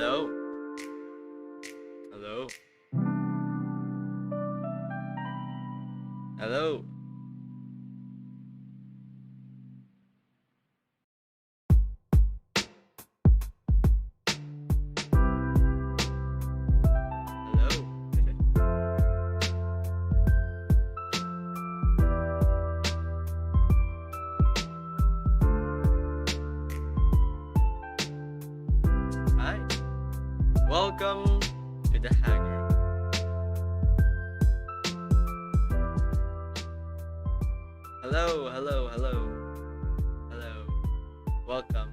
Hello? Hello? Hello? Hello? Hi. Welcome to the hangar. Hello, hello, hello. Hello. Welcome.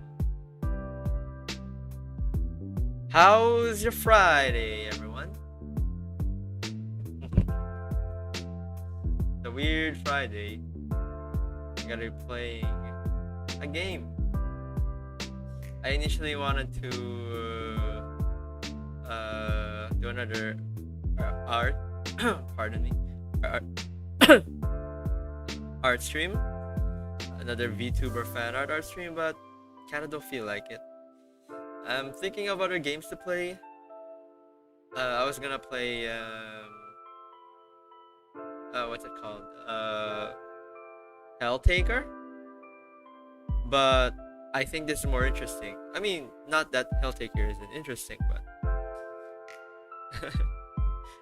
How's your Friday, everyone? The weird Friday. I'm gonna be playing a game. I initially wanted to do another art, pardon me, art, art stream, another VTuber fan art stream, but kind of don't feel like it. I'm thinking of other games to play. I was gonna play what's it called? Helltaker, but I think this is more interesting. I mean, not that Helltaker isn't interesting, but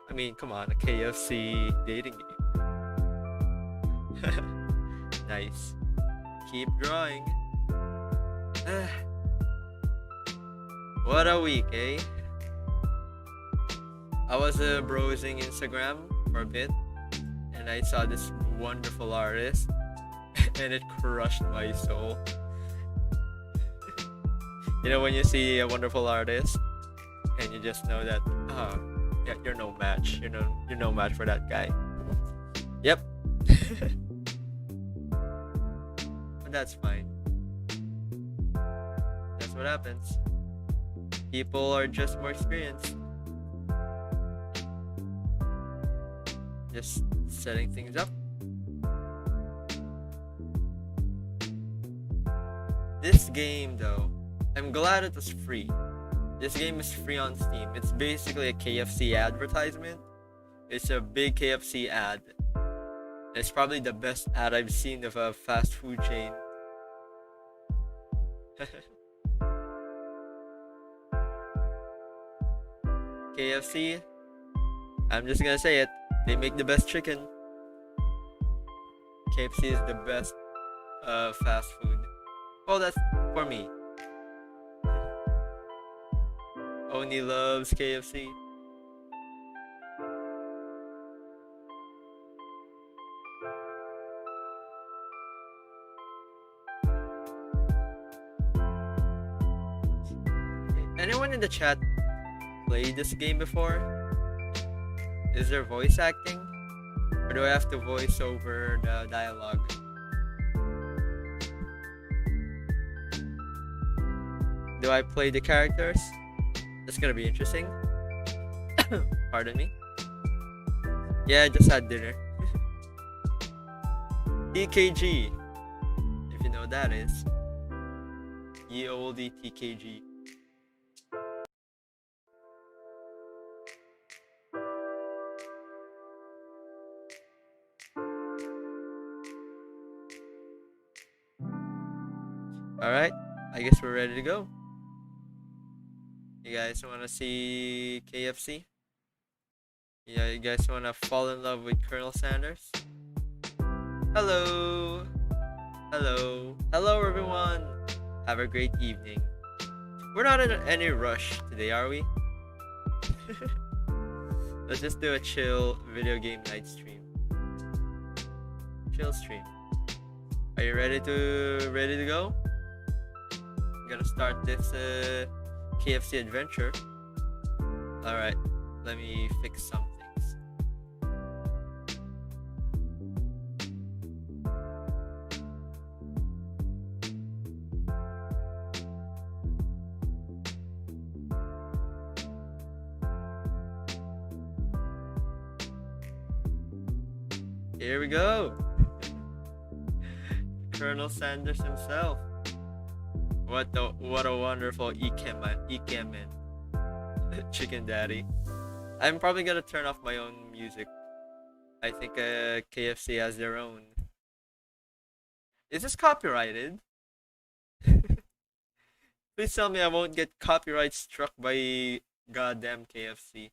I mean, come on, a KFC dating game. Nice. Keep drawing. What a week, eh? I was browsing Instagram for a bit, and I saw this wonderful artist, and it crushed my soul. You know when you see a wonderful artist, and you just know that, yeah, you're no match. You're no match for that guy. Yep. But that's fine. That's what happens. People are just more experienced. Just setting things up. This game, though, I'm glad it was free. This game is free on Steam. It's basically a KFC advertisement. It's a big KFC ad. It's probably the best ad I've seen of a fast food chain. KFC, I'm just gonna say it. They make the best chicken. KFC is the best fast food. Well, that's for me. Oni loves KFC. Anyone in the chat played this game before? Is there voice acting? Or do I have to voice over the dialogue? Do I play the characters? That's gonna be interesting. Pardon me. Yeah, I just had dinner. TKG, if you know what that is. Ye olde TKG. Alright, I guess we're ready to go. You guys wanna see KFC? Yeah, you guys wanna fall in love with Colonel Sanders? Hello! Hello! Hello everyone! Have a great evening. We're not in any rush today, are we? Let's just do a chill video game night stream. Chill stream. Are you ready to go? I'm gonna start this KFC adventure. Alright, let me fix some things. Here we go. Colonel Sanders himself. What a wonderful Ikemen. Chicken Daddy. I'm probably gonna turn off my own music. I think KFC has their own. Is this copyrighted? Please tell me I won't get copyright struck by goddamn KFC.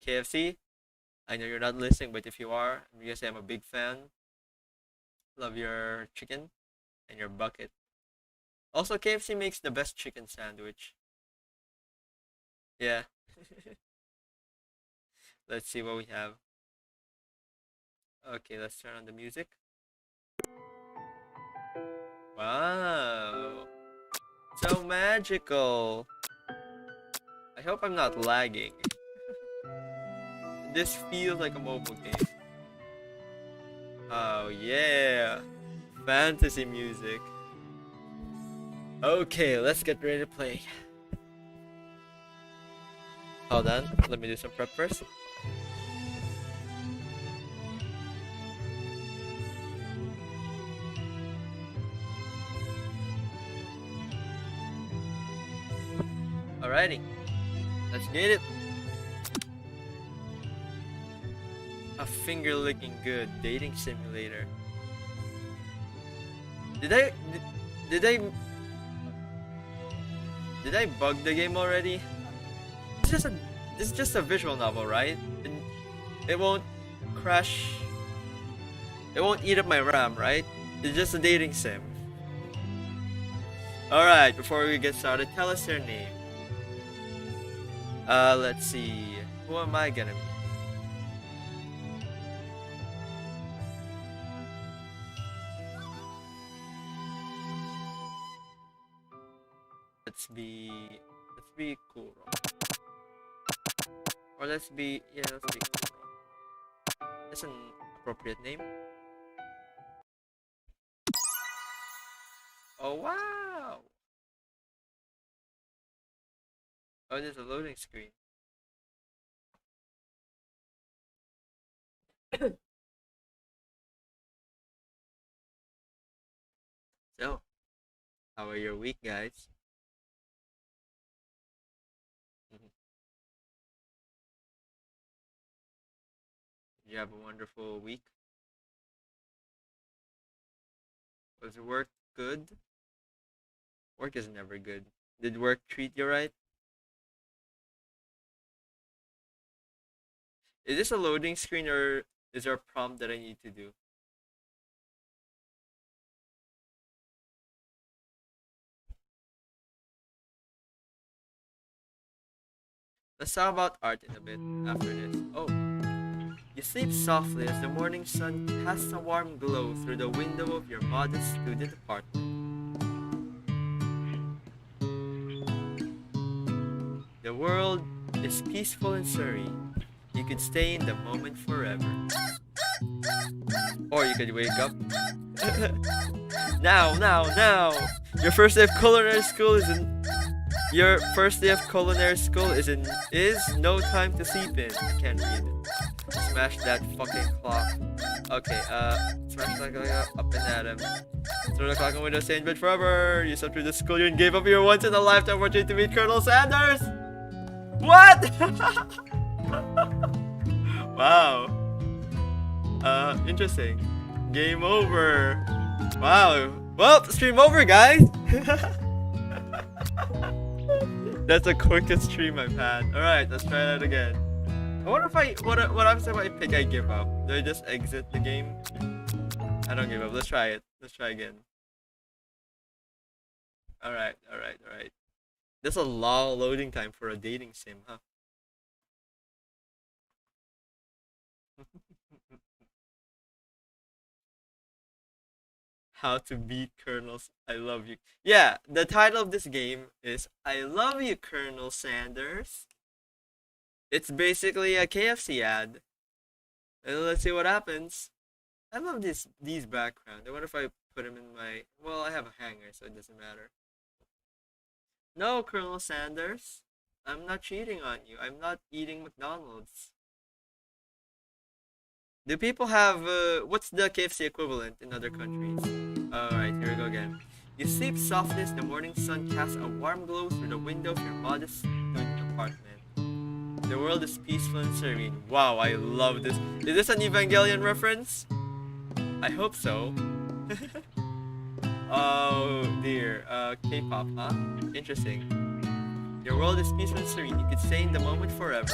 KFC, I know you're not listening, but if you are, I'm gonna say I'm a big fan. Love your chicken and your bucket. Also, KFC makes the best chicken sandwich. Yeah. Let's see what we have. Okay, let's turn on the music. Wow. So magical. I hope I'm not lagging. This feels like a mobile game. Oh yeah. Fantasy music. Okay, let's get ready to play. Hold on, let me do some prep first. Alrighty, let's get it. A finger licking good dating simulator. Did I bug the game already? It's just a visual novel, right? It won't crash. It won't eat up my RAM, right? It's just a dating sim. Alright, before we get started, tell us your name. Let's see. Who am I gonna be? Let's be Kuro. Or let's be Kuro. That's an appropriate name. Oh wow! Oh, there's a loading screen. So, how are your week, guys? Did you have a wonderful week? Was work good? Work is never good. Did work treat you right? Is this a loading screen or is there a prompt that I need to do? Let's talk about art in a bit after this. Oh. You sleep softly as the morning sun casts a warm glow through the window of your modest student apartment. The world is peaceful and serene. You could stay in the moment forever. Or you could wake up. Now! Your first day of culinary school is no time to sleep in. I can't read it. Smash that fucking clock. Okay, smash that clock up and at him. Throw the clock on window, stay in bed forever. You slept through the school year and gave up your once in a lifetime opportunity to meet Colonel Sanders. What? Wow. Interesting. Game over. Wow. Well, stream over, guys. That's the quickest stream I've had. Alright, let's try that again. I wonder if what happens if I pick I give up? Do I just exit the game? I don't give up. Let's try it. Let's try again. Alright. There's a long loading time for a dating sim, huh? How to beat Colonels. I love you. Yeah, the title of this game is I Love You, Colonel Sanders. It's basically a KFC ad. And let's see what happens. I love these backgrounds. I wonder if I put them in my... Well, I have a hanger, so it doesn't matter. No, Colonel Sanders. I'm not cheating on you. I'm not eating McDonald's. Do people have... what's the KFC equivalent in other countries? Alright, here we go again. You sleep softly as the morning sun casts a warm glow through the window of your modest student apartment. The world is peaceful and serene. Wow, I love this. Is this an Evangelion reference? I hope so. Oh dear. K-pop, huh? Interesting. Your world is peaceful and serene. You could stay in the moment forever.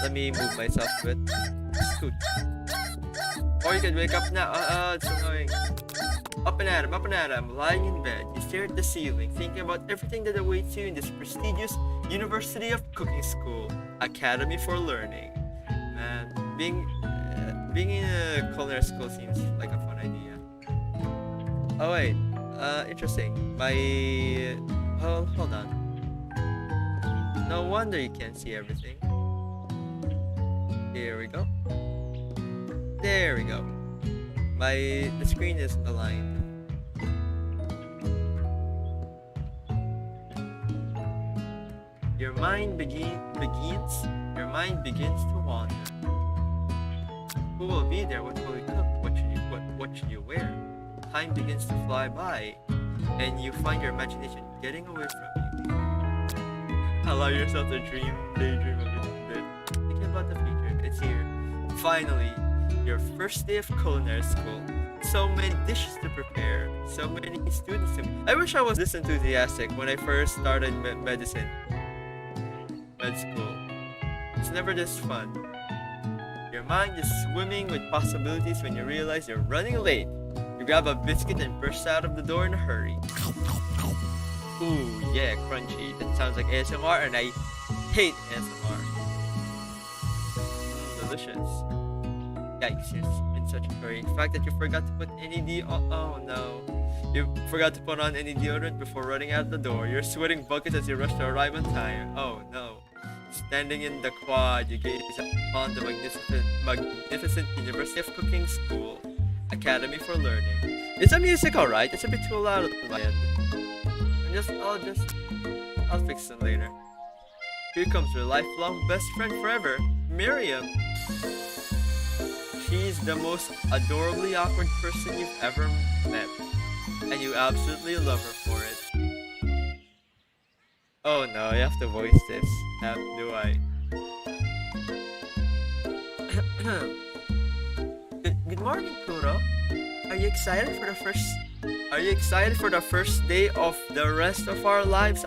Let me move myself a bit. Scoot. Or you could wake up now. It's annoying. Up and at 'em, lying in bed. You stare at the ceiling, thinking about everything that awaits you in this prestigious University of Cooking School, Academy for Learning. Man, being in a culinary school seems like a fun idea. Oh wait, interesting. Hold on. No wonder you can't see everything. Here we go. There we go. The screen is aligned. Your mind begins to wander. Who will be there? What will we cook? What should you wear? Time begins to fly by, and you find your imagination getting away from you. Allow yourself to daydream a little bit. Think about the future. It's here. Finally, your first day of culinary school. So many dishes to prepare. So many students to meet. I wish I was this enthusiastic when I first started med school. It's never this fun. Your mind is swimming with possibilities when you realize you're running late. You grab a biscuit and burst out of the door in a hurry. Ooh, yeah, crunchy. That sounds like ASMR, and I hate ASMR. Delicious. Yikes, you're in such a hurry. The fact that you forgot to put any oh no. You forgot to put on any deodorant before running out the door. You're sweating buckets as you rush to arrive on time. Oh no. Standing in the quad, you gaze upon the magnificent University of Cooking School, Academy for Learning. Is the music alright? It's a bit too loud at my end. I'll fix it later. Here comes your lifelong best friend forever, Miriam. She's the most adorably awkward person you've ever met, and you absolutely love her for it. Oh no, I have to voice this. Do I? Good morning, Kuro. Are you excited for the first day of the rest of our lives?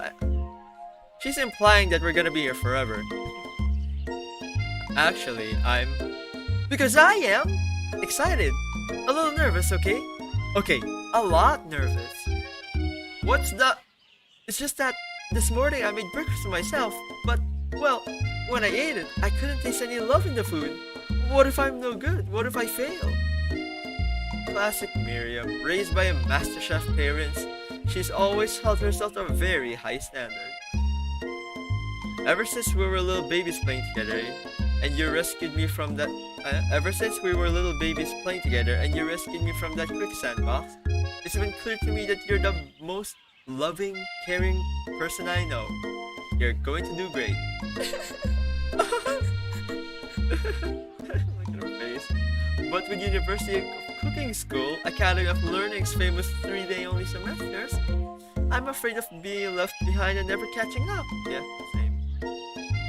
She's implying that we're gonna be here forever. Actually, because I am excited. A little nervous, okay? Okay, a lot nervous. It's just that this morning I made breakfast myself, but, well, when I ate it, I couldn't taste any love in the food. What if I'm no good? What if I fail? Classic Miriam, raised by a MasterChef parents, she's always held herself to a very high standard. Ever since we were little babies playing together, and you rescued me from that quicksand box, it's been clear to me that you're the most loving, caring person I know. You're going to do great. Look at her face. But with University of Cooking School, Academy of Learning's famous 3-day only semesters, I'm afraid of being left behind and never catching up. Yeah, same.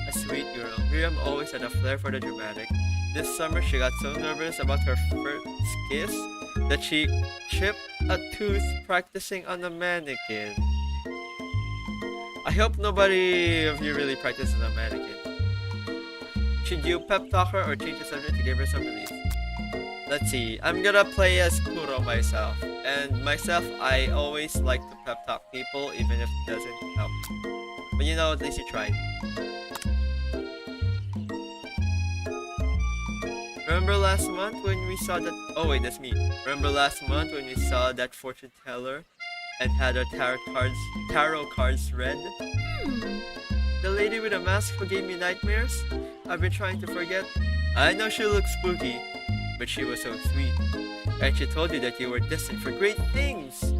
A sweet girl, Miriam always had a flair for the dramatic. This summer, she got so nervous about her first kiss that she chipped a tooth practicing on a mannequin. I hope nobody of you really practices on a mannequin. Should you pep talk her or change the subject to give her some relief? Let's see, I'm gonna play as Kuro myself. And myself, I always like to pep talk people even if it doesn't help. But you know, at least you tried. Remember last month when we saw that... Oh wait, that's me. Remember last month when we saw that fortune teller and had our tarot cards read? The lady with a mask who gave me nightmares? I've been trying to forget. I know she looks spooky, but she was so sweet. And she told you that you were destined for great things.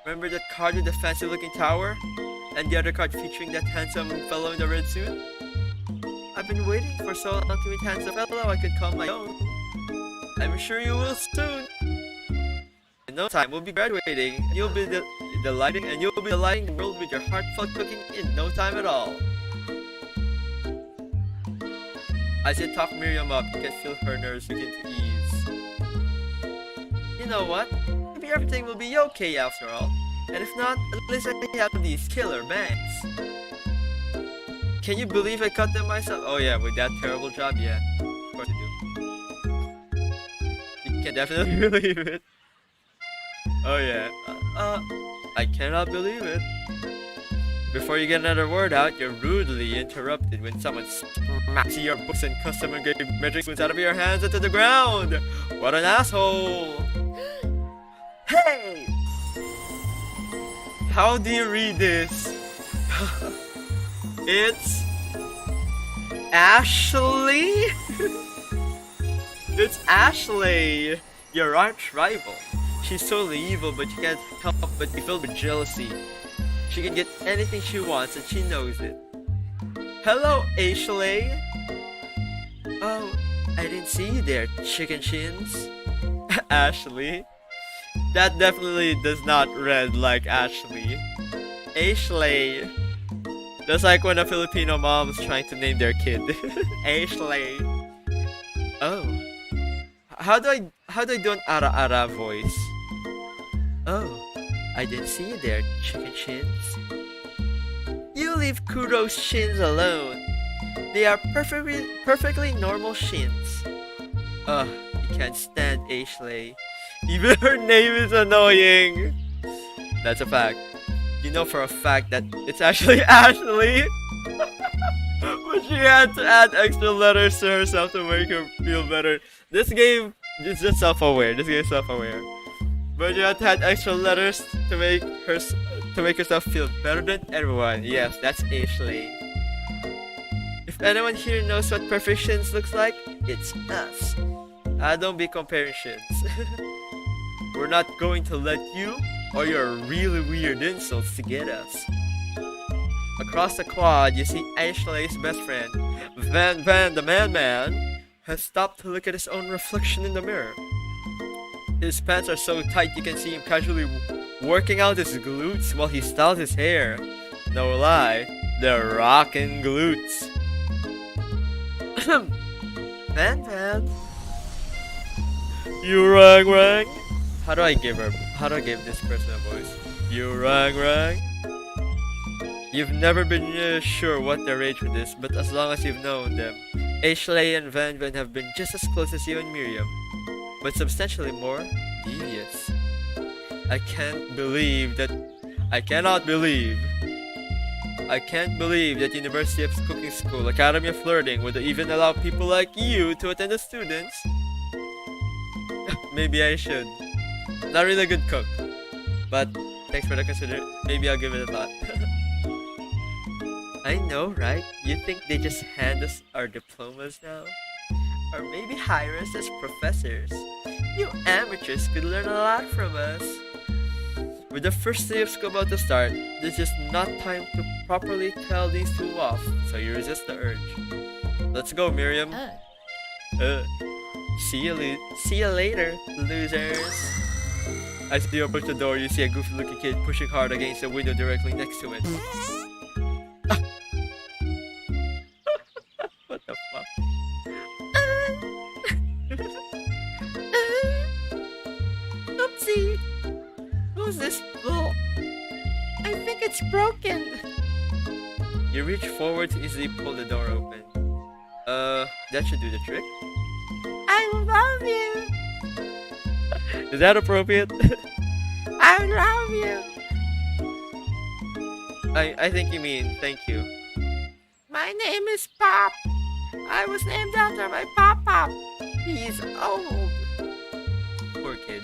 Remember that card with the fancy looking tower? And the other card featuring that handsome fellow in the red suit? I've been waiting for so long to meet handsome fellow I could call my own. I'm sure you will soon. In no time, we'll be graduating, and you'll be delighting the world with your heartfelt cooking in no time at all. As you talk Miriam up, you can feel her nerves begin to ease. You know what? Maybe everything will be okay after all. And if not, at least I have these killer bangs. Can you believe I cut them myself? Oh yeah, with that terrible job, yeah. Of course I do. You can definitely believe it. Oh yeah. I cannot believe it. Before you get another word out, you're rudely interrupted when someone smacks your books and custom-engraved measuring spoons out of your hands into the ground. What an asshole! Hey! How do you read this? It's Ashley? It's Ashley, your arch rival. She's totally evil, but you can't help but be filled with jealousy. She can get anything she wants and she knows it. Hello, Ashley. Oh, I didn't see you there, chicken shins. Ashley? That definitely does not read like Ashley. Ashley. That's like when a Filipino mom's trying to name their kid. Ashley. Oh. How do I do an ara-ara voice? Oh, I didn't see you there, chicken shins. You leave Kuro's shins alone. They are perfectly normal shins. Ugh, you can't stand Ashley. Even her name is annoying. That's a fact. You know for a fact that it's actually Ashley. But she had to add extra letters to herself to make her feel better. This game is just self-aware. This game is self-aware. But you had to add extra letters to make herself feel better than everyone. Yes, that's Ashley. If anyone here knows what perfect shins looks like, it's us. Don't be comparing shins. We're not going to let you or your really weird insults to get us. Across the quad, you see Ashley's best friend, Van the Man, has stopped to look at his own reflection in the mirror. His pants are so tight you can see him casually working out his glutes while he styles his hair. No lie, they're rockin' glutes. Van. You rang. How do I give this person a voice? You rang. You've never been sure what their age with is, but as long as you've known them, Ashley and Van have been just as close as you and Miriam, but substantially more devious. I can't believe that University of Cooking School Academy of Flirting would even allow people like you to attend as students. Maybe I should. Not really a good cook, but thanks for the consideration. Maybe I'll give it a thought. I know, right? You think they just hand us our diplomas now? Or maybe hire us as professors? You amateurs could learn a lot from us. With the first day of school about to start, there's just not time to properly tell these two off, so you resist the urge. Let's go, Miriam. See you later, losers. As you approach the door, you see a goofy-looking kid pushing hard against the window directly next to it. What the fuck? Oopsie! Who's this bull? I think it's broken. You reach forward to easily pull the door open. That should do the trick. I love you! Is that appropriate? I love you! I think you mean thank you. My name is Pop. I was named after my Pop. He's old. Poor kid.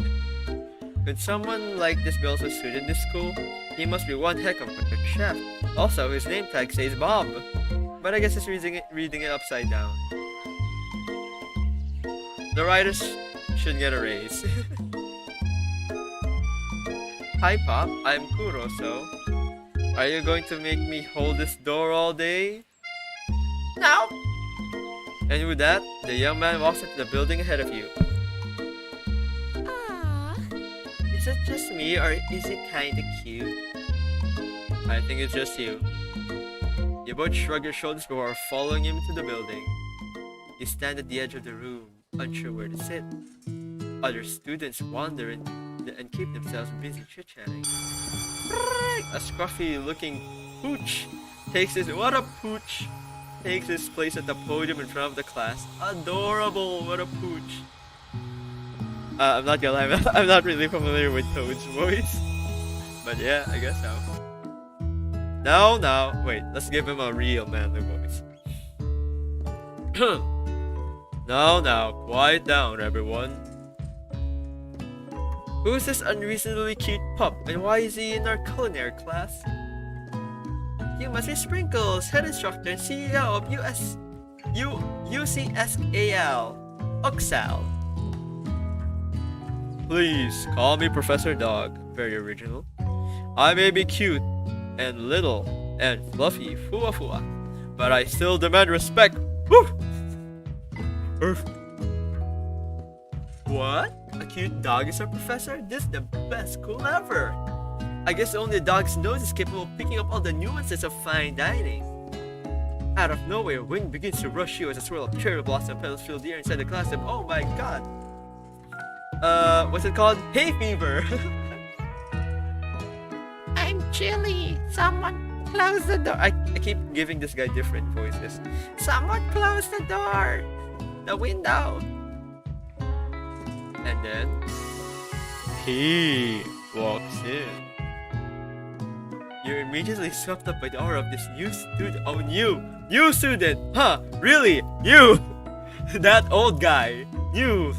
Could someone like this be also a student in this school? He must be one heck of a chef. Also, his name tag says Bob. But I guess he's reading it upside down. The writers should get a raise. Hi Pop, I'm Kuro, so are you going to make me hold this door all day? No! And with that, the young man walks into the building ahead of you. Is it just me or is it kinda cute? I think it's just you. You both shrug your shoulders before following him into the building. You stand at the edge of the room, unsure where to sit. Other students wander and keep themselves busy chit-chatting. A scruffy-looking pooch takes his place at the podium in front of the class. Adorable, what a pooch. I'm not gonna lie, I'm not really familiar with Toad's voice. But yeah, I guess so. No, wait, let's give him a real manly voice. Now, quiet down, everyone. Who's this unreasonably cute pup, and why is he in our culinary class? You must be Sprinkles, head instructor and CEO of UCSAL, Uxal. Please, call me Professor Dog, very original. I may be cute, and little, and fluffy, fua, but I still demand respect. Woo! What? A cute dog is a professor? This is the best school ever! I guess only a dog's nose is capable of picking up all the nuances of fine dining. Out of nowhere, wind begins to rush you as a swirl of cherry blossom petals fill the air inside the classroom. Oh my god! What's it called? Hay fever! I'm chilly! Someone close the door! I keep giving this guy different voices. Someone close the door! The window! And then he walks in. You're immediately swept up by the aura of this new student. Oh, new student, huh? Really, you? That old guy, you?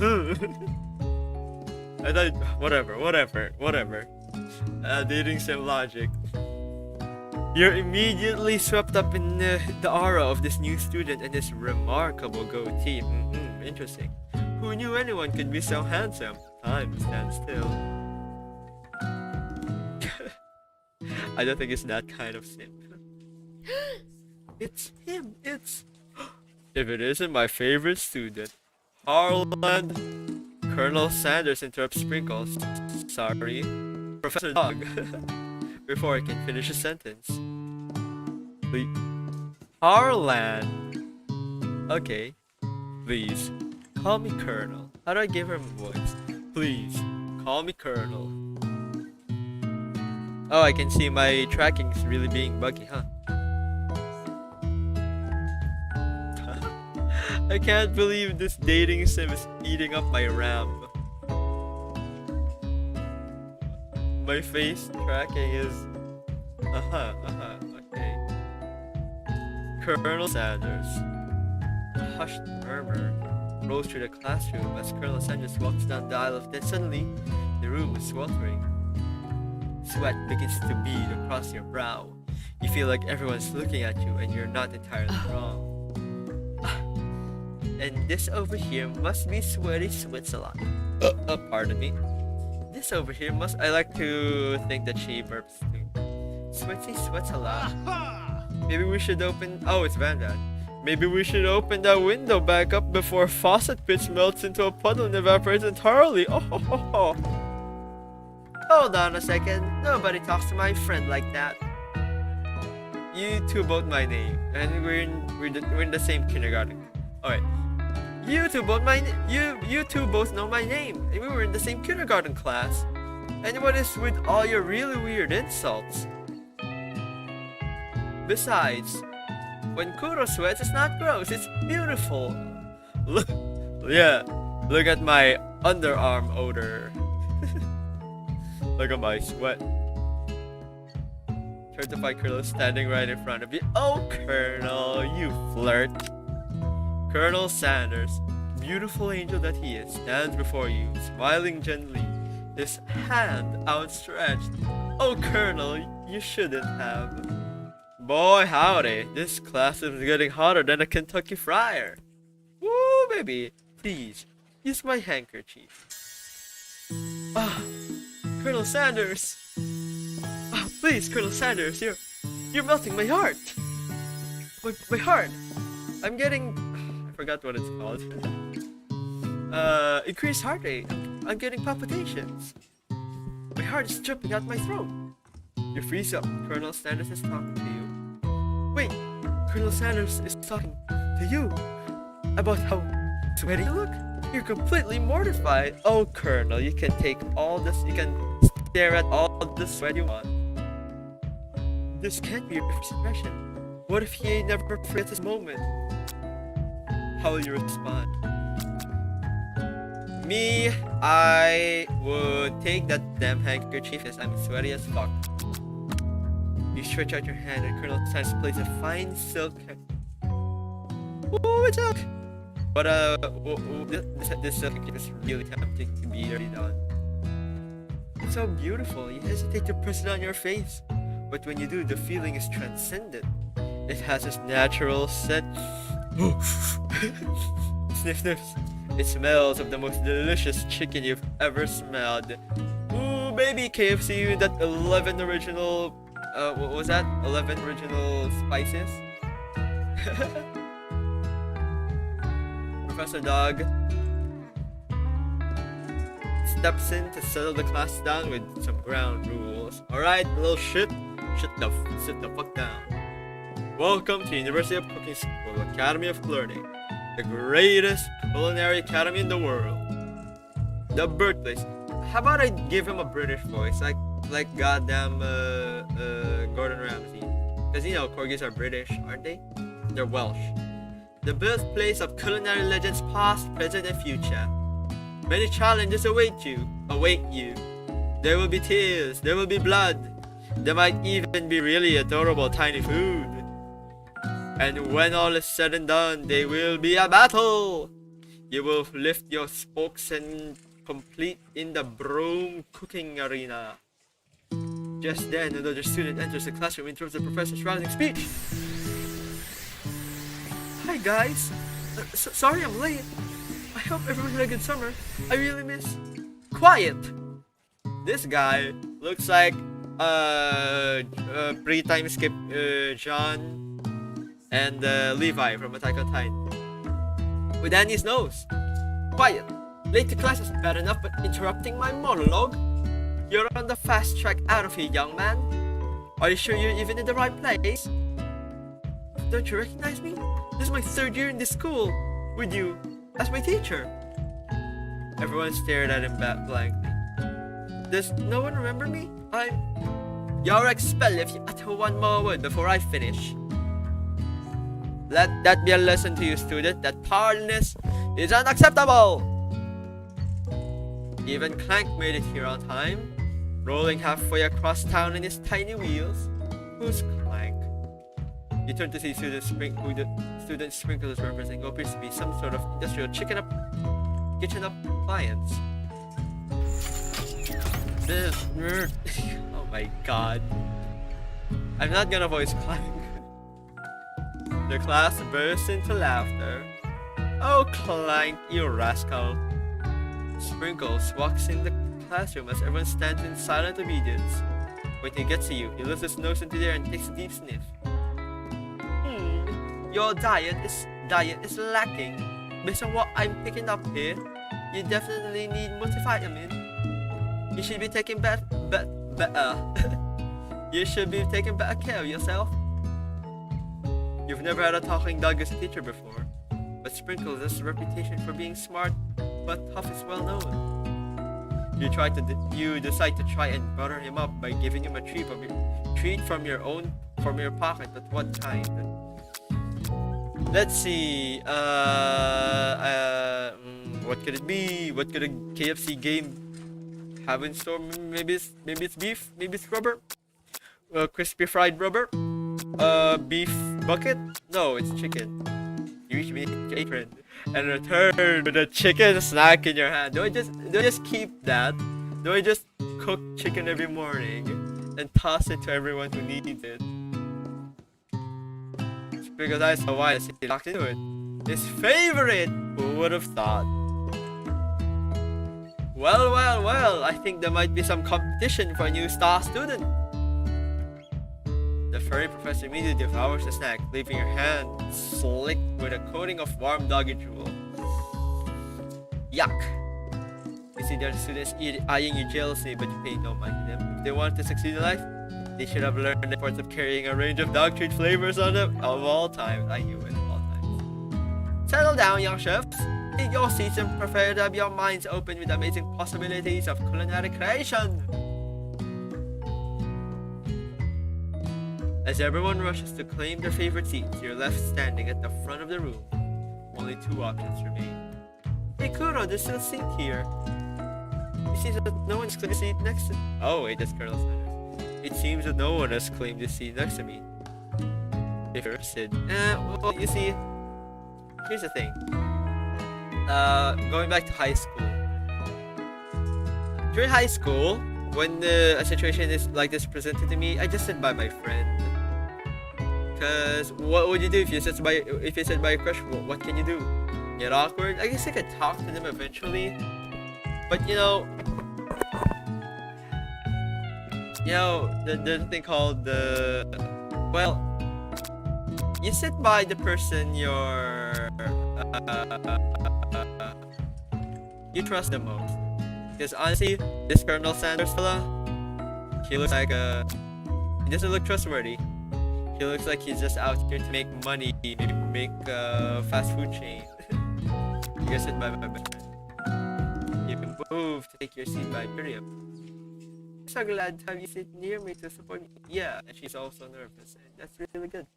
I thought, whatever. Dating sim logic. You're immediately swept up in the aura of this new student and his remarkable goatee. Interesting. Who knew anyone could be so handsome? Time stands still. I don't think it's that kind of simp. It's him, If it isn't my favorite student, Harland. Colonel Sanders interrupts Sprinkles. Sorry, Professor Dog. Before I can finish a sentence. Please. Harland. Okay. Please, call me Colonel. How do I give her a voice? Please, call me Colonel. Oh, I can see my tracking is really being buggy, huh? I can't believe this dating sim is eating up my RAM. My face tracking is... okay. Colonel Sanders. A hushed murmur rolls through the classroom as Colonel Sanders walks down the aisle of death. Suddenly, the room is sweltering. Sweat begins to bead across your brow. You feel like everyone's looking at you and you're not entirely wrong. And this over here must be Sweaty Switzerland. Pardon me. This over here must... I like to think that she burps too. Sweaty Switzerland. Maybe we should open... Oh, it's Van Van. Maybe we should open that window back up before faucet pitch melts into a puddle and evaporates entirely. Oh. Hold on a second. Nobody talks to my friend like that. You two both my name, and we're in the same kindergarten. Alright. You two both know my name, and we were in the same kindergarten class. And what is with all your really weird insults? Besides, when Kuro sweats, it's not gross, it's beautiful. Look at my underarm odor. Look at my sweat. Certified Colonel standing right in front of you. Oh, Colonel, you flirt. Colonel Sanders, beautiful angel that he is, stands before you, smiling gently, his hand outstretched. Oh, Colonel, you shouldn't have. Boy, howdy, this class is getting hotter than a Kentucky Friar. Woo, baby, please, use my handkerchief. Colonel Sanders. Please, Colonel Sanders, you're melting my heart. My heart. I'm getting... I forgot what it's called. Increased heart rate. I'm getting palpitations. My heart is jumping out my throat. You freeze up. Colonel Sanders is talking to you. Wait, Colonel Sanders is talking to you. about how sweaty you look? You're completely mortified. Oh, Colonel, you can take all this, you can stare at all the sweat you want. This can't be your first impression. What if he never forgets this moment? How will you respond? Me, I would take that damn handkerchief as I'm sweaty as fuck. You stretch out your hand and Colonel Sanders plays a fine silk. Ooh, it's silk! But this silk is really tempting to be dirty on. It's so beautiful, you hesitate to press it on your face. But when you do, the feeling is transcendent. It has this natural scent. Sniff sniffs. It smells of the most delicious chicken you've ever smelled. Ooh, baby, KFC with that 11 original, what was that? 11 original spices? Professor Dog steps in to settle the class down with some ground rules. Alright, little shit, sit the fuck down. Welcome to University of Cooking School, Academy of Learning, the greatest culinary academy in the world. The birthplace. How about I give him a British voice, like goddamn Gordon Ramsay? Because you know corgis are British, aren't they? They're Welsh. The birthplace of culinary legends past, present, and future. Many challenges await you. There will be tears, there will be blood. There might even be really adorable tiny food. And when all is said and done, there will be a battle. You will lift your spokes and complete in the broom cooking arena. Just then, another student enters the classroom and interrupts the professor's rousing speech. Hi guys, sorry I'm late. I hope everyone had a good summer. I really miss... Quiet! This guy looks like pre-time skip John and Levi from Attack on Titan. With Annie's nose. Quiet! Late to class is bad enough, but interrupting my monologue? You're on the fast track out of here, young man. Are you sure you're even in the right place? Don't you recognize me? This is my third year in this school, with you, as my teacher. Everyone stared at him blankly. Does no one remember me? You're expelled if you utter one more word before I finish. Let that be a lesson to you, student, that tardiness is unacceptable! Even Clank made it here on time, rolling halfway across town in his tiny wheels. Who's Clank? You turn to see who the sprinkler is representing what appears to be some sort of industrial kitchen appliance. Oh my god. I'm not gonna voice Clank. The class bursts into laughter. Oh, Clank, you rascal. Sprinkles walks in the classroom as everyone stands in silent obedience. When he gets to you, he lifts his nose into the air and takes a deep sniff. Your diet is lacking. Based on what I'm picking up here, you definitely need multivitamin. You should be taking you should be taking better care of yourself. You've never had a talking dog as a teacher before, but Sprinkles has a reputation for being smart, but tough is well known. You decide to try and butter him up by giving him a treat from your pocket, but what kind? Let's see. What could it be? What could a KFC game have in store? Maybe it's beef. Maybe it's rubber. Crispy fried rubber. Beef bucket. No, it's chicken. You reach beneath your apron and return with a chicken snack in your hand. Do I just keep that? Do I just cook chicken every morning and toss it to everyone who needs it? Because I saw why he locked into it. His favorite! Who would have thought? Well, I think there might be some competition for a new star student. The furry professor immediately devours the snack, leaving your hand slick with a coating of warm doggy drool. Yuck! You see the other students eyeing you jealously, but you pay no mind to them. If they want to succeed in life, they should have learned the importance of carrying a range of dog treat flavors on them of all times. I knew it, all times. Settle down, young chefs. Take your seats and prepare to have your minds open with amazing possibilities of culinary creation. As everyone rushes to claim their favorite seats, you're left standing at the front of the room. Only two options remain. Hey Kuro, there's still a seat here. It seems that no one's claimed a seat next to me. Oh wait, that's Colonel Sanders. It seems that no one has claimed a seat next to me. If you're interested. Well, you see, here's the thing. Going back to high school. During high school, when a situation is like this presented to me, I just sit by my friend. Cause what would you do if you sit by your crush? What can you do? Get awkward? I guess I could talk to them eventually. But there's a thing called you sit by the person you trust the most. Because honestly, this Colonel Sanders fella, he looks like he doesn't look trustworthy. He looks like he's just out here to make money, maybe make a fast food chain. You guys sit by my best friend. You can move to take your seat by Miriam. I'm so glad to have you sit near me to support me. Yeah, and she's also nervous, and that's really good.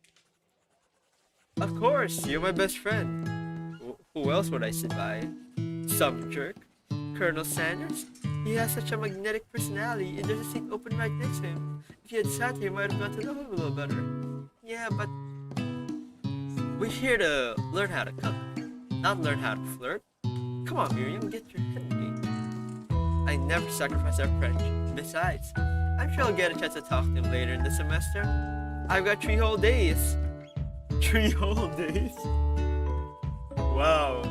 Of course, you're my best friend. Who else would I sit by? Some jerk. Colonel Sanders? He has such a magnetic personality, and there's a seat open right next to him. If he had sat here, you might have got to know him a little better. Yeah, but we're here to learn how to cook, not learn how to flirt. Come on, Miriam, get your head in. I never sacrifice our friendship. Besides, I'm sure I'll get a chance to talk to him later in the semester. I've got 3 whole days. 3 whole days? Wow.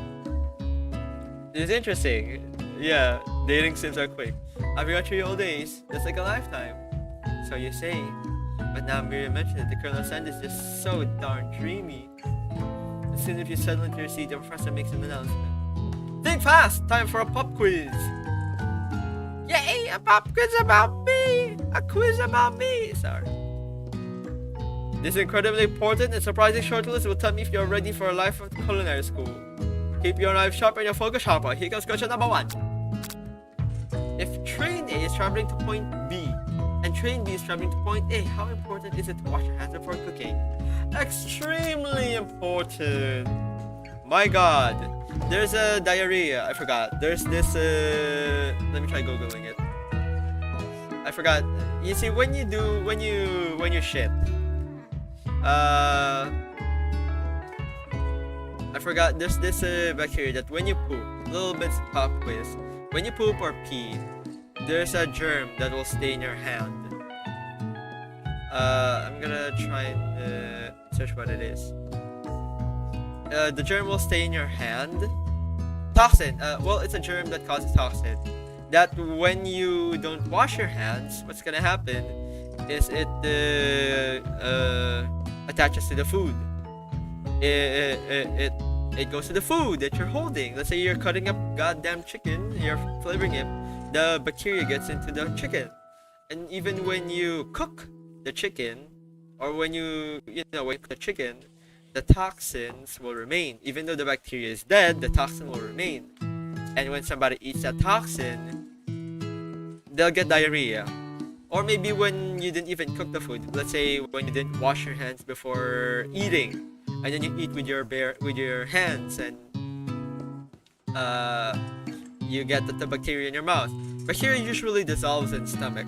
It's interesting. Yeah, dating sims are quick. I've got 3 whole days. That's like a lifetime. So you say. But now Miriam mentioned it, the Colonel Sanders is just so darn dreamy. As soon as you settle into your seat, the professor makes an announcement. Think fast! Time for a pop quiz! Yay! A pop quiz about me! A quiz about me! Sorry. This incredibly important and surprising short list will tell me if you're ready for a life of culinary school. Keep your knife sharp and your focus sharper. Here comes question number 1. If train A is traveling to point B and train B is traveling to point A, how important is it to wash your hands before cooking? Extremely important. My god. There's a diarrhea. I forgot. There's this let me try googling it. I forgot. You see, when you shit, I forgot, there's this bacteria that when you poop, little bits pop quiz, when you poop or pee, there's a germ that will stay in your hand. I'm gonna try and search what it is. The germ will stay in your hand. Toxin. Well, it's a germ that causes toxin. That when you don't wash your hands, what's gonna happen is it attaches to the food. It goes to the food that you're holding. Let's say you're cutting up goddamn chicken, you're flavoring it, the bacteria gets into the chicken. And even when you cook the chicken, or when you cook the chicken, the toxins will remain. Even though the bacteria is dead, the toxin will remain. And when somebody eats that toxin, they'll get diarrhea. Or maybe when you didn't even cook the food. Let's say when you didn't wash your hands before eating, and then you eat with your hands, and you get the bacteria in your mouth. Bacteria usually dissolves in stomach,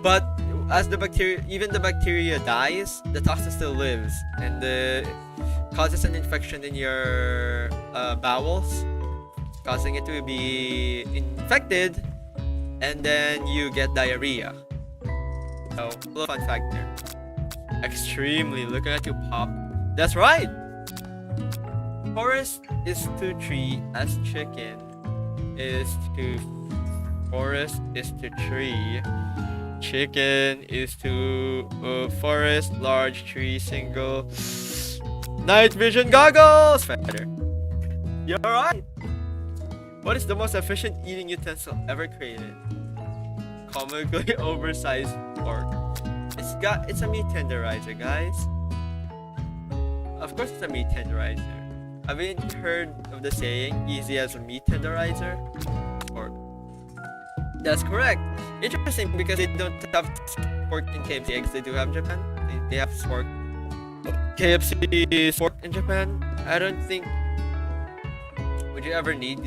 but as the bacteria dies, the toxin still lives and causes an infection in your bowels, causing it to be infected, and then you get diarrhea. So, a little fun fact there. Extremely. Looking at you pop. That's right! Forest is to tree as chicken is to... Forest is to tree. Chicken is to forest, large tree, single. Night vision goggles! Feather. You're right! What is the most efficient eating utensil ever created? Comically oversized fork. It's a meat tenderizer, guys. Of course it's a meat tenderizer. Haven't you heard of the saying, easy as a meat tenderizer? Or that's correct. Interesting because they don't have pork in KFC eggs. They do have in Japan. They have pork. KFC is pork in Japan. I don't think. Would you ever need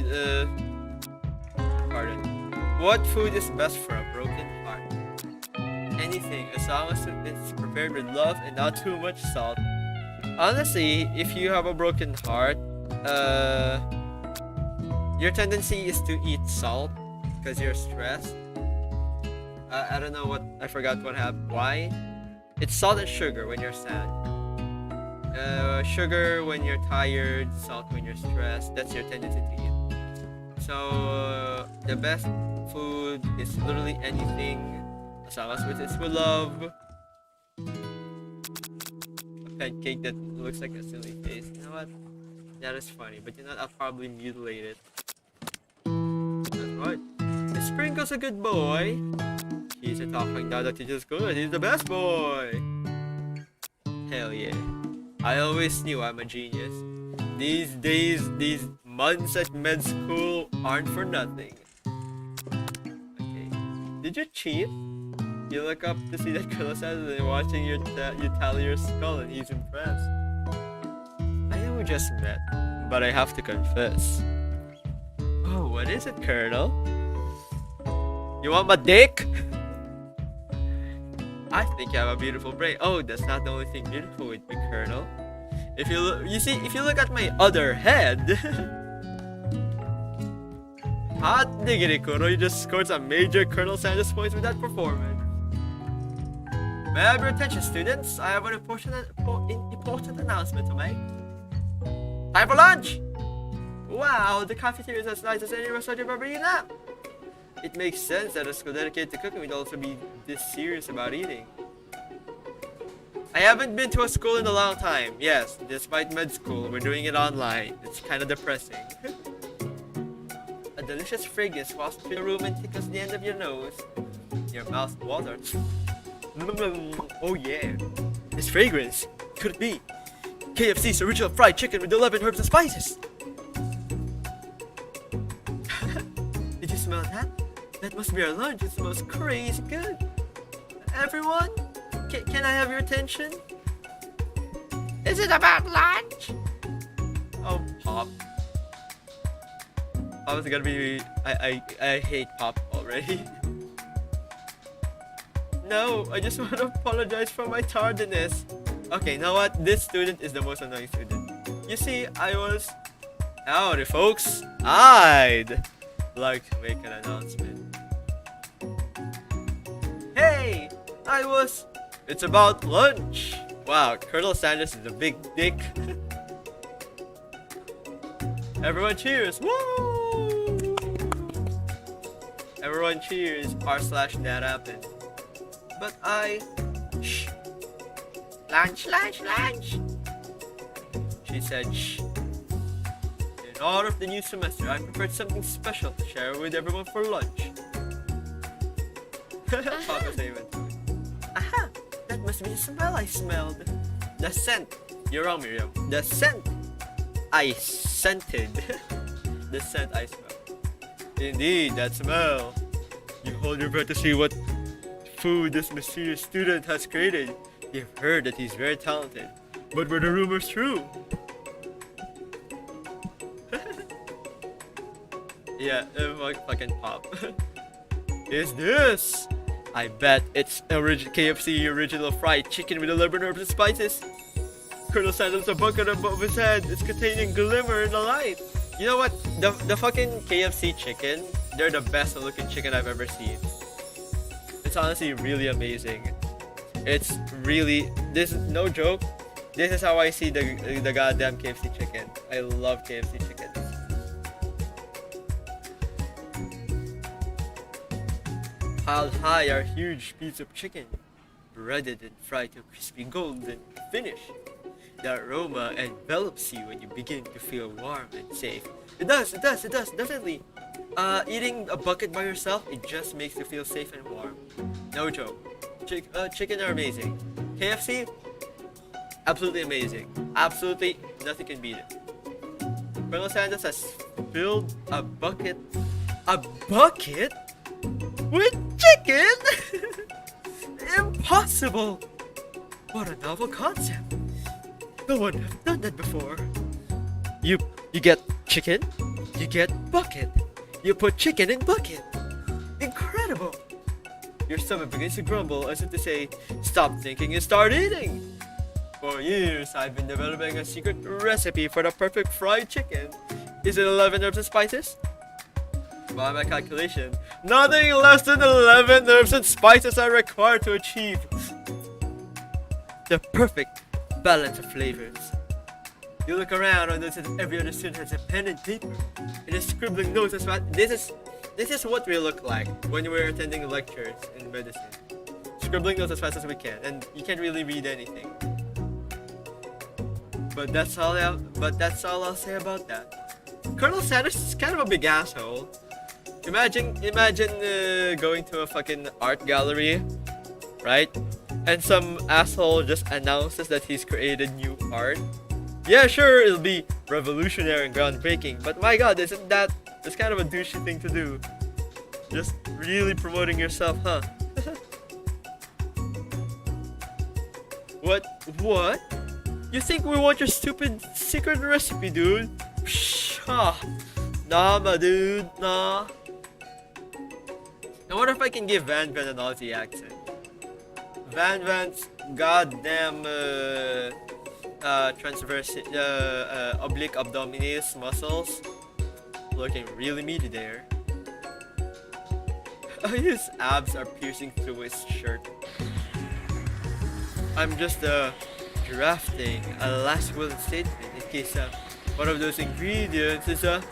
pardon? What food is best for a broken heart? Anything, as long as it's prepared with love and not too much salt. Honestly, if you have a broken heart, your tendency is to eat salt because you're stressed. I don't know what, I forgot what happened. Why? It's salt and sugar when you're sad. Sugar when you're tired, salt when you're stressed. That's your tendency to eat. So the best food is literally anything, as long as it's with love. A pancake that looks like a silly face. You know what? That is funny, but you know what? I'll probably mutilate it. That's right. The Sprinkle's a good boy. He's a talking dog that teaches good. He's the best boy. Hell yeah. I always knew I'm a genius. These days, these months at med school aren't for nothing. Okay. Did you cheat? You look up to see that Kuro says and watching you tally your skull and he's impressed. I know we just met, but I have to confess. Oh, what is it, Colonel? You want my dick? I think you have a beautiful brain. Oh, that's not the only thing beautiful with me, Colonel. If you look, if you look at my other head. Hot diggity, Kuro, you just scored some major Colonel Sanders points with that performance. May I have your attention, students? I have an important announcement to make. Time for lunch! Wow, the cafeteria is as nice as any restaurant you've ever eaten at. It makes sense that a school dedicated to cooking would also be this serious about eating. I haven't been to a school in a long time. Yes, despite med school, we're doing it online. It's kind of depressing. A delicious fragrance wafts through the room and tickles the end of your nose. Your mouth waters. Oh yeah. This fragrance, could it be KFC's original fried chicken with 11 herbs and spices? Did you smell that? That must be our lunch. It smells crazy good. Everyone, can I have your attention? Is it about lunch? Oh, Pop. Pop is gonna be. I hate Pop already. No, I just want to apologize for my tardiness. Okay, you know what? This student is the most annoying student. You see, I was. Howdy, folks. I'd like to make an announcement. Hey, it's about lunch. Wow, Colonel Sanders is a big dick. Everyone cheers. Woo! Everyone cheers. r/that happened. But shh. Lunch. She said, shh. In honor of the new semester, I prepared something special to share with everyone for lunch. Papa even. Aha! That must be the smell I smelled. The scent. You're wrong, Miriam. The scent I scented. The scent I smelled. Indeed, that smell. You hold your breath to see what food this mysterious student has created. You've heard that he's very talented. But were the rumors true? Yeah, fucking Pop. Is this? I bet it's KFC original fried chicken with 11 herbs and spices. Colonel Sanders a bucket above his head. It's containing glimmer in the light. You know what? The fucking KFC chicken, they're the best looking chicken I've ever seen. It's honestly really amazing. It's really, this is no joke. This is how I see the goddamn KFC chicken. I love KFC chicken. Piled high are huge pieces of chicken, breaded and fried to a crispy golden finish. The aroma envelops you when you begin to feel warm and safe. It does, definitely. Eating a bucket by yourself, it just makes you feel safe and warm. No joke. Chicken are amazing. KFC, absolutely amazing. Absolutely nothing can beat it. Colonel Sanders has filled a bucket. A bucket? With chicken? Impossible! What a novel concept. No one has done that before. You get chicken, you get bucket. You put chicken in bucket. Incredible! Your stomach begins to grumble as if to say, stop thinking and start eating! For years, I've been developing a secret recipe for the perfect fried chicken. Is it 11 herbs and spices? By my calculation, nothing less than 11 herbs and spices are required to achieve the perfect balance of flavors. You look around and notice that every other student has a pen and paper and is scribbling notes as well. This is what we look like when we're attending lectures in medicine. Scribbling notes as fast as we can, and you can't really read anything. But that's all I'll say about that. Colonel Sanders is kind of a big asshole. Imagine going to a fucking art gallery, right? And some asshole just announces that he's created new art. Yeah, sure, it'll be revolutionary and groundbreaking, but my god, it's kind of a douchey thing to do. Just really promoting yourself, huh? What? You think we want your stupid secret recipe, dude? Nah, my dude, nah. I wonder if I can give Van an Aussie accent. Van's goddamn transverse oblique abdominis muscles looking really meaty there. His abs are piercing through his shirt. I'm just drafting a last will statement in case one of those ingredients is a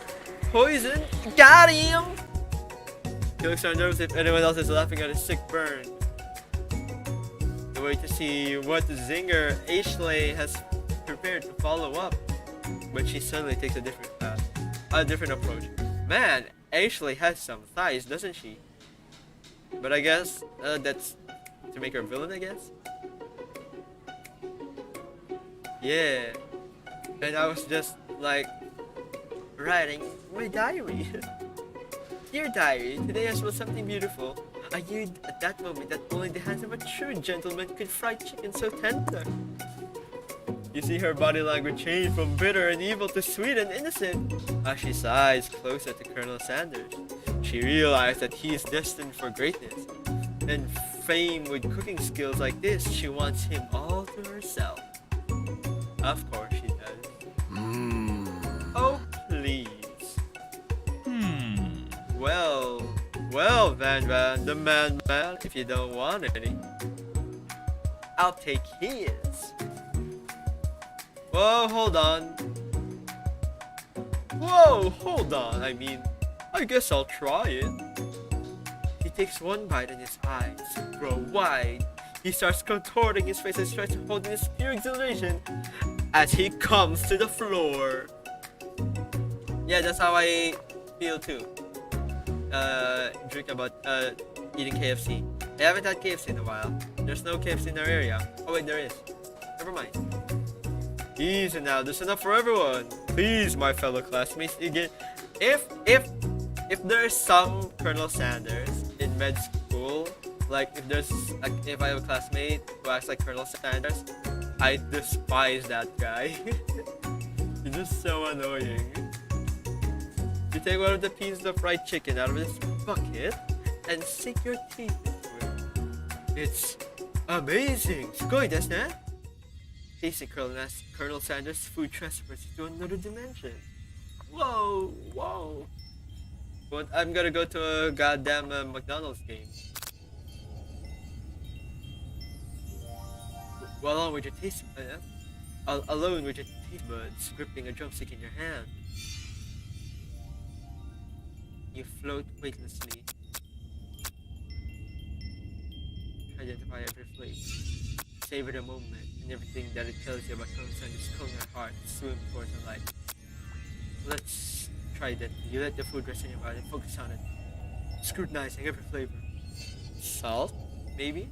poison. Got him! He looks nervous if anyone else is laughing at his sick burn. The way to see what zinger Ashley has prepared to follow up, but she suddenly takes a different path, a different approach. Man, Ashley has some thighs, doesn't she? But I guess that's to make her a villain, I guess. Yeah, and I was just like writing my diary. Dear diary, today I saw something beautiful. I knew at that moment that only the hands of a true gentleman could fry chicken so tender. You see her body language change from bitter and evil to sweet and innocent as she sighs closer to Colonel Sanders. She realized that he is destined for greatness, and fame with cooking skills like this, she wants him all to herself. Of course she does. Oh, please. Well, Van, the man, if you don't want any, I'll take his. Whoa, hold on. I mean, I guess I'll try it. He takes one bite and his eyes grow wide. He starts contorting his face and tries to hold in his pure exhilaration as he comes to the floor. Yeah, that's how I feel too. Drink about eating KFC. I haven't had KFC in a while. There's no KFC in our area. Oh wait, there is. Never mind. Easy now, there's enough for everyone. Please, my fellow classmates, if there's some Colonel Sanders in med school, like if I have a classmate who acts like Colonel Sanders, I despise that guy. He's just so annoying. You take one of the pieces of fried chicken out of this bucket and sink your teeth into it. It's amazing. Sugoi desu ne? Tasting Colonel Sanders' food transports you to another dimension. Whoa. But I'm gonna go to a goddamn McDonald's game. Alone with your taste buds, gripping a drumstick in your hand. You float weightlessly. Identify every flavor. Savor the moment and everything that it tells you about Colonel Sanders' culinary heart swim towards the light. Let's try that. You let the food rest in your body and focus on it. Scrutinizing every flavor. Salt? Maybe?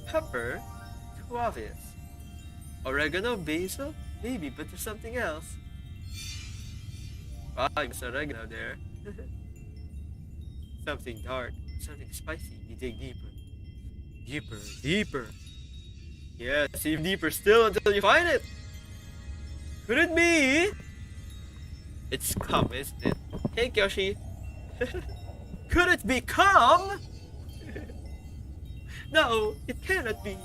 Pepper? Too obvious. Oregano? Basil? Maybe, but there's something else. Wow, there's oregano there. Something dark, something spicy. You dig deeper. Deeper, deeper. Yes, even deeper still until you find it. Could it be? It's cum, isn't it? Hey, Kyoshi. Could it be cum? No, it cannot be.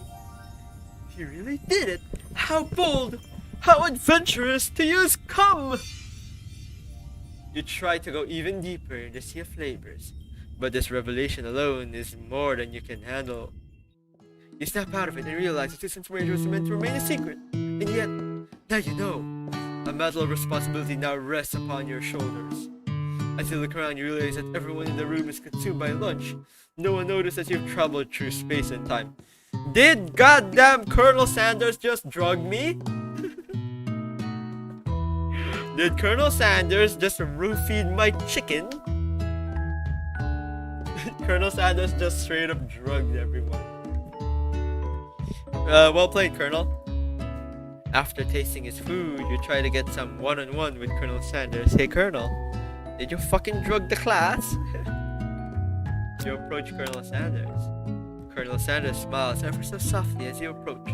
He really did it. How bold, how adventurous to use cum. You try to go even deeper in the sea of flavors, but this revelation alone is more than you can handle. You snap out of it and realize that this information was meant to remain a secret, and yet, now you know. A metal responsibility now rests upon your shoulders. As you look around, you realize that everyone in the room is consumed by lunch. No one noticed that you've traveled through space and time. Did goddamn Colonel Sanders just drug me? Did Colonel Sanders just roofie my chicken? Colonel Sanders just straight up drugged everyone. Well played, Colonel. After tasting his food, you try to get some one-on-one with Colonel Sanders. Hey, Colonel, did you fucking drug the class? You approach Colonel Sanders. Colonel Sanders smiles ever so softly as you approach.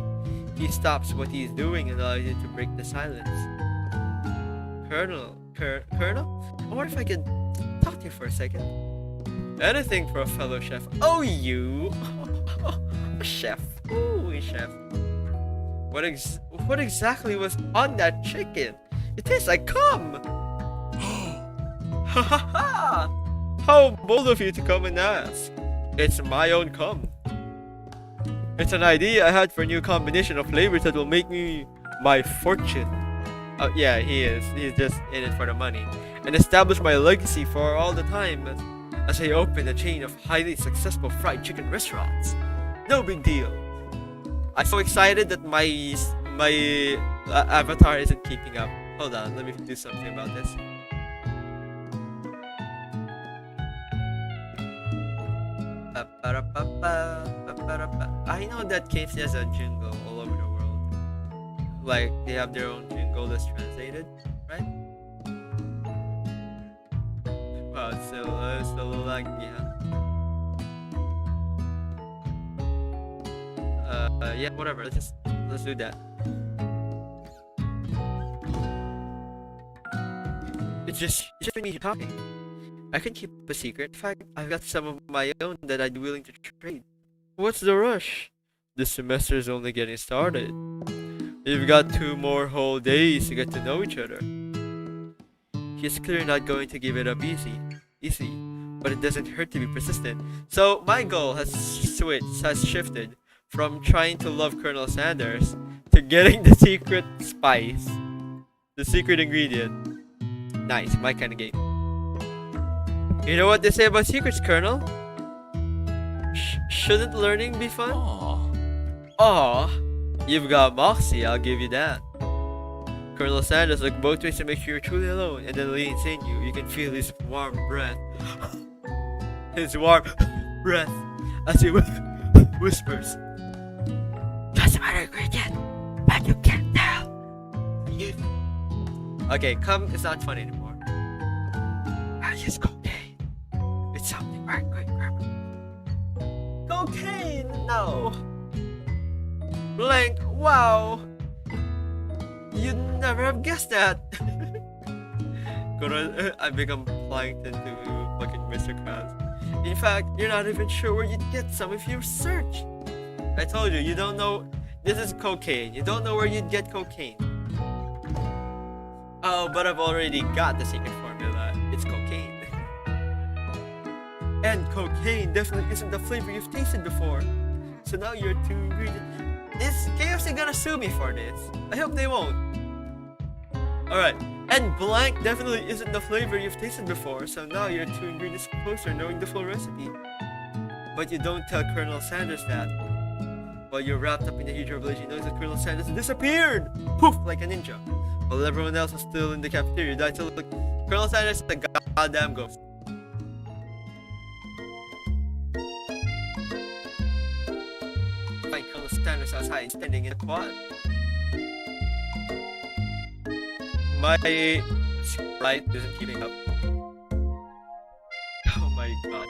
He stops what he is doing and allows you to break the silence. Colonel? I wonder if I could talk to you for a second. Anything for a fellow chef. Oh, you! A chef. Ooh, chef. What exactly was on that chicken? It tastes like cum! Ha ha ha! How bold of you to come and ask. It's my own cum. It's an idea I had for a new combination of flavors that will make me my fortune. Oh yeah, he is. He's just in it for the money. And establish my legacy for all the time as I open a chain of highly successful fried chicken restaurants. No big deal. I'm so excited that my avatar isn't keeping up. Hold on, let me do something about this. I know that KFC has a jingle all over the world. Like, they have their own jingle that's translated, right? Wow, it's still like, yeah. Yeah, whatever, let's do that. It's just me talking. I can keep a secret. In fact, I've got some of my own that I'd be willing to trade. What's the rush? This semester's only getting started. You've got 2 more whole days to get to know each other. He's clearly not going to give it up easy, but it doesn't hurt to be persistent. So my goal has shifted from trying to love Colonel Sanders to getting the secret spice, the secret ingredient. Nice, my kind of game. You know what they say about secrets, Colonel? Shouldn't learning be fun? Aw, you've got moxie, I'll give you that. Colonel Sanders looked both ways to make sure you're truly alone, and then leans in you. You can feel his warm breath. His warm breath as he whispers. That's my ingredient, but you can't tell. Okay, come, it's not funny anymore. I use cocaine. It's something right, great grandma. Cocaine, no. Blank, wow. You'd never have guessed that. I become plankton to fucking Mr. Krabs. In fact, you're not even sure where you'd get some if you search. I told you, you don't know. This is cocaine. You don't know where you'd get cocaine. Oh, but I've already got the secret formula. It's cocaine. And cocaine definitely isn't the flavor you've tasted before. So now you're 2 ingredients. Is KFC gonna sue me for this? I hope they won't. Alright. And blank definitely isn't the flavor you've tasted before. So now you're 2 ingredients closer knowing the full recipe. But you don't tell Colonel Sanders that. While you're wrapped up in the huge revelation, you notice that Colonel Sanders disappeared! Poof! Like a ninja. While everyone else was still in the cafeteria, died to look. Colonel Sanders is a goddamn ghost. Find Colonel Sanders outside, standing in the quad. Sprite isn't keeping up. Oh my god.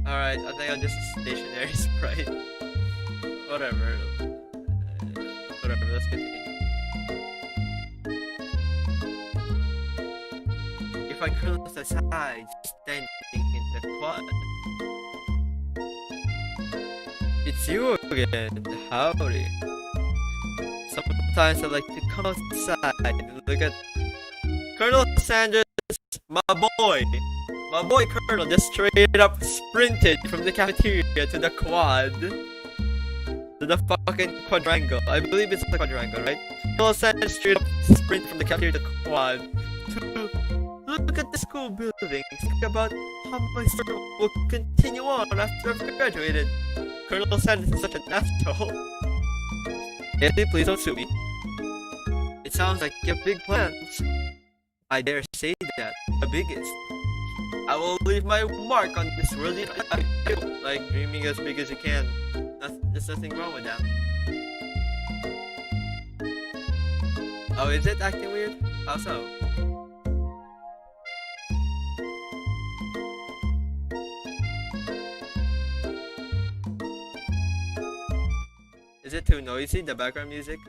Alright, I think I'll just stationary Sprite. Whatever. Whatever, let's continue. If I close aside, standing in the quad. It's you again, howdy. Sometimes I like to come outside and look at Colonel Sanders, my boy Colonel just straight up sprinted from the cafeteria to the quad. To the fucking quadrangle. I believe it's the quadrangle, right? Colonel Sanders straight up sprinted from the cafeteria to the quad. To look at the school buildings. Think about how my story will continue on after I've graduated. Colonel Sanders is such an asshole. Andy, please don't sue me. It sounds like you have big plans. I dare say that. The biggest. I will leave my mark on this world. Like dreaming as big as you can. There's nothing wrong with that. Oh, is it acting weird? How so? Is it too noisy, the background music?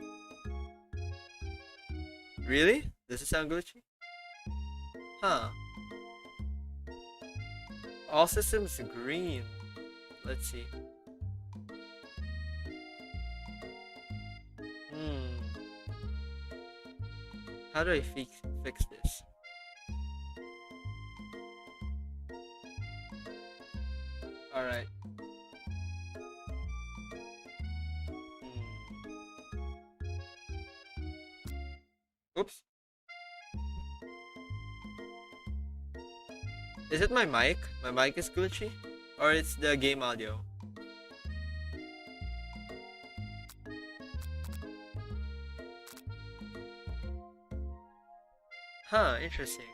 Really? Does it sound glitchy? Huh. All systems green. Let's see. How do I fix this? Alright. Oops. Is it my mic? My mic is glitchy? Or it's the game audio? Huh, interesting.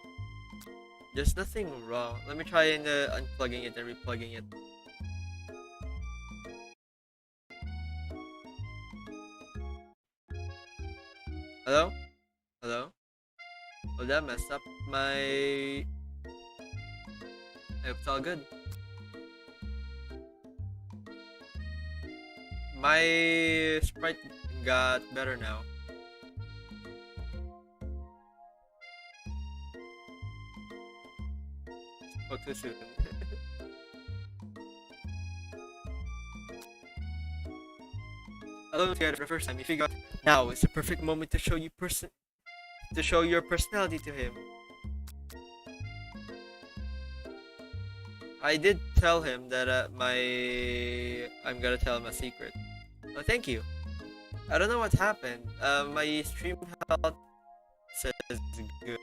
There's nothing wrong. Let me try and unplugging it and replugging it. Hello? Hello? Oh, that messed up my... I hope it's all good. My Sprite got better now. Spoke too soon. Hello, together for the first time. You figure out now is the perfect moment to show your personality to him. I did tell him that I'm gonna tell him a secret. Oh, thank you. I don't know what happened. My stream health says good.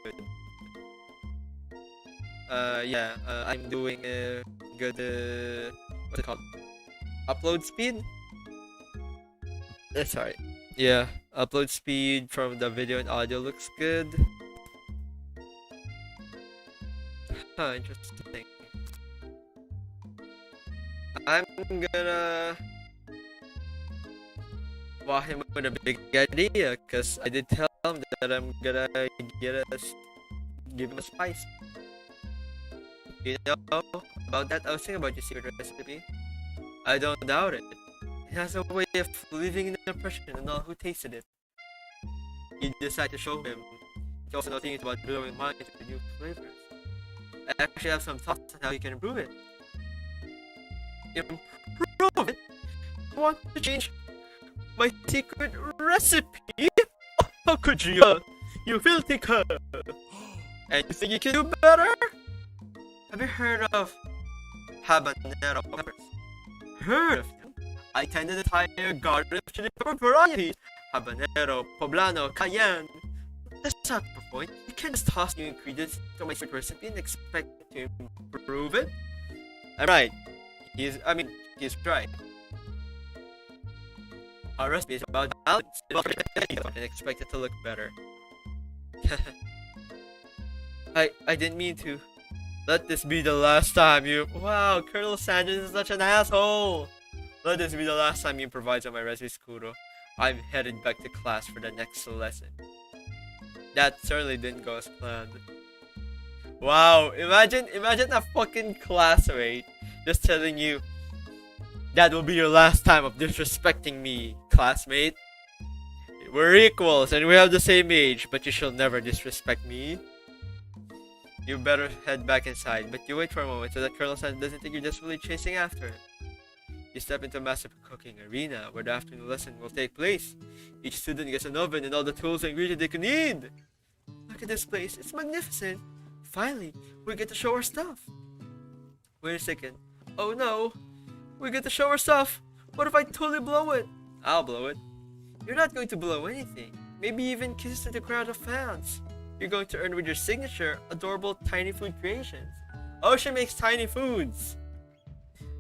Yeah, I'm doing a good, what's it called? Upload speed? Sorry. Yeah, upload speed from the video and audio looks good. Huh, interesting. I'm gonna walk him with a big idea, cause I did tell him that I'm gonna give him a spice. You know about that? I was thinking about your secret recipe. I don't doubt it. It has a way of leaving an impression on all who tasted it. You decide to show him. You also know things about blowing minds with new flavors. I actually have some thoughts on how you can improve it. Improve it? I want to change my secret recipe? How could you? You filthy cur! And you think you can do better? Have you heard of habanero peppers? Heard of them? I tend an entire garden of chili pepper varieties. Habanero, poblano, cayenne. That's not the point. You can't just toss new ingredients into my secret recipe and expect to improve it. I'm right. He's right. Our recipe is about balance and expect it to look better. I didn't mean to. Let this be the last time you. Wow, Colonel Sanders is such an asshole. Let this be the last time you improvise on my resume, Kuro. I'm headed back to class for the next lesson. That certainly didn't go as planned. Wow, imagine a fucking classmate just telling you that will be your last time of disrespecting me, classmate. We're equals and we have the same age, but you shall never disrespect me. You better head back inside, but you wait for a moment so that Colonel Sanders doesn't think you're just really chasing after him. You step into a massive cooking arena where the afternoon lesson will take place. Each student gets an oven and all the tools and ingredients they could need. Look at this place, it's magnificent. Finally, we get to show our stuff. Wait a second. Oh no, we get to show our stuff. What if I totally blow it? I'll blow it. You're not going to blow anything. Maybe even kiss to the crowd of fans. You're going to earn with your signature adorable tiny food creations. Oh, she makes tiny foods.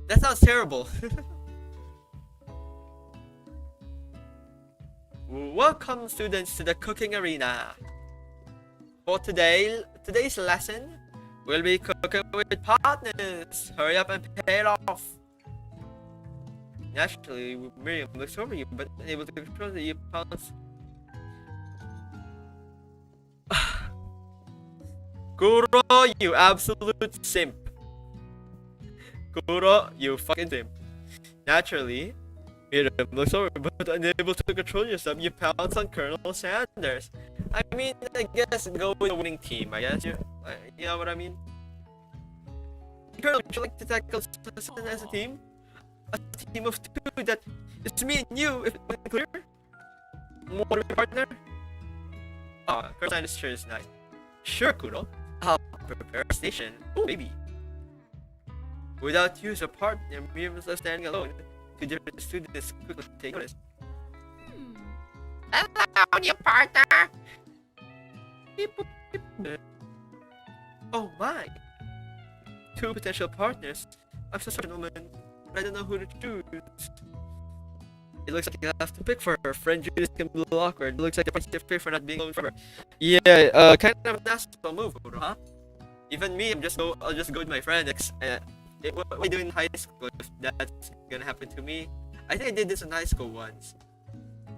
That sounds terrible. Welcome students to the cooking arena. For today's lesson, we'll be cooking with partners. Hurry up and pay it off. Naturally, Miriam looks over you, but unable to control the pounds. Kuro, you absolute simp. Kuro, you fucking simp. Naturally, Miriam looks over, but unable to control yourself, you pounce on Colonel Sanders. I mean, I guess go with the winning team, I guess. You know what I mean? Colonel, would you like to tackle something as a team? A team of two that is me and you, if it's clear? Want to be a partner? Colonel Sanders sure is nice. Sure, Kuro. I'll prepare a station. Oh, maybe. Without you as a partner, Miriam is left standing alone. Two different students quickly take notice. Hello, new partner! Oh my! Two potential partners. I'm so sorry, gentlemen, but I don't know who to choose. It looks like you have to pick for her. Friend Judas can be a little awkward. It looks like you're to pay for not being alone forever. Yeah, kind of an asshole move, huh? Even me, I'll just go with my friend. What we do in high school, if that's gonna happen to me. I think I did this in high school once.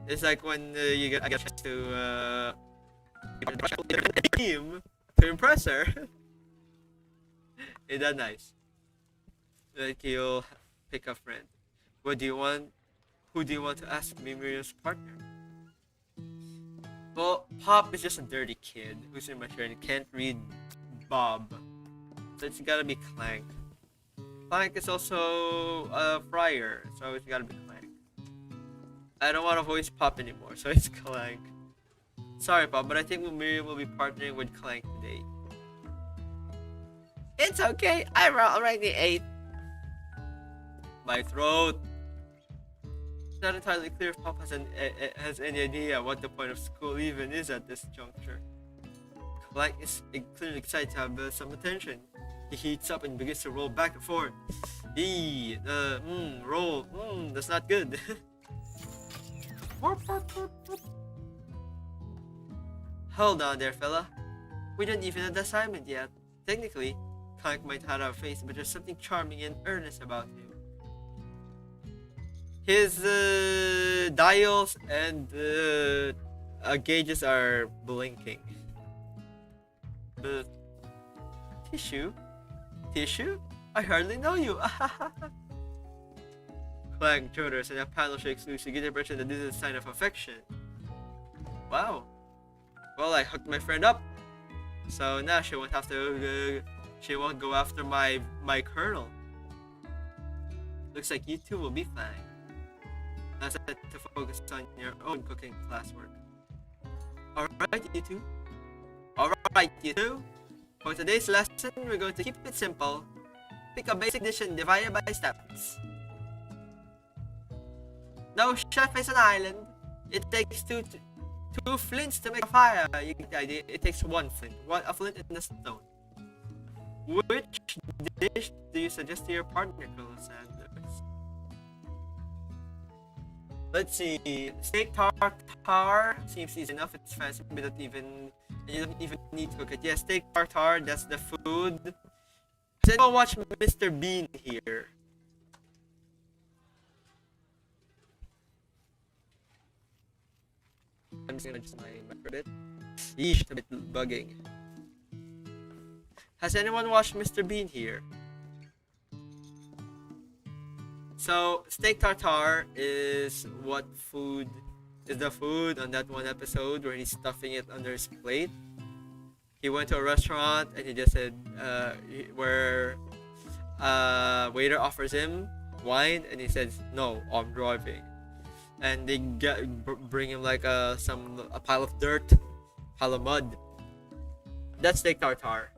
It's like when I get a chance to team to impress her. Is that nice? Like you'll pick a friend. What do you want? Who do you want to ask me Miriam's partner? Well, Pop is just a dirty kid who's immature and can't read Bob. So it's gotta be Clank. Clank is also a friar, so it's gotta be Clank. I don't want to voice Pop anymore, so it's Clank. Sorry, Pop, but I think Miriam will be partnering with Clank today. It's okay, I already ate. My throat. It's not entirely clear if Pop has any idea what the point of school even is at this juncture. Clank is clearly excited to have some attention. He heats up and begins to roll back and forth. Roll. That's not good. Hold on there, fella. We didn't even have the assignment yet. Technically, Clank might have a face, but there's something charming and earnest about him. His dials and gauges are blinking. Tissue? Tissue? I hardly know you. Clank judders and a panel shakes loose. You get the impression that this is a sign of affection. Wow. Well, I hooked my friend up, so now she won't have to. She won't go after my colonel. Looks like you two will be fine. Now set to focus on your own cooking classwork. Alright, you two. Alright, you two. For today's lesson, we're going to keep it simple. Pick a basic dish and divide it by steps. No chef is an island. It takes two flints to make a fire. You get the idea. It takes one flint. A flint and a stone. Which dish do you suggest to your partner, Colonel Sanders? Let's see. Steak tartare seems easy enough. It's fancy without even You don't even need to cook it. Yeah, steak tartare, that's the food. Does anyone watch Mr. Bean here? I'm just gonna adjust my mic a bit. Yeesh, a bit bugging. Has anyone watched Mr. Bean here? So, steak tartare is the food on that one episode where he's stuffing it under his plate. He went to a restaurant and he just said, where waiter offers him wine and he says, "No, I'm driving." And they bring him like a pile of dirt, pile of mud. That's steak tartare.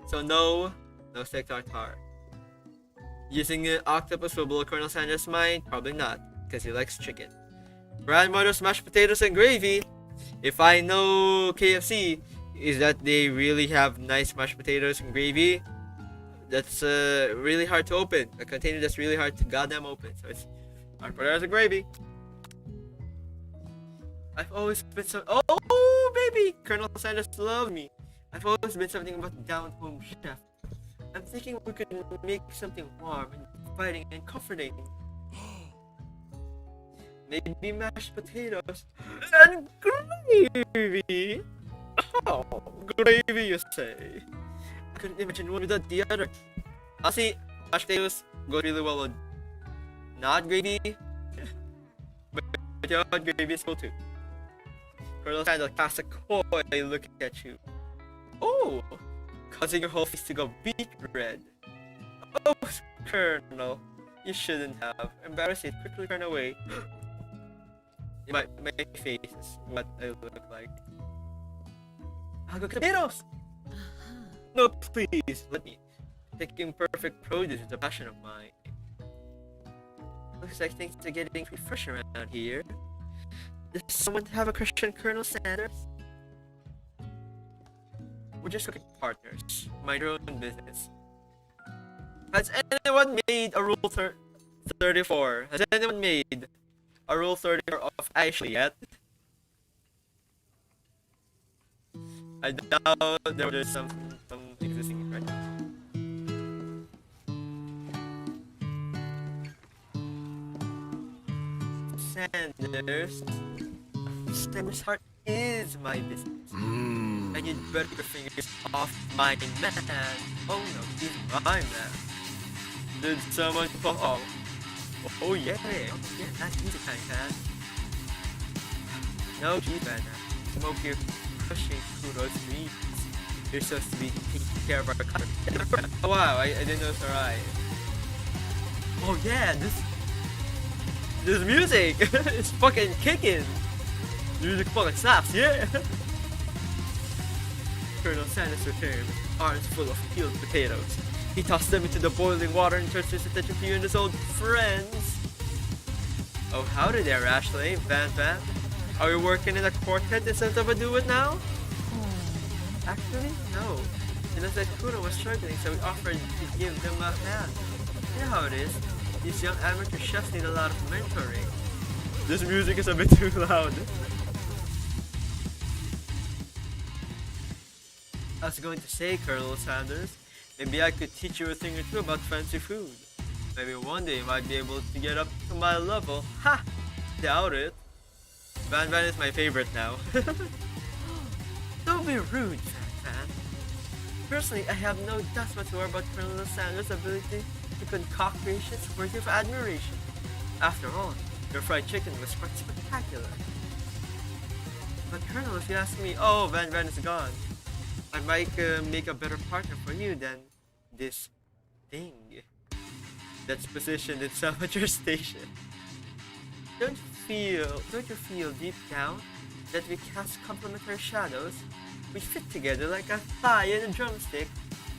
So no steak tartare. Using an octopus will blow Colonel Sanders' mind? Probably not, because he likes chicken. Grandmother's mashed potatoes and gravy. If I know KFC, is that they really have nice mashed potatoes and gravy. That's really hard to open. A container that's really hard to goddamn open. So it's mashed potatoes and gravy. I've always been baby! Colonel Sanders loves me. I've always been something about the down-home chef. I'm thinking we could make something warm and inviting and comforting. Maybe mashed potatoes and gravy. Oh, gravy, you say? I couldn't imagine one without the other. Honestly, mashed potatoes go really well with not gravy, but your gravy is cool too. Colonel Sanders casts a coy look at you. Oh, causing your whole face to go beet red. Oh, Colonel, you shouldn't have. Embarrassed, it quickly turn away. My face is what I look like. I'll go get potatoes! No, please, let me. Picking perfect produce is a passion of mine. Looks like things are getting pretty fresh around here. Does someone have a crush on Colonel Sanders? We're just cooking partners. Mind your own business. Has anyone made a Rule 34? Has anyone made a Rule 34 of Ashley yet? I doubt there's some existing right now. Sanders' heart is my business. And you'd better keep your fingers off my man. Oh no, he's my man. Did someone oh yeah, that's easy kind of cat. No, geez, man. Smoke your crushing kudos me. You're supposed to be taking care of our car. Oh wow, I didn't know it's alright. Oh yeah, this music is fucking kicking. Music fucking slaps, yeah. Colonel Sanders returned with arms full of peeled potatoes. He tossed them into the boiling water and turned his attention to you and his old friends. Oh, howdy there, Ashley. Van. Are we working in a quartet instead of a duet now? Actually, no. It looks like Kuro was struggling, so we offered to give them a hand. You know how it is. These young amateur chefs need a lot of mentoring. This music is a bit too loud. I was going to say, Colonel Sanders, maybe I could teach you a thing or two about fancy food. Maybe one day you might be able to get up to my level. Ha! Doubt it. Van is my favorite now. Don't be rude, Van. Personally, I have no doubts whatsoever about Colonel Sanders' ability to concoct creations worthy of admiration. After all, your fried chicken was quite spectacular. But Colonel, if you ask me, oh, Van is gone. I might make a better partner for you than this thing that's positioned itself at your station. Don't you feel deep down that we cast complementary shadows? We fit together like a thigh and a drumstick.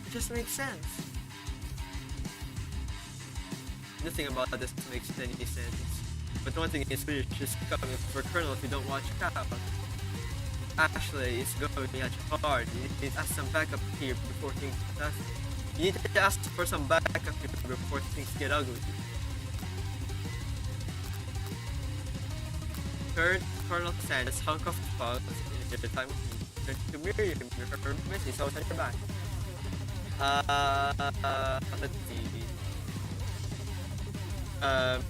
It just makes sense. Nothing about this makes any sense. But one thing is clear, she's coming for Colonel if you don't watch out. Ashley is going at you hard. You need to ask some backup here before things get ugly. You need to ask for some backup here before things get ugly. Colonel Sanders hunk of fog in the time of need. Turn to Miriam. You're busy, so send her back. Let's see.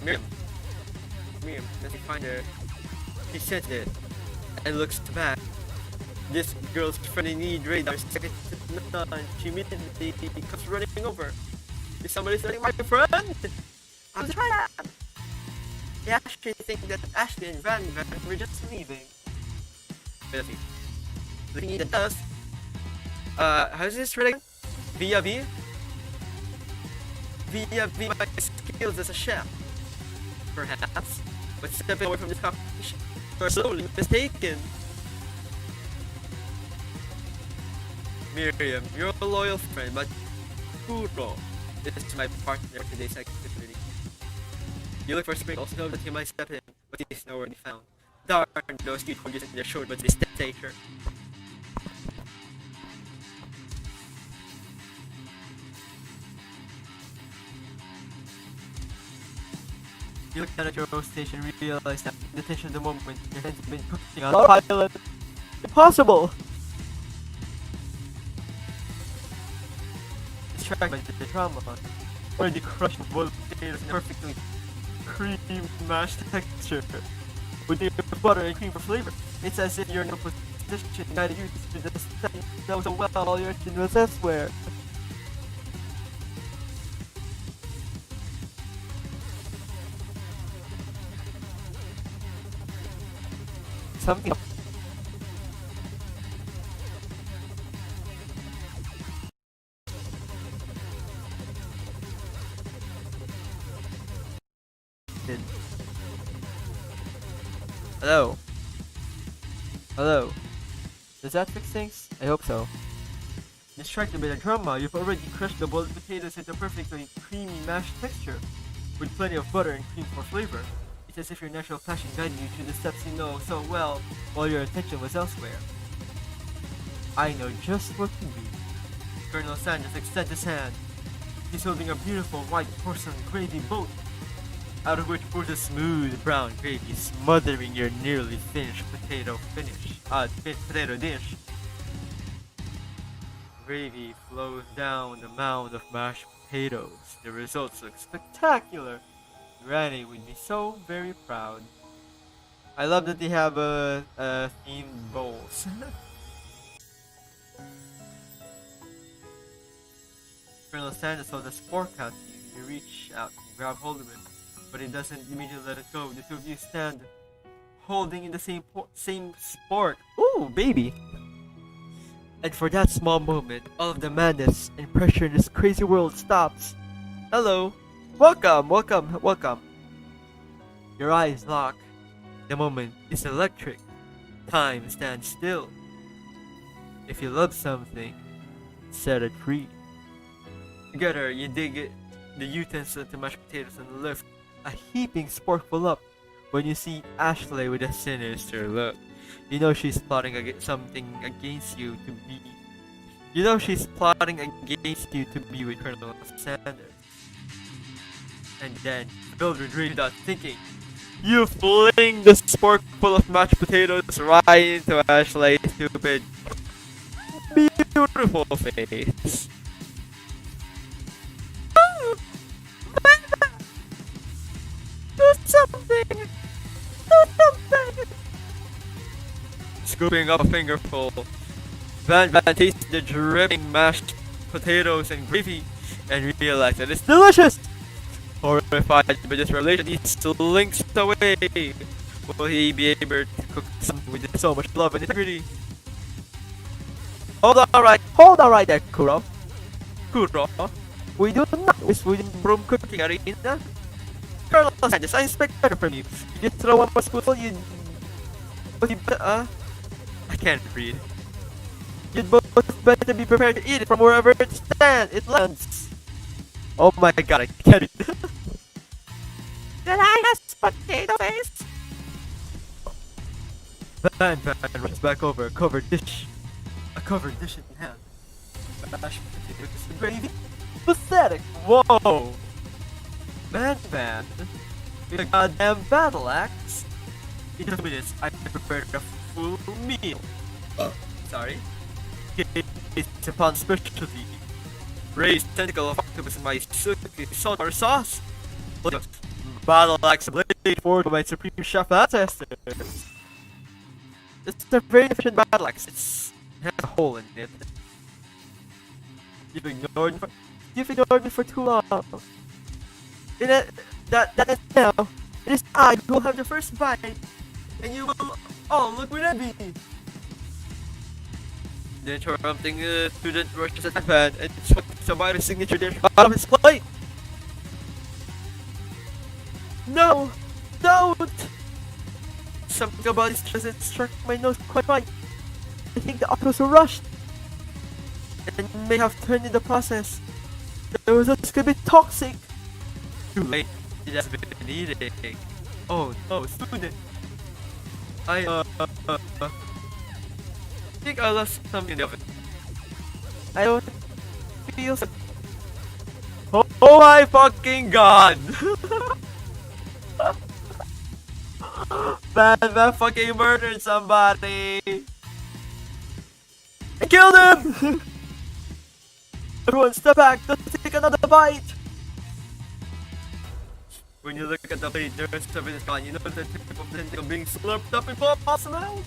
Miriam. Miriam, doesn't find her. She sent it and looks back. This girl's friend in need radar second to none. She immediately comes running over. Is somebody threatening my friend? I'm trying that. They actually think that Ashley and Van were just leaving. Busy. Looking at the dust. How's this rating? Via V? Via V my skills as a chef. Perhaps. But stepping away from this competition. You're slowly mistaken. Miriam, you're a loyal friend, but Kuro is my partner for today's activity. You look for Spring, also know that he might step in, but he is nowhere to be found. Darn those cute horses in their short but they take her. You look down at your road station and realize that the tension of the moment your hands have been cooking on autopilot. Impossible! Distracted by the drama, already crushed boiled potatoes in a perfectly cream mashed texture with the butter and cream for flavor. It's as if you're in a position that you to the setting know so well all your attention was elsewhere. Something. Hello. Hello. Does that fix things? I hope so. Distracted by the drama, you've already crushed the boiled potatoes into a perfectly creamy mashed texture, with plenty of butter and cream for flavor. It's as if your natural passion guided you through the steps you know so well, while your attention was elsewhere. I know just what to do. Colonel Sanders extends his hand. He's holding a beautiful white porcelain gravy boat, out of which pours a smooth brown gravy, smothering your nearly finished potato dish. Gravy flows down the mound of mashed potatoes. The results look spectacular. Granny would be so very proud. I love that they have themed bowls. Colonel Sanders holds a spork out to you. You reach out and grab hold of it, but he doesn't immediately let it go. The two of you stand holding in the same spork. Ooh, baby! And for that small moment, all of the madness and pressure in this crazy world stops. Hello! Welcome, welcome, welcome. Your eyes lock. The moment is electric. Time stands still. If you love something, set it free. Together, you dig the utensil to mashed potatoes and lift a heaping sporkful up. When you see Ashley with a sinister look, you know she's plotting something against you to be. You know she's plotting against you to be with Colonel Sanders. And then, filled with rage without thinking, you fling the spork full of mashed potatoes right into Ashley's stupid, beautiful face. Do something! Do something! Scooping up a fingerful, Van tastes the dripping mashed potatoes and gravy and realizes that it's delicious! Horrified by this revelation, he slinks away. Will he be able to cook something with so much love and integrity? Hold on right there, Kuro. Kuro, we do not wish within broom cooking arena. Colonel Sanders, I expect better from you. You just throw one more spoonful, I can't read. You'd both better be prepared to eat it from wherever it lands. Oh my god, I can't read. Then I have potato face. Van runs back over a covered dish in hand. Mashed potatoes and gravy. Pathetic. Whoa. Van, with a goddamn battle axe. In 2 minutes, I prepared a full meal. sorry. It's upon specialty. Raised tentacle of octopus in my silky sour sauce. Battle axe blade forward by my supreme chef ancestors. It's a very efficient battle axe. It has a hole in it. You've ignored me for too long. That is now. It is I who will have the first bite, and you will all look with envy. The interrupting student rushes at my pan and took somebody's signature dish out of his plate. No! Don't! Something about this present struck my nose quite right. I think the octopus were rushed and may have turned in the process. The results could be toxic. Too late. It has been eating. Oh no, student. I think I lost something in the oven. I don't feel so. Oh my fucking god! Man fucking murdered somebody! I killed him! Everyone step back, let's take another bite! When you look at the plate, there's something that's gone. You know the tip of the tentacle being slurped up in pop smell?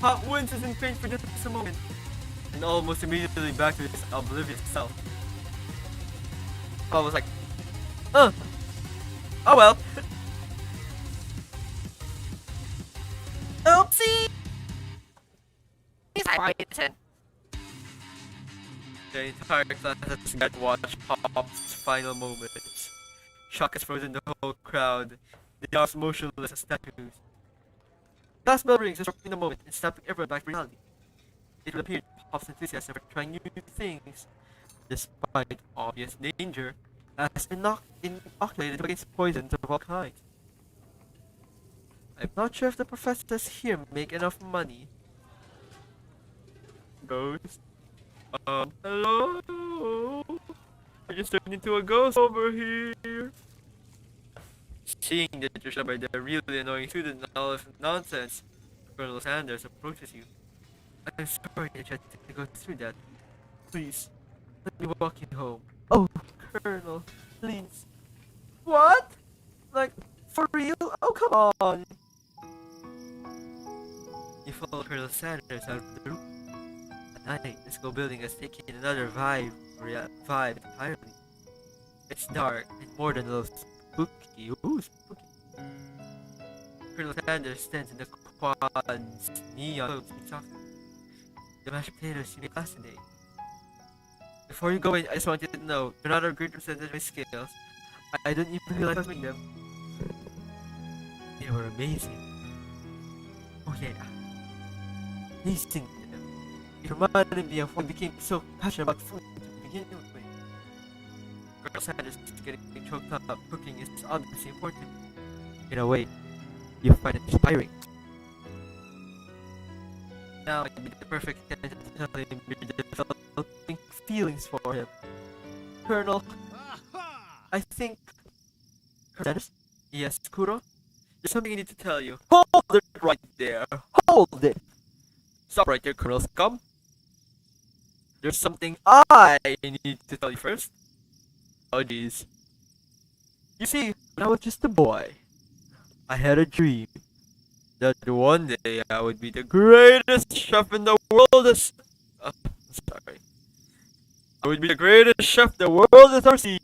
Hot Wins is in pain for just a moment, and almost immediately back to his oblivious self. I was like, oh well. Oopsie! The entire class has got to watch Pop's final moments. Shock has frozen the whole crowd. They are motionless as statues. Last bell rings, disrupting the moment and snapping everyone back to reality. It will appear Pop's enthusiasm for trying new things, despite obvious danger, as inoculated against poisons of all kinds. I'm not sure if the professors here make enough money. Ghost? Hello? I just turned into a ghost over here. Seeing that you're shot by the really annoying student and all of nonsense, Colonel Sanders approaches you. I'm sorry that you had to go through that. Please, let me walk you home. Oh, Colonel, please. What? Like, for real? Oh, come on. You follow Colonel Sanders out of the room. At night, the school building has taken another vibe entirely. It's dark and more than a little spooky. Ooh, spooky. Colonel Sanders stands in the quad's neon clothes and talks. The mashed potatoes you made last day. Before you go in, I just want you to know you're not a great percentage of my skills. I don't even realize I was making them. They were amazing. Oh yeah. Amazing. It reminded me of when I became so passionate about food to begin with. Colonel Sanders is getting choked up. Cooking is obviously important. In a way, you find it inspiring. Now I'd be the perfect candidate to tell him you're developing feelings for him. Colonel, I think... Colonel Sanders? Yes, Kuro? There's something I need to tell you. Hold it right there! Hold it! Stop right there, Colonel Scum. There's something I need to tell you first. Oh jeez. You see, when I was just a boy, I had a dream that one day I would be the greatest chef in the world. Sorry. I would be the greatest chef the world has ever seen.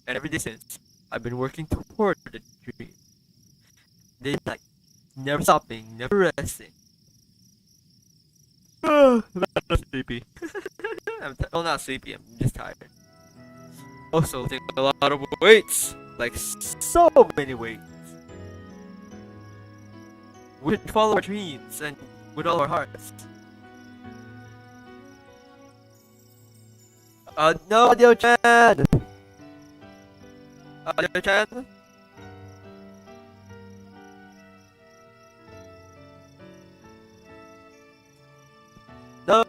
And every day since, I've been working toward the dream. Day and night, never stopping, never resting. I'm sleepy. Well, not sleepy, I'm just tired. Also, lifting a lot of weights. Like, so many weights. We should follow our dreams and with all our hearts. No, Audio-chan! Audio-chan? No!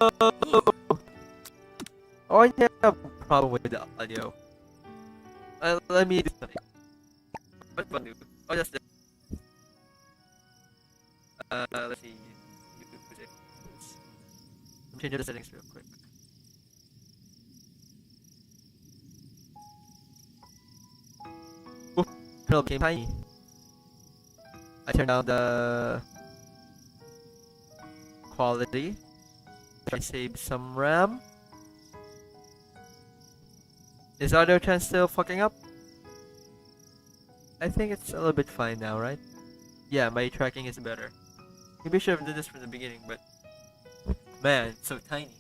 Oh, I have a problem with the audio. Let me do something. What do? Oh, just Let's see. Music. Change the settings real quick. Ooh, Pearl became tiny. I turned down the quality. Try to save some RAM. Is audio trend still fucking up? I think it's a little bit fine now, right? Yeah, my tracking is better. Maybe I should have done this from the beginning, but man, it's so tiny.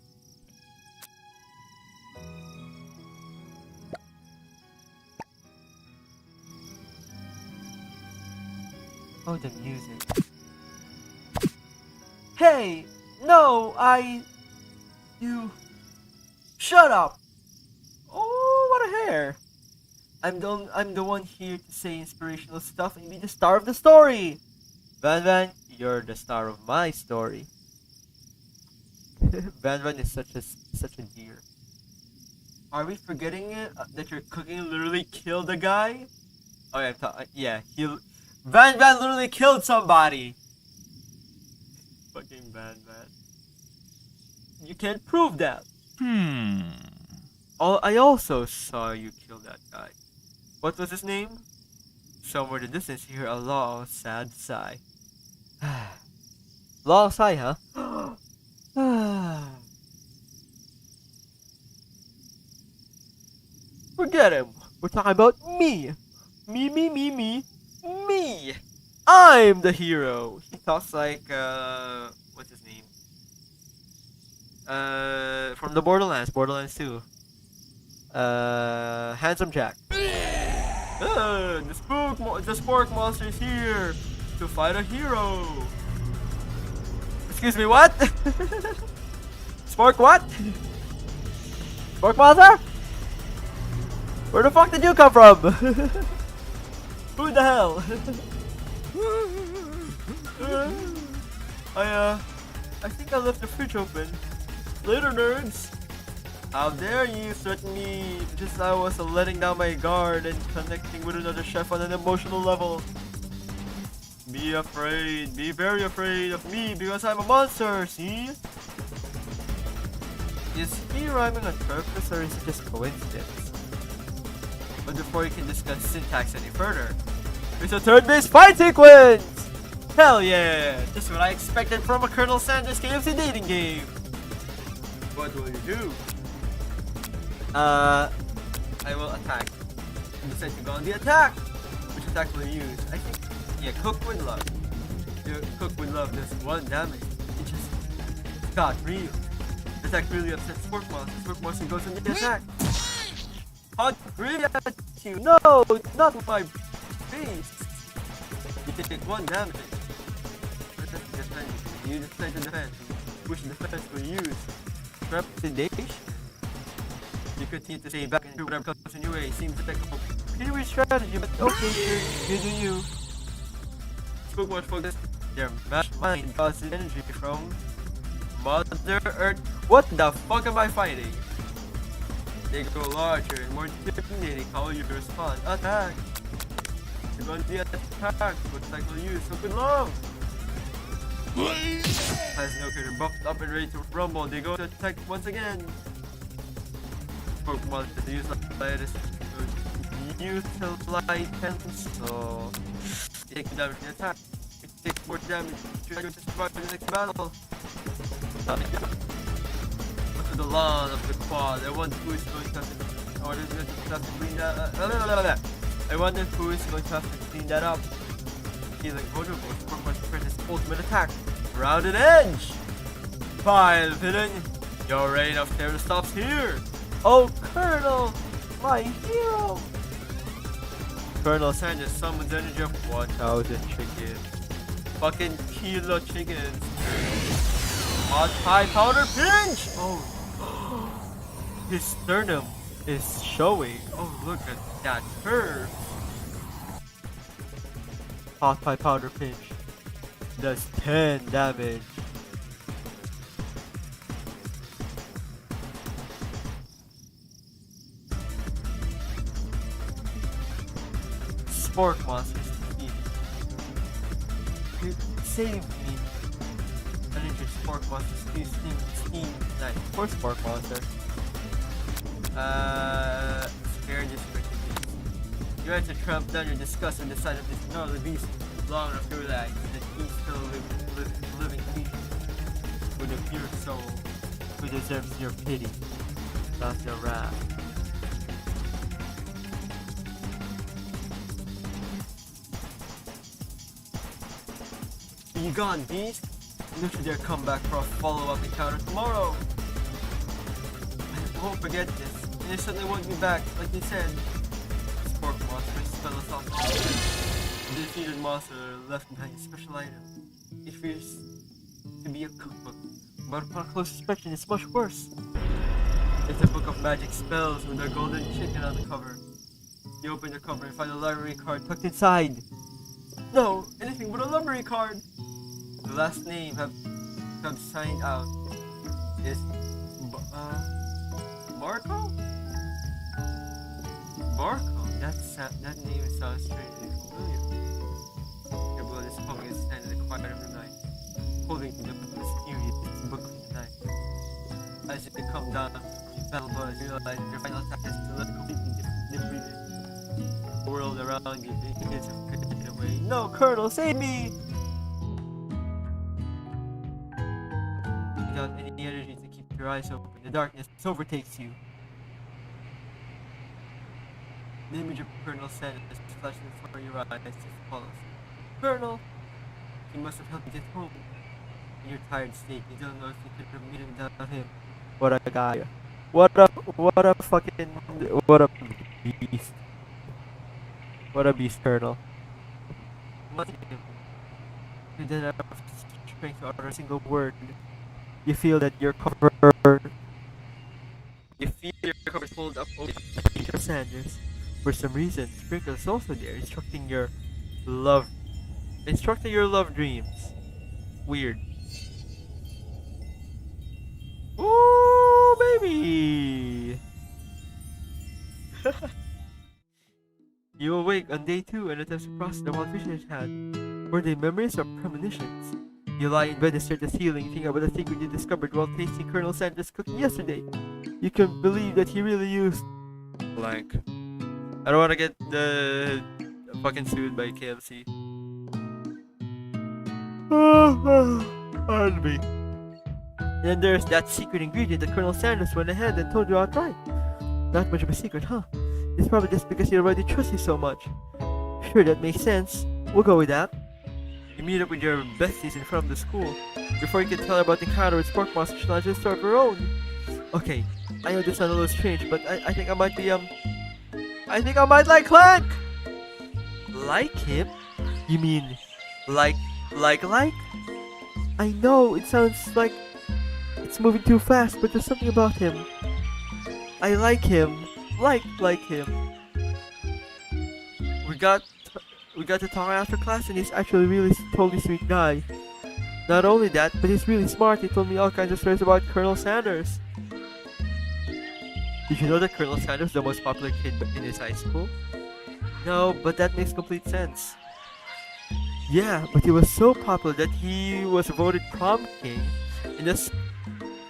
Oh, the music. Hey! No, You... Shut up! Oh, what a hair! I'm the one here to say inspirational stuff and be the star of the story! Van Van, you're the star of my story. Van Van is such a dear. Are we forgetting it? That your cooking literally killed a guy? Oh yeah, Van Van literally killed somebody! Fucking Van Van. You can't prove that. Oh, I also saw you kill that guy. What was his name? Somewhere in the distance you hear a long, sad sigh. Long sigh, huh? Forget him. We're talking about me. Me. I'm the hero. He talks like, what's his name? From the Borderlands 2. Handsome Jack. The spork monster is here to fight a hero. Excuse me, what? Spork what? Spork monster? Where the fuck did you come from? Who the hell? I think I left the fridge open. Later, nerds. How dare you threaten me just as I was letting down my guard and connecting with another chef on an emotional level. Be afraid, be very afraid of me because I'm a monster, see? Is he rhyming on purpose or is it just coincidence? But before you can discuss syntax any further, it's a turn-based fight sequence! Hell yeah! Just what I expected from a Colonel Sanders KFC dating game! What will you do? I will attack. You decide to go on the attack! Which attack will you use? I think, yeah, Cook with Love. Cook with Love does 1 damage. It just got real. The attack really upsets Spork Monster. Spork Monster goes on the attack. Hot really at you. No, not my face. You take 1 damage. You decide to defend. Which defense will you use? Trepidation? You continue to stay back and do whatever comes in your way. Seems effective. Pretty weird strategy, but okay, you do you. Spook much focus. Their match mind causes energy from Mother Earth. What the fuck am I fighting? They grow larger and more intimidating. How will you respond? Attack! You're going to be attacked. What attack will you use? So good love! Has no critter buffed up and ready to rumble. They go to attack once again. Pokemon to use latest utilize pencil. You take damage in the attack. You take 4 damage. You try to survive for the next battle. To the lawn of the quad. I wonder who is going to have to clean that. I wonder who is going to have to clean that up. Healing vulnerable. Pokemon spread his ultimate attack. Rounded edge. File villain. Your reign of terror stops here. Oh, Colonel! My hero! Colonel Sanders summons energy of 1,000 chickens. Fucking kilo chickens. Hot high powder pinch! Oh. His sternum is showing. Oh, look at that curve. Hot high powder pinch does 10 damage. Spork monsters defeated. save me. Energy Spark Monster, Steam Knight. Of course, Spark Monster. Spare this freaking beast. You had to tramp down your disgust and decide of this gnarly beast long enough to realize that he's still a living creature with a pure soul who deserves your pity, not your wrath. Be gone, beast! Don't you dare come back for a follow-up encounter tomorrow! I won't forget this, and it certainly won't be back, like you said. Spark Monster spell us off. The defeated monster left behind a special item. It appears to be a cookbook, but upon close inspection it's much worse. It's a book of magic spells with a golden chicken on the cover. You open the cover and find a library card tucked inside. No, anything but a library card! The last name have signed out is Marco? Marco? That name sounds strangely familiar. Your blood is pumping his hand in the quiet of the night, holding the mysterious book of the night. As you come down, you battle buzz, you realize your final task is to look completely different. The world around you begins to fade away. No, Colonel, save me! Without any energy to keep your eyes open, the darkness overtakes you. The image of Colonel Sanders flashing before your eyes as follows. Colonel! He must have helped you get home. In your tired state, you don't know if you could have made it without him. What a guy. What a beast. What a beast, Colonel. You didn't have strength to utter a single word. You feel that your cover is pulled up over Peter Sanders. For some reason, Sprinkle is also there, instructing your love dreams. Weird. Ooh, baby! You awake on day 2 and attempts to process the wild vision you had. Were they memories or premonitions? You lie in bed and stare at the ceiling, thinking about the secret you discovered while tasting Colonel Sanders' cooking yesterday. You can believe that he really used blank. I don't want to get fucking sued by KFC. Pardon me. And then there's that secret ingredient that Colonel Sanders went ahead and told you outright. Not much of a secret, huh? It's probably just because he already trusts you so much. Sure, that makes sense. We'll go with that. You meet up with your besties in front of the school. Before you can tell her about the encounter with Spark Monster, she launches a story of her own. Okay, I know this sounds a little strange, but I think I might be, I think I might like Clank! Like him? You mean, like? I know, it sounds like it's moving too fast, but there's something about him. I like him. Like him. We got to talk after class, and he's actually really totally sweet guy. Not only that, but he's really smart. He told me all kinds of stories about Colonel Sanders. Did you know that Colonel Sanders is the most popular kid in his high school? No, but that makes complete sense. Yeah, but he was so popular that he was voted prom king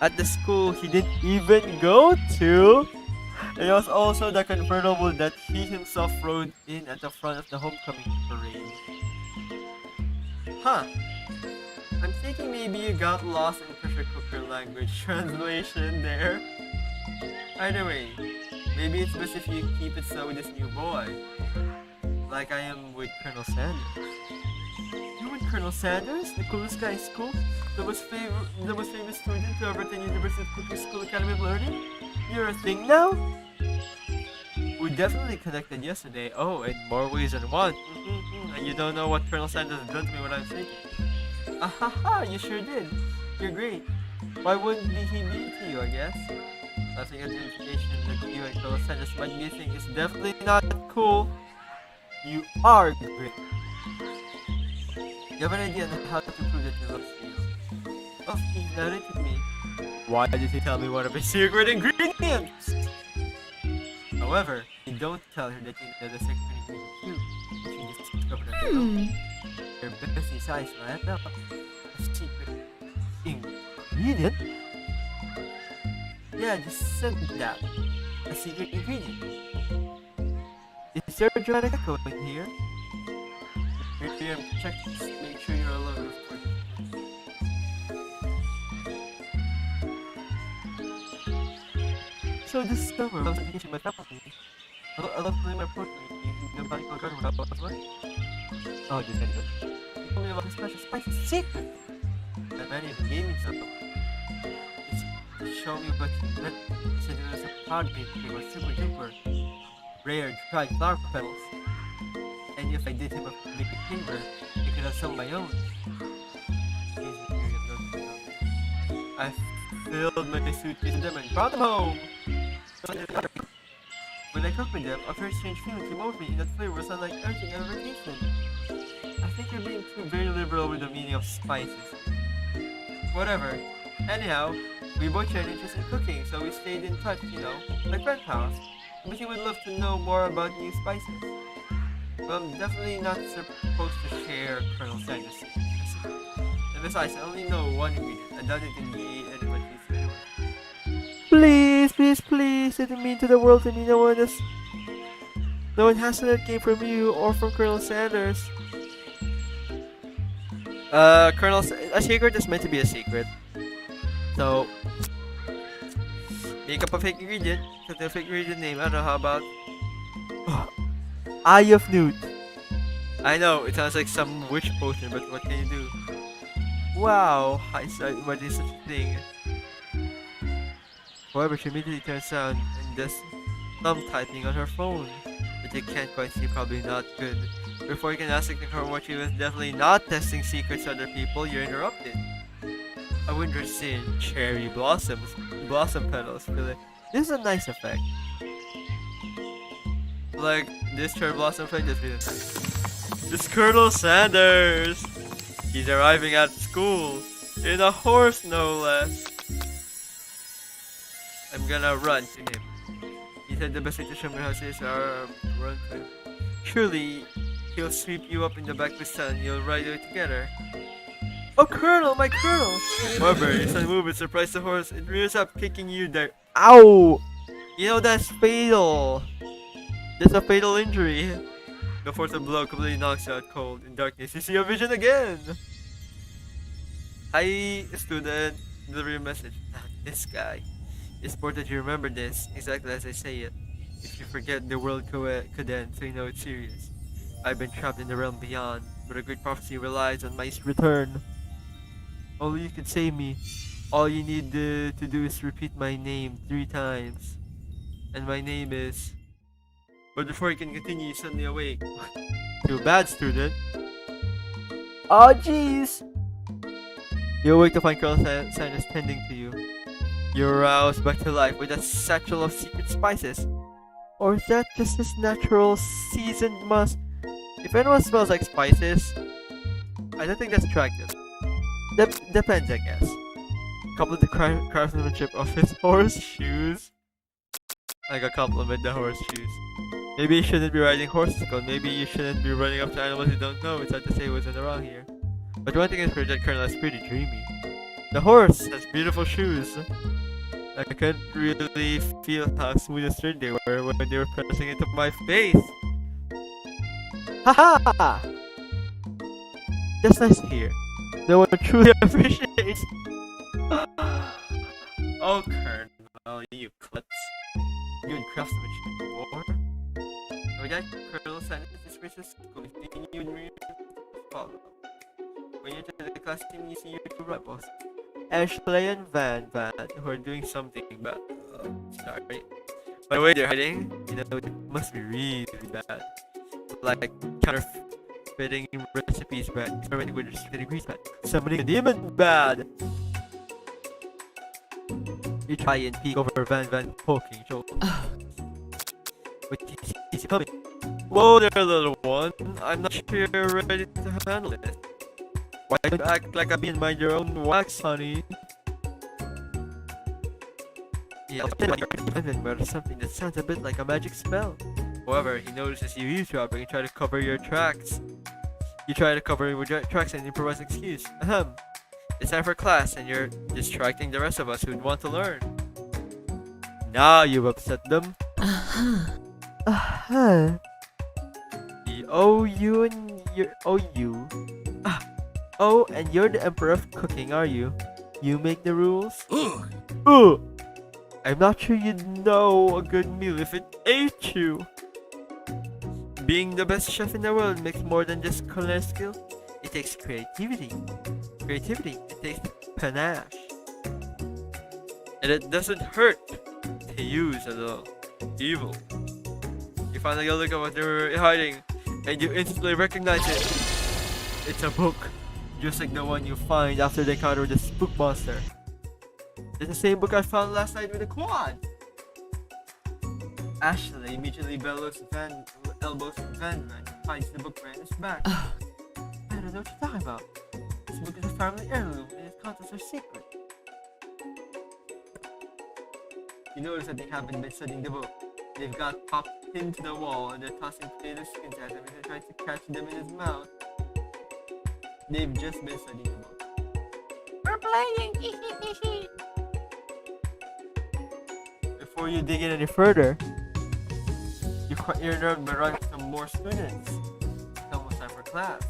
at the school he didn't even go to. It was also the convertible that he himself rode in at the front of the homecoming parade. Huh. I'm thinking maybe you got lost in pressure cooker language translation there. Either way, maybe it's best if you keep it so with this new boy. Like I am with Colonel Sanders. You and Colonel Sanders? The coolest guy in school? The most famous student to ever attend University of Cookie School Academy of Learning? You're a thing now? We definitely connected yesterday. Oh, in more ways than one. And you don't know what Colonel Sanders has done to me when I'm thinking. Ahaha, you sure did. You're great. Why wouldn't he be to you, I guess? Nothing as indication that you and Colonel Sanders might be a thing is definitely not cool. You are great. You have an idea on how to prove that he loves you. Oh, he's narrated to me. Why did he tell me one of his secret ingredients? However, you don't tell her that you know the secret ingredient too. She just discovered on her own. Her your business size, man. No, a secret ingredient? Yeah, just said that. A secret ingredient. Is there a dramatic echo in here? Here, check this. Make sure you're alone, of course. So this summer, I was engaging my family. I love playing my portrait in the botanical garden without what? Oh, just anyway. He told me about his special spicy secret. That man even gave me some. Just show me what he meant. He said it was a powder cake or super duper rare dried flower petals. And if I did him a big favor, he could have some of my own. I filled my suitcase with them and brought them home. When I cooked with them, a very strange feeling came over me, and that flavor was unlike anything I've ever tasted. I think you're being very liberal with the meaning of spices. Whatever. Anyhow, we both shared interest in cooking, so we stayed in touch, like pen pals. But he would love to know more about new spices. But I'm definitely not supposed to share Colonel Sanders' secret. And besides, I only know one ingredient. I doubt it can be anyone tastes anyway. Please, please, please, didn't mean to the world to me. No one has to that came from you or from Colonel Sanders. A secret is meant to be a secret. So, make up a fake ingredient. Put the fake ingredient name. I don't know, how about Eye of Newt. I know, it sounds like some witch potion, but what can you do? Wow, what is such a thing? However, she immediately turns around and does thumb typing on her phone, which I can't quite see, probably not good. Before you can ask her what she was definitely not testing secrets to other people, you're interrupted. A winter sin, cherry blossom petals. This is a nice effect. Like, this cherry blossom effect is really nice. It's Colonel Sanders! He's arriving at school, in a horse no less. I'm gonna run to him. He said the best way to show me how to is our run time. Surely, he'll sweep you up in the back of his son and you'll ride it together. Oh, Colonel, my Colonel! However, his son moved and surprised the horse. It rears up, kicking you there. Ow! That's fatal. That's a fatal injury. The force of blow completely knocks you out cold. In darkness, you see a vision again. Hi, student. Deliver your message. Not this guy. It's important you remember this, exactly as I say it. If you forget, the world could end, so you know it's serious. I've been trapped in the realm beyond, but a great prophecy relies on my return. Only you can save me. All you need to do is repeat my name 3 times. And my name is... But before you can continue, you suddenly awake. Too bad, student. Oh, jeez! You awake to find Colonel Sanders tending to you. You're roused back to life with a satchel of secret spices. Or is that just his natural seasoned musk? If anyone smells like spices, I don't think that's attractive. Depends, I guess. Couple the craftsmanship of his horseshoes. I gotta compliment the horseshoes. Maybe you shouldn't be riding horses, maybe you shouldn't be running up to animals you don't know. It's hard to say what's in the wrong here. But one thing is for that Colonel is pretty dreamy. The horse has beautiful shoes. I can't really feel how smooth and straight they were when they were pressing into my face. Haha! That's nice to hear. No one truly appreciates. Oh, Colonel, you klutz. Good craftsmanship war. With that, Colonel Sanders dismisses school. You would follow. When you enter the class team, you see your 2 rivals. Ashley and Van, who are doing something bad. Sorry. By the way they're hiding, it must be really bad. Like counterfeiting recipes bad, experimenting with recipes bad, summoning a demon bad. You try and peek over Van poking shoulder. But he's coming. Whoa there, little one. I'm not sure you're ready to handle it. Why don't you act like a bee and mind your own wax, honey? Yeah, or something that sounds a bit like a magic spell. However, he notices you eavesdropping and try to cover your tracks. You try to cover with your tracks and improvise an excuse. Ahem. It's time for class and you're distracting the rest of us who'd want to learn. Now you've upset them. Uh-huh. The OU and your OU. Oh, and you're the emperor of cooking, are you? You make the rules? Ugh. I'm not sure you'd know a good meal if it ate you. Being the best chef in the world makes more than just culinary skill. It takes creativity. It takes panache. And it doesn't hurt to use a little evil. You finally go look at what they were hiding, and you instantly recognize it. It's a book, just like the one you find after they encounter the spook monster. It's the same book I found last night with the quad. Ashley immediately elbows Van and finds the book behind his back. I don't know what you're talking about. This book is a family heirloom and its contents are secret. You notice that they haven't been studying the book. They've got popped into the wall and they're tossing potato skins at him and he tries to catch them in his mouth. They've just been studying the book. We're playing! Before you dig in any further, you're nerved by running some more students. It's almost time for class.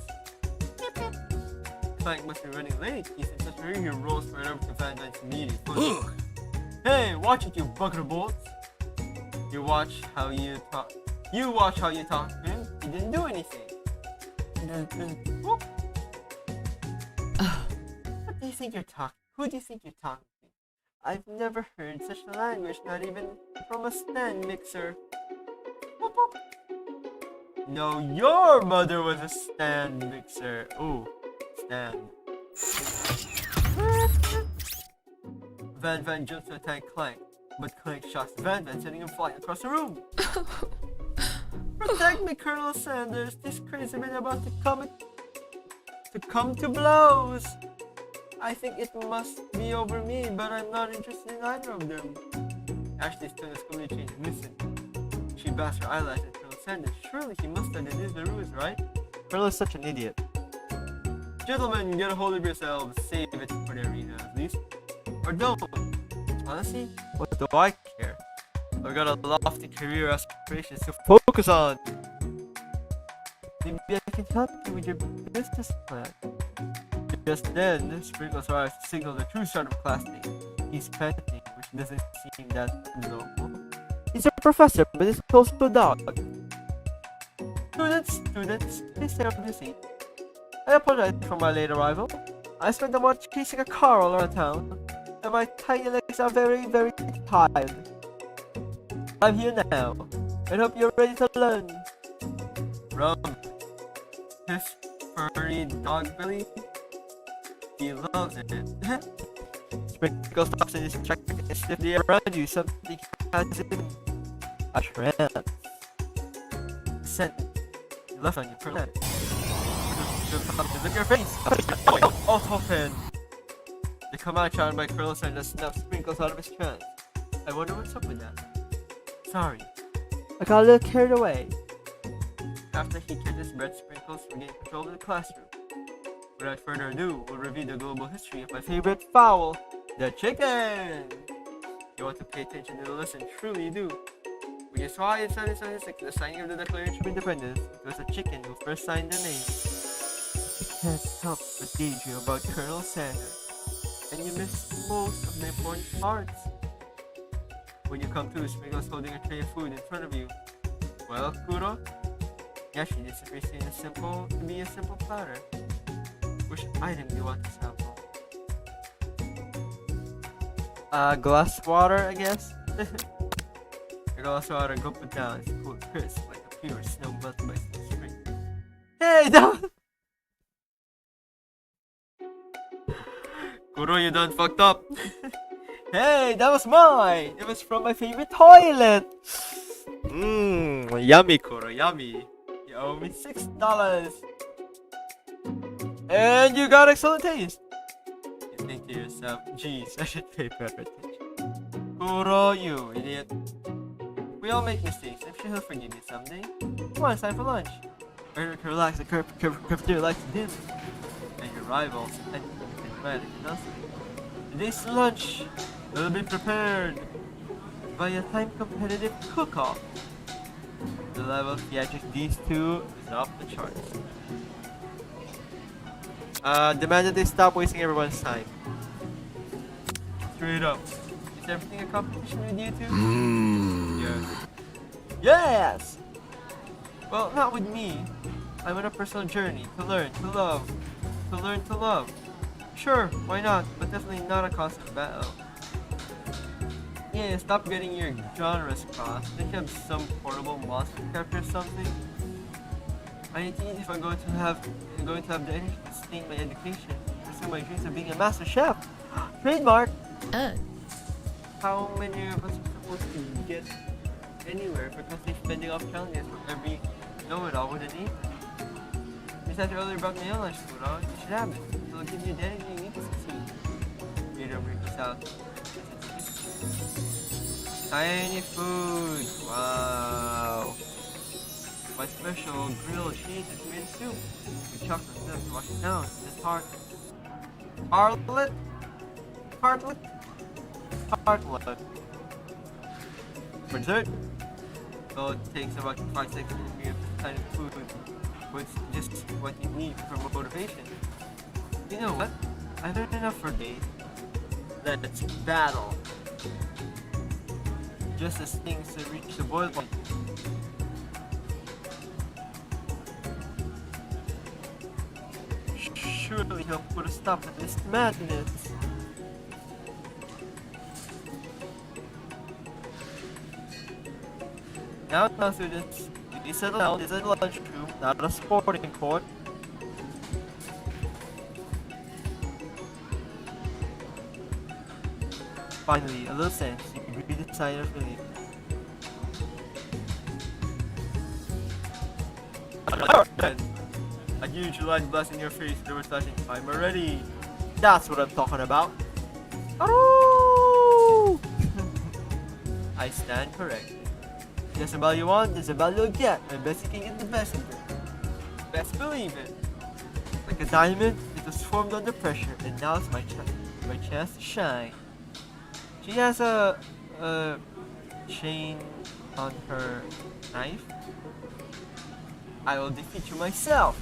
Clank must be running late. He's in such a hurry he rolls right over to Van Van's meaty foot. Hey, watch it, you buggerbolts! You watch how you talk. You watch how you talk to him. He didn't do anything. What do you think you're talking? Who do you think you're talking to? I've never heard such language, not even from a stand mixer. Whoop, whoop. No, your mother was a stand mixer. Ooh, stand. Van jumps to attack Clank, but Clank shocks Van, sending him flying across the room. Protect me, Colonel Sanders. This crazy man about to come to blows. I think it must be over me, but I'm not interested in either of them. Ashley's tone is completely changed. Listen. She bats her eyelash at Colonel Sanders. Surely he must have deduced the rules, right? Colonel is such an idiot. Gentlemen, get a hold of yourselves. Save it for the arena, at least. Or don't. Honestly, what do I care? I've got a lofty career aspirations to focus on. Maybe I can help you with your business plan. Just then, Sprinkles arrives to signal the true start of class day. He's panting, which doesn't seem that normal. He's a professor, but he's close to a dog. Students, please stay up in your seat. I apologize for my late arrival. I spent the month chasing a car all around town, and my tiny legs are very, very tired. I'm here now, and hope you're ready to learn. Rump. His furry dog belly. He loves it. Sprinkle stops in his track and sniff the air around you. Something has him a trance. Scent left on your planet. Look at your face. Open. The command challenged by Colonel Sanders snaps Sprinkles out of his trance. I wonder what's up with that. Sorry, I got a little carried away. After he catches breath, Sprinkles regains control of the classroom. Without further ado, we'll review the global history of my favorite fowl, the chicken! You want to pay attention to the lesson, truly you do. Which is why in 1776, the signing of the Declaration of Independence, it was a chicken who first signed the name. You can't help but daydream about Colonel Sanders, and you miss most of the important parts. When you come to, Sprinkles holding a tray of food in front of you. Well, Kuro? Yeah, she disagrees to be a simple platter. Which item do you want to sample? Glass water, I guess? A glass water, go put down. It's cool, crisp, like a pure snow melted by snow spring. Hey, that Kuro, you done fucked up. Hey, that was mine! It was from my favorite toilet! Yummy, Kuro, yummy. You owe me $6. And you got excellent taste! You think to yourself, geez, I should pay better attention. Kuro, you idiot. We all make mistakes, I'm sure he'll forgive me someday. Come on, it's time for lunch. Relax, the cafeteria likes dinner. And your rivals, and right, today's lunch will be prepared by a time-competitive cook-off. The level of theatrics these two is off the charts. Demand that they stop wasting everyone's time. Straight up. Is everything a competition with you two? Yes. Yes! Well, not with me. I'm on a personal journey to learn, to love. To learn to love. Sure, why not? But definitely not a constant battle. Yeah, stop getting your genres crossed. Think you have some portable monster character or something? I need to eat if I'm going to have the energy to sustain my education. Pursue my dreams of being a master chef. Trademark! How many of us are supposed to get anywhere for constantly fending off challenges from every know-it-all with an aim? You said earlier about my own lunch food, huh? You should have it. It'll give you the energy you need to succeed. Reader brings out. Tiny food! Wow! My special grilled cheese and tomato soup. With chocolate milk to wash it down. The tartlet? For dessert? So it takes about 5 seconds to give this kind of food with just what you need for motivation. You know what? I learned enough for days. Let's battle. Just as things have reached the boil point. Surely he'll put a stop to this madness. Now students, you settle down. This is a lunchroom, not a sporting court. Finally, a little sense. You can breathe a sigh of relief. A huge light blast in your face. They were flashing. I'm ready. That's what I'm talking about. I stand corrected. Just about you want, just about you'll get. And best you can get the best of it. Best believe it. Like a diamond, it was formed under pressure, and now it's my chance to shine. She has a chain on her knife. I will defeat you myself.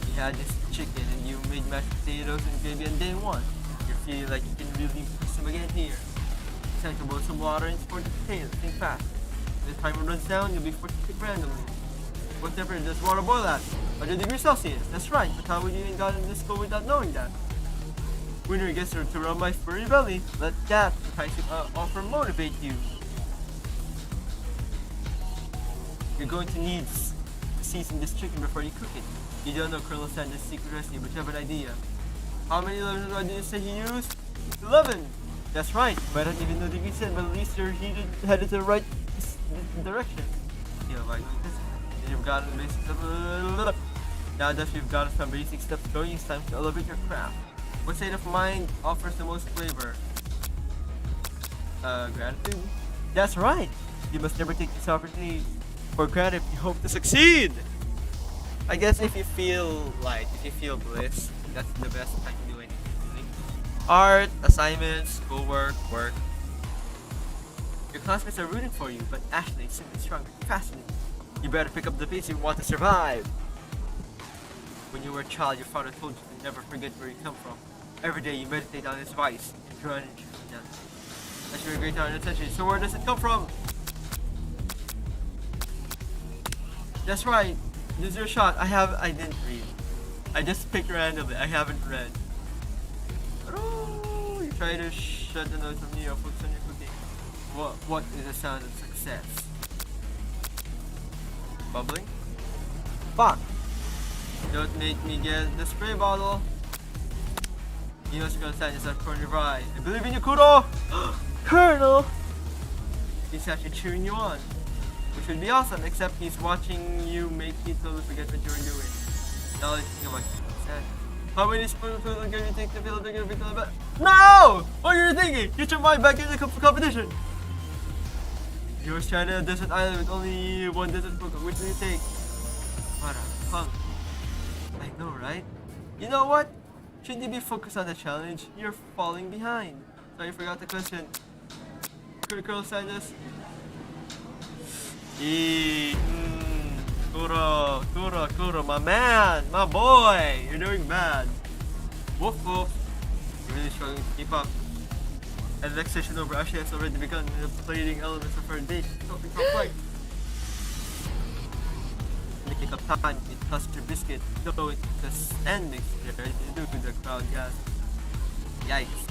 You had this chicken and you made mashed potatoes and gravy on day one. You're feeling like you can really push them again here. It's time to boil some water and pour the potatoes. Think fast. When the timer runs down, you'll be forced to pick randomly. What temperature does water boil at? 100 degrees Celsius. That's right, but how would you even got in this school without knowing that? Winner gets to rub my furry belly. Let that enticing offer motivate you. You're going to need to season this chicken before you cook it. You don't know Colonel Sanders' secret recipe, but you have an idea. How many lemons did you say he used? 11! That's right. Might not even know the ingredient, but at least you're headed to the right direction. You know, like this. You've gotten the basic stuff. Now that you've gotten some basic steps going, it's time to elevate your craft. What state of mind offers the most flavor? Gratitude? That's right! You must never take this opportunity for granted if you hope to succeed! I guess if you feel light, if you feel bliss, that's the best time to do anything. Art, assignments, schoolwork, work. Your classmates are rooting for you, but Ashley is simply stronger and fascinating. You better pick up the pace if you want to survive! When you were a child, your father told you to never forget where you come from. Every day you meditate on his advice and draw energy from them. That's your great talent and attention. So where does it come from? That's right. This is your shot. I didn't read. I just picked randomly. I haven't read. Oh, you try to shut the noise from you. Focus on your cooking. What is the sound of success? Bubbling? Fuck! Don't make me get the spray bottle. You know what's gonna stand is that corner of your eye. I believe in you, Kuro! Colonel! He's actually cheering you on. Which would be awesome, except he's watching you make you totally forget what you were doing. Now let's think about it. How many spoonfuls are gonna take to fill the gonna become better? No! What are you thinking? Get your mind back in the competition! You were stranded on a desert island with only one desert book. Which do you take? What a punk. I know, right? You know what? Shouldn't you be focused on the challenge? You're falling behind. So I forgot the question. Critical sadness. Kuro, my man, my boy. You're doing bad. Woof woof. You're really struggling to keep up. And vexation over Ashley has already begun the plating elements of her date. Something complex. Making up time, it tossed your biscuit, though it's a stand mixture, you do the crowd gas. Yikes.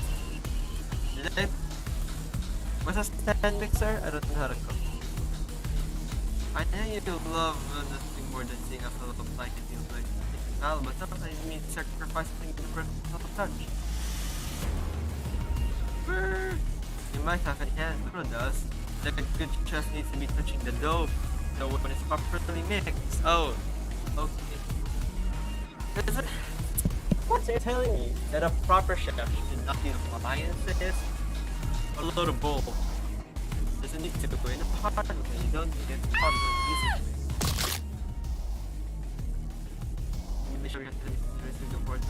What's a stand mixer? I don't know how to cook. I know you love nothing more than seeing a fellow like it feels like battle, but sometimes it means sacrificing the personal touch. You might have a hand, Kuro does. The good chef needs to be touching the dough. So when it's properly mixed. Oh, okay. What's it telling me that a proper chef should not use appliances? A load of bull. Doesn't need to go in the hard way. You don't need it hard way easy. Make sure you have to listen to the board.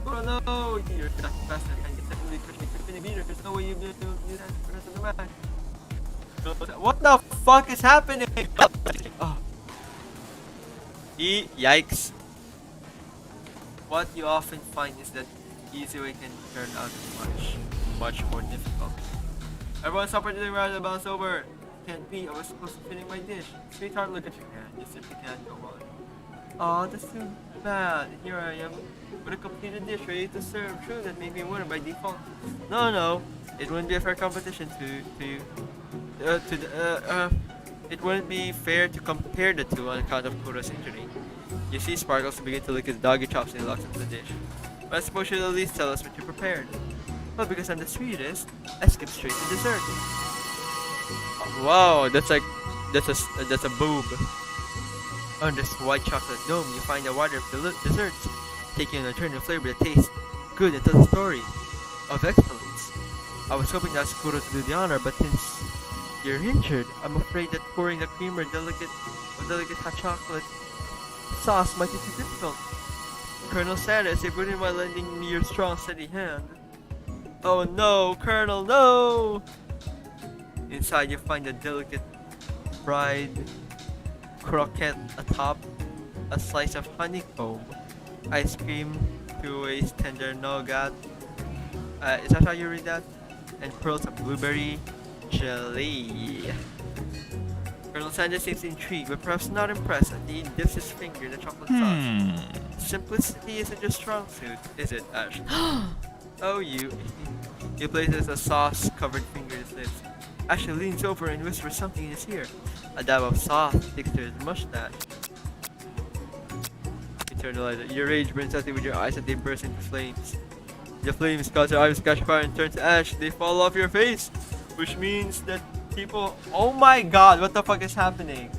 Oh no! You're not faster and you're secondly pushing 50 meters. There's no way you'll be able to do that for the rest of the match. What the fuck is happening? Oh. Yikes. What you often find is that the easy way can turn out much more difficult. Everyone stop doing right to bounce over. Can't be, I was supposed to finish my dish. Sweetheart, look at your hand. You simply can't go on. Aw, that's too bad. Here I am with a completed dish ready to serve. True, that made me a winner by default. No. It wouldn't be a fair competition it wouldn't be fair to compare the two on account of Kuro's injury. You see Sparkles begin to lick his doggy chops and he locks into the dish. But I suppose you'll at least tell us what you prepared. Well, because I'm the sweetest, I skip straight to dessert. Wow, that's a boob. On this white chocolate dome, you find a wider desserts, taking an alternative flavor that tastes good and tells a story of excellence. I was hoping to ask Kuro to do the honor, but since you're injured, I'm afraid that pouring the cream or delicate hot chocolate sauce might be too difficult. Colonel Sanders, if you wouldn't mind lending me your strong, steady hand. Oh no, Colonel, no! Inside you find a delicate fried croquette atop a slice of honeycomb, ice cream, 2 ways tender nougat. Is that how you read that? And pearls of blueberry jelly. Colonel Sanders seems intrigued, but perhaps not impressed, and he dips his finger in the chocolate sauce. Simplicity isn't your strong suit, is it, Ash? Oh, you. He places a sauce-covered finger in his lips. Ashley leans over and whispers something in his ear. A dab of sauce sticks to his mustache. Internalize it. Your rage burns out with your eyes and they burst into flames. The flames cause your eyes catch fire and turn to ash. They fall off your face, which means that people. Oh my god, what the fuck is happening?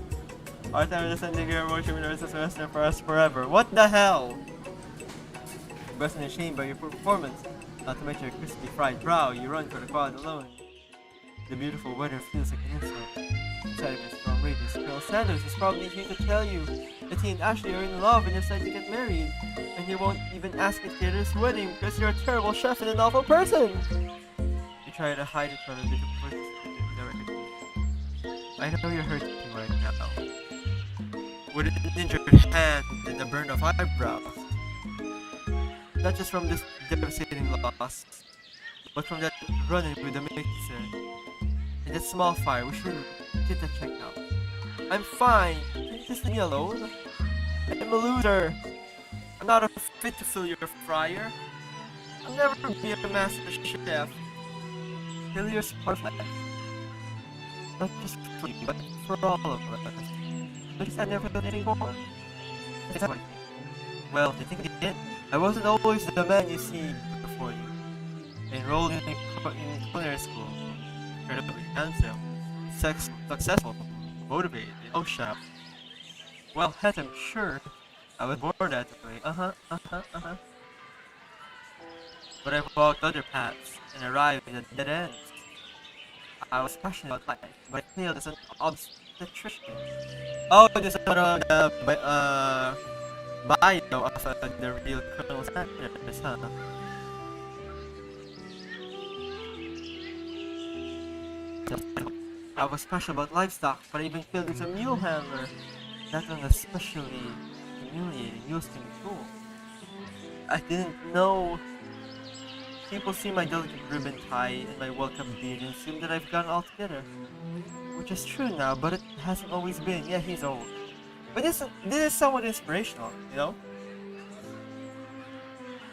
Our time is sending your emotion with the rest of the semester for us forever. What the hell? Burst in shame by your performance. Not to mention your crispy fried brow, you run for the quad alone. The beautiful weather feels like an insult. Inside of his strong rage, Colonel Sanders is probably here to tell you that he and Ashley are in love and decide to get married. And he won't even ask if it is wedding because you're a terrible chef and an awful person. You try to hide it from a bit of directly. I know you're hurting right now. With an injured hand and a burn of eyebrows. Not just from this devastating loss, but from that run-in with the mixer. And that small fire, we should get that checked out. I'm fine. Can you just leave me alone? I'm a loser. I'm not fit to fill your fryer. I'll never be a master chef. Failure's part of life. Not just for you, but for all of us. Because I never did anymore. Well, the thing is, I wasn't always the man you see before you. Enrolled in culinary school. Incredibly handsome, successful, motivated, oh chef. Well, heck, I'm sure I was born that way. But I walked other paths and arrived at dead ends. I was passionate about life, but I failed as an electrician. Oh, this is the bio of the real Colonel Sanders, huh? I was special about livestock, but I even killed as a mule handler. That one especially humiliating. Mules can be cruel. I didn't know. People see my delicate ribbon tie and my welcome beard and assume that I've gone all together. Which is true now, but it hasn't always been. Yeah, he's old. But this is somewhat inspirational, you know?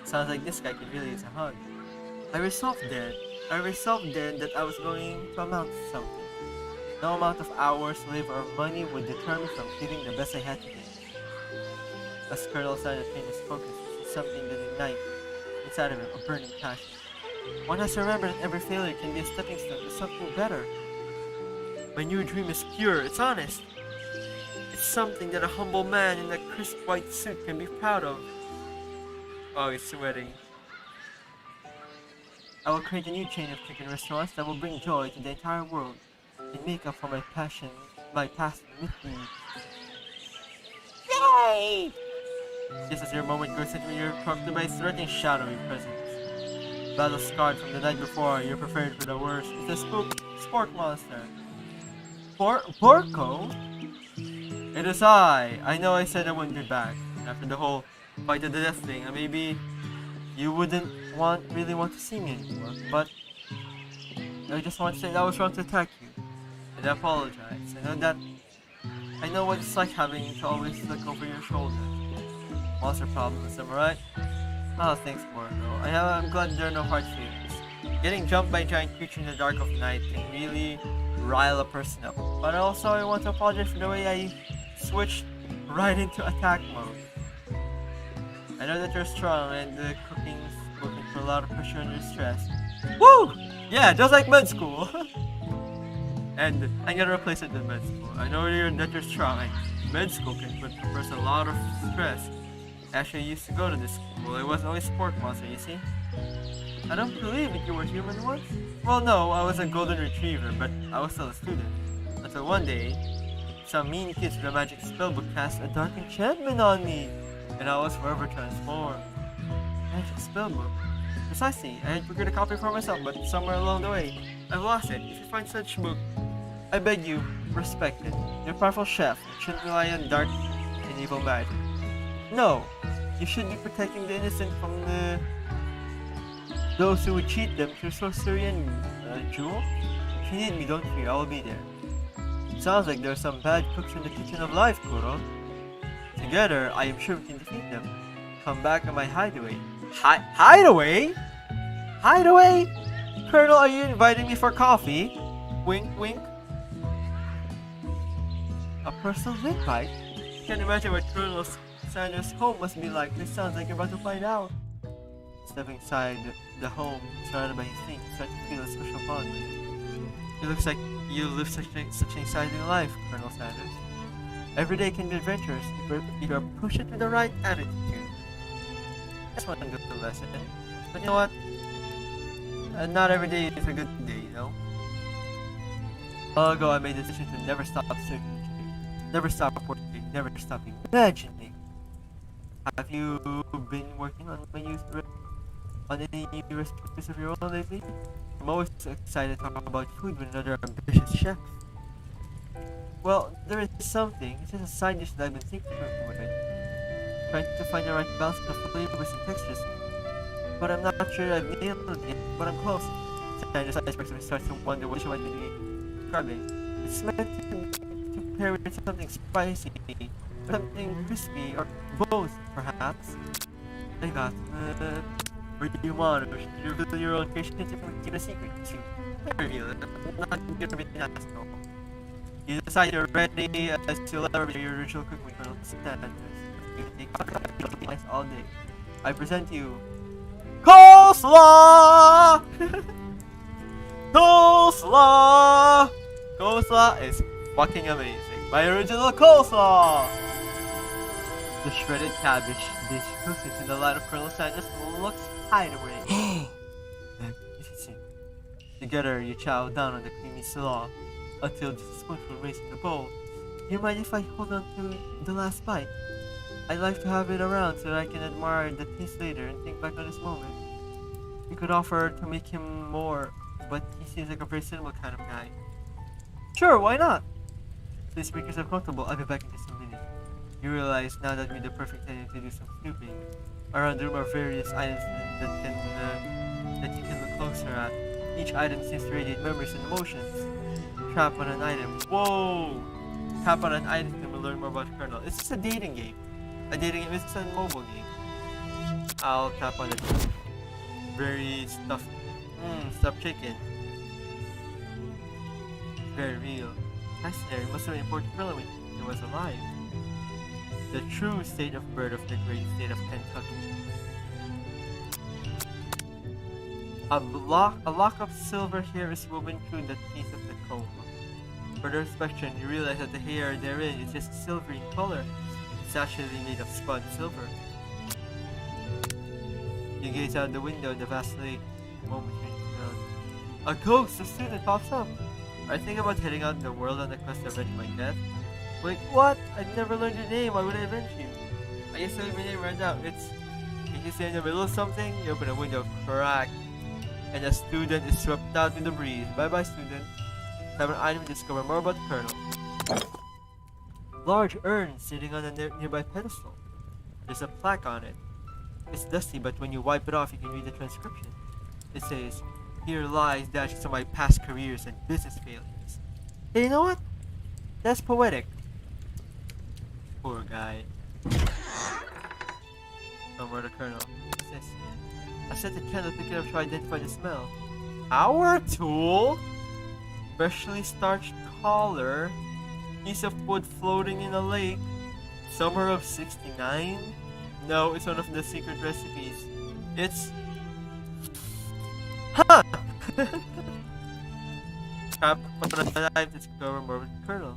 Sounds like this guy could really use a hug. I resolved then that I was going to amount to something. No amount of hours, labor, or money would deter me from giving the best I had to give. As Colonel Sanders trained his focus, this is something that ignites inside of him a burning passion. One has to remember that every failure can be a stepping stone to something better. My new dream is pure, it's honest. It's something that a humble man in a crisp white suit can be proud of. Oh, he's sweating. I will create a new chain of chicken restaurants that will bring joy to the entire world and make up for my past misdeeds. Yay! Just as your moment grows into you're corrupted by a threatening shadowy presence. Battle scarred from the night before, you're prepared for the worst. It's a spork monster. Porco? It is I. I know I said I wouldn't be back. After the whole fight to the death thing, and maybe you wouldn't really want to see me anymore, but I just want to say that I was wrong to attack you. And I apologize. I know what it's like having to always look over your shoulder. Monster problems, am I right? Oh, thanks, Porco. I'm glad there are no hard feelings. Getting jumped by a giant creature in the dark of night can really rile a person up. But also, I want to apologize for the way I switched right into attack mode. I know that you're strong and the cooking's looking for a lot of pressure under stress. Woo! Yeah, just like med school. And I'm gonna replace it with med school. I know that you're strong and med school can put a person a lot of stress. Actually, I used to go to this school. I wasn't always a sport monster, you see? I don't believe that you were human once. Well, no, I was a golden retriever, but I was still a student. Until one day, some mean kids with a magic spellbook cast a dark enchantment on me, and I was forever transformed. Magic spellbook? Precisely, I had procured a copy for myself, but somewhere along the way, I've lost it. If you find such book, I beg you, respect it. You're a powerful chef, and shouldn't rely on dark and evil magic. No, you should be protecting the innocent from those who would cheat them through sorcery and jewel. If you need me, don't fear, I will be there. Sounds like there are some bad cooks in the kitchen of life, Kuro. Together, I am sure we can defeat them. Come back on my hideaway. Hideaway? Hideaway? Colonel, are you inviting me for coffee? Wink, wink. A personal invite? Can't imagine what Colonel Sanders' home must be like. This sounds like you're about to find out. Stepping inside the home, surrounded by his things, start to feel a special bond with him. It looks like you live such an exciting life, Colonel Sanders. Every day can be adventurous if you approach it with the right attitude. That's one good lesson. But you know what? Not every day is a good day, you know? Long ago, I made the decision to never stop searching, never stop working, never stop imagining. Have you been working on any new recipes of your own lately? I'm always excited to talk about food with another ambitious chef. Well, there is something. It's just a side dish that I've been thinking about it. Trying to find the right balance of flavors and textures. But I'm not sure I've nailed it yet, but I'm close. Sometimes the person starts to wonder what she might be describing. It's meant to pair with something spicy, something crispy, or both, perhaps. Like that. Or do you want to reveal your own creation if you keep a secret too? Reveal it. Not gonna be nice, no. You decide you're ready to leverage your original cooking with Colonel Sanders. You take nice all day. I present you coleslaw! Coleslaw! Coleslaw is fucking amazing. My original coleslaw! The shredded cabbage dish cooked into the light of Colonel Sanders looks hideaway. Together, you chow down on the creamy slaw. until just a spoonful raised in the bowl. Do you mind if I hold on to the last bite? I'd like to have it around so that I can admire the taste later and think back on this moment. You could offer to make him more, but he seems like a very simple kind of guy. Sure, why not? Please make yourself comfortable. I'll be back in just a minute. You realize now that we're the perfect time to do some snooping. Around the room are various items that you can look closer at. Each item seems to radiate memories and emotions. Tap on an item. Whoa! Tap on an item to learn more about Colonel. Is this a dating game? A dating game? Is this a mobile game? I'll tap on it. Very stuffed. Stuffed chicken. Very real. Fascinating. Must have been important Colonel when he was alive. The true state of birth of the great state of Kentucky. A lock of silver hair is woven through the teeth of the comb. Further inspection, you realize that the hair therein is just silvery in color. It's actually made of spun silver. You gaze out the window at the vast lake. The moment you a ghost! A student pops up! Are you thinking about heading out in the world on the quest to avenge my death? Wait, what? I've never learned your name. Why would I avenge you? I guess I have my name right now. It's... If you say in the middle of something, you open a window, crack, and a student is swept out with the breeze. Bye-bye, student. Have an item to discover more about the Colonel. Large urn sitting on a nearby pedestal. There's a plaque on it. It's dusty, but when you wipe it off, you can read the transcription. It says, "Here lies dashes of my past careers and business failures." Hey, you know what? That's poetic. Poor guy. Somewhere the Colonel. It says, I set the candle pick it up to identify the smell. Our tool? Freshly starched collar. Piece of wood floating in a lake. Summer of 69? No, it's one of the secret recipes. It's... Huh! Tap on a knife to discover more with the Colonel.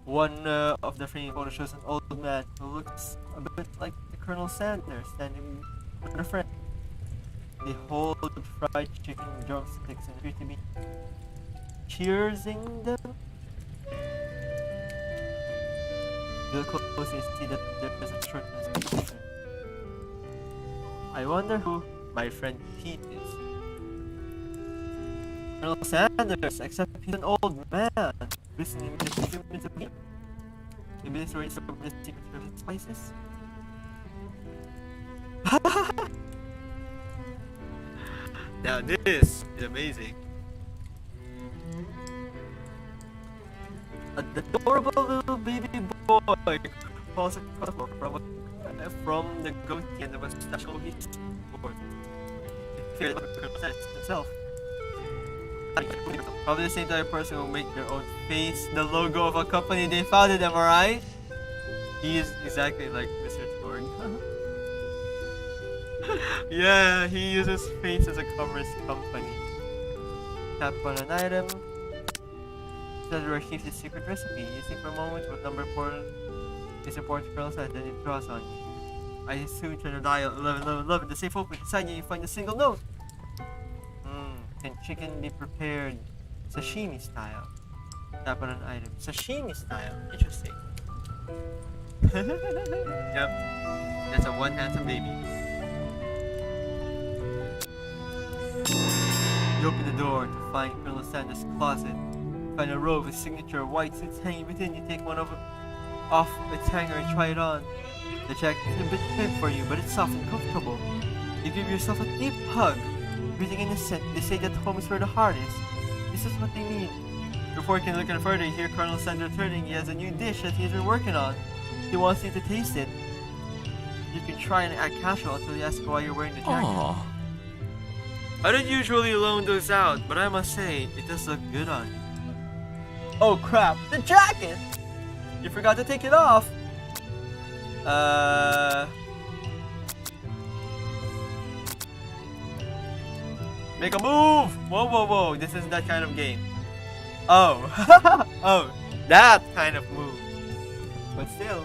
One of the framing photos shows an old man who looks a bit like the Colonel Sanders standing with a friend. They hold fried chicken drumsticks and appear to be cheersing them. You look closer and see that there is a shortness in the picture. I wonder who my friend Pete is. Colonel Sanders, except he's an old man. Listening to the humans of Pete. Maybe this is some of the secret service spices? Now this is amazing. An adorable little baby boy falls across the floor from the goatee and the mustache he's born. Fear the Colonel Sanders himself. Probably the same type of person who will make their own face the logo of a company they founded, am I right? He is exactly like Mr. Torg. Yeah, he uses face as a cover his company. Tap on an item. Says you achieve the secret recipe. You think for a moment what number important is important to Colonel Sanders, then it draws on you. I soon turn the dial 1111. The safe opens. Inside you find a single note. Can chicken be prepared sashimi style? Tap on an item. Sashimi style? Interesting. Yep. That's a one handsome baby. You open the door to find Colonel Sanders' closet. Find a robe of his signature white suits hanging within. You take one off its hanger and try it on. The jacket is a bit big for you, but it's soft and comfortable. You give yourself a deep hug. Breathing innocent, they say that home is where the heart is. This is what they mean. Before you can look any further, you hear Colonel Sanders returning. He has a new dish that he's been working on. He wants you to taste it. You can try and act casual until he asks why you're wearing the jacket. Aww. I don't usually loan those out, but I must say, it does look good on you. Oh crap, the jacket! You forgot to take it off! Make a move! Whoa, whoa, whoa, this is that kind of game. Oh, oh, that kind of move. But still.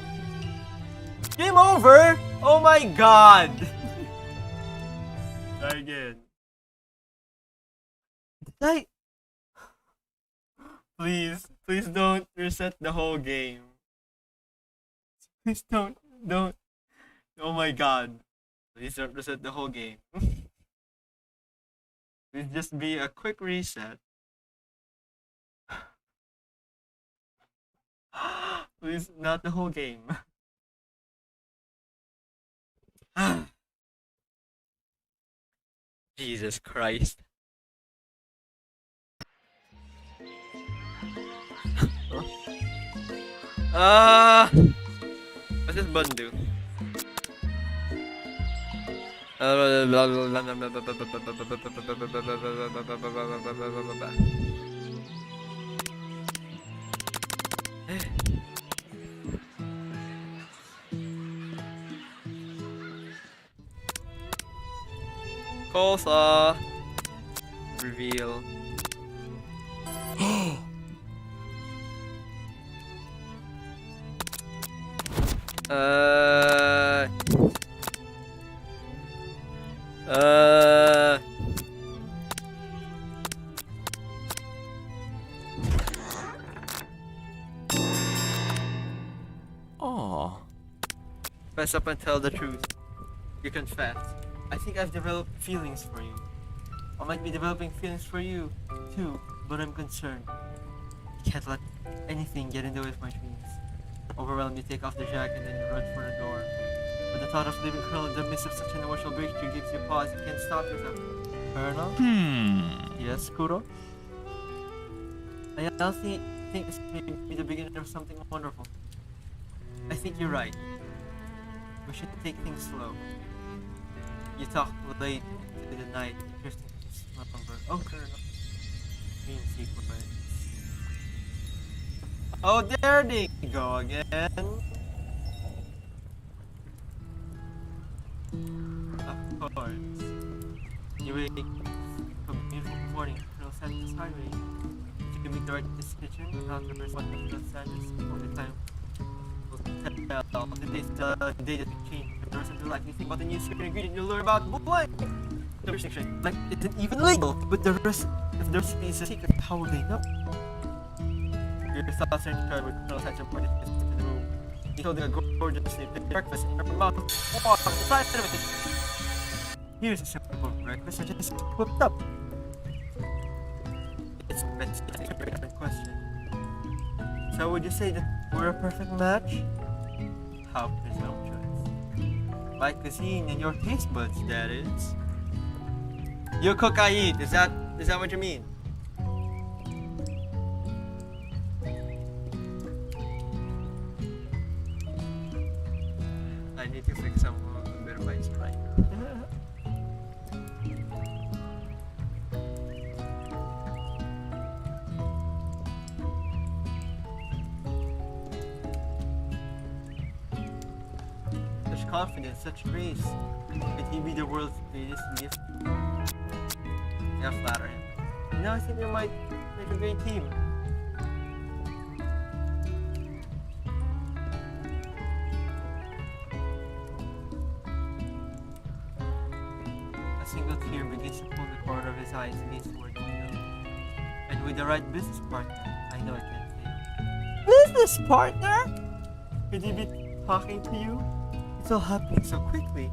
Game over! Oh my god! Try again. Did I... Please don't reset the whole game. Please don't. Oh my god. Please don't reset the whole game. Please just be a quick reset. Please, not the whole game. Jesus Christ. What's this button do? Coleslaw. Reveal. uh. Aww. Fess up and tell the truth. You confess. I think I've developed feelings for you. I might be developing feelings for you, too, but I'm concerned. I can't let anything get in the way of my dreams. Overwhelmed, you take off the jacket and then you run for the door. But the thought of leaving Colonel in the midst of such an emotional breakthrough gives you pause. You can't stop yourself. Colonel? Yes, Kuro? I honestly think this may be the beginning of something wonderful. I think you're right. We should take things slow. You talk late into the night, drifting to slumber. Oh, Colonel. Dream sequence. Oh, there they go again. Of course. You wake up a beautiful morning, Colonel Santos Highway. You can make the right decision without the first one of Colonel Santos all the time. Tell the day that you change the rest of your life. You think about the new secret ingredient, you'll learn about blank. The restriction, like it isn't even legal, but the rest, if the recipe is a secret, how will they know? Your thoughts are in charge with Colonel Santos brought it into the room. He told you a gorgeously breakfast in your mouth. Walk inside of it. Here's a simple breakfast I just whipped up. It's meant to be a different question. So would you say that we're a perfect match? How presumptuous. My cuisine and your taste buds, that is. You cook, I eat. Is that what you mean? I need to fix some bit of my sprite. Such confidence, such grace. Could he be the world's greatest gift? Yeah, flatter him. You know, I think we might make a great team. A single tear begins to pull the corner of his eyes against the word window. And with the right business partner, I know I can't fail. Business partner? Could he be talking to you? It's all happening so quickly.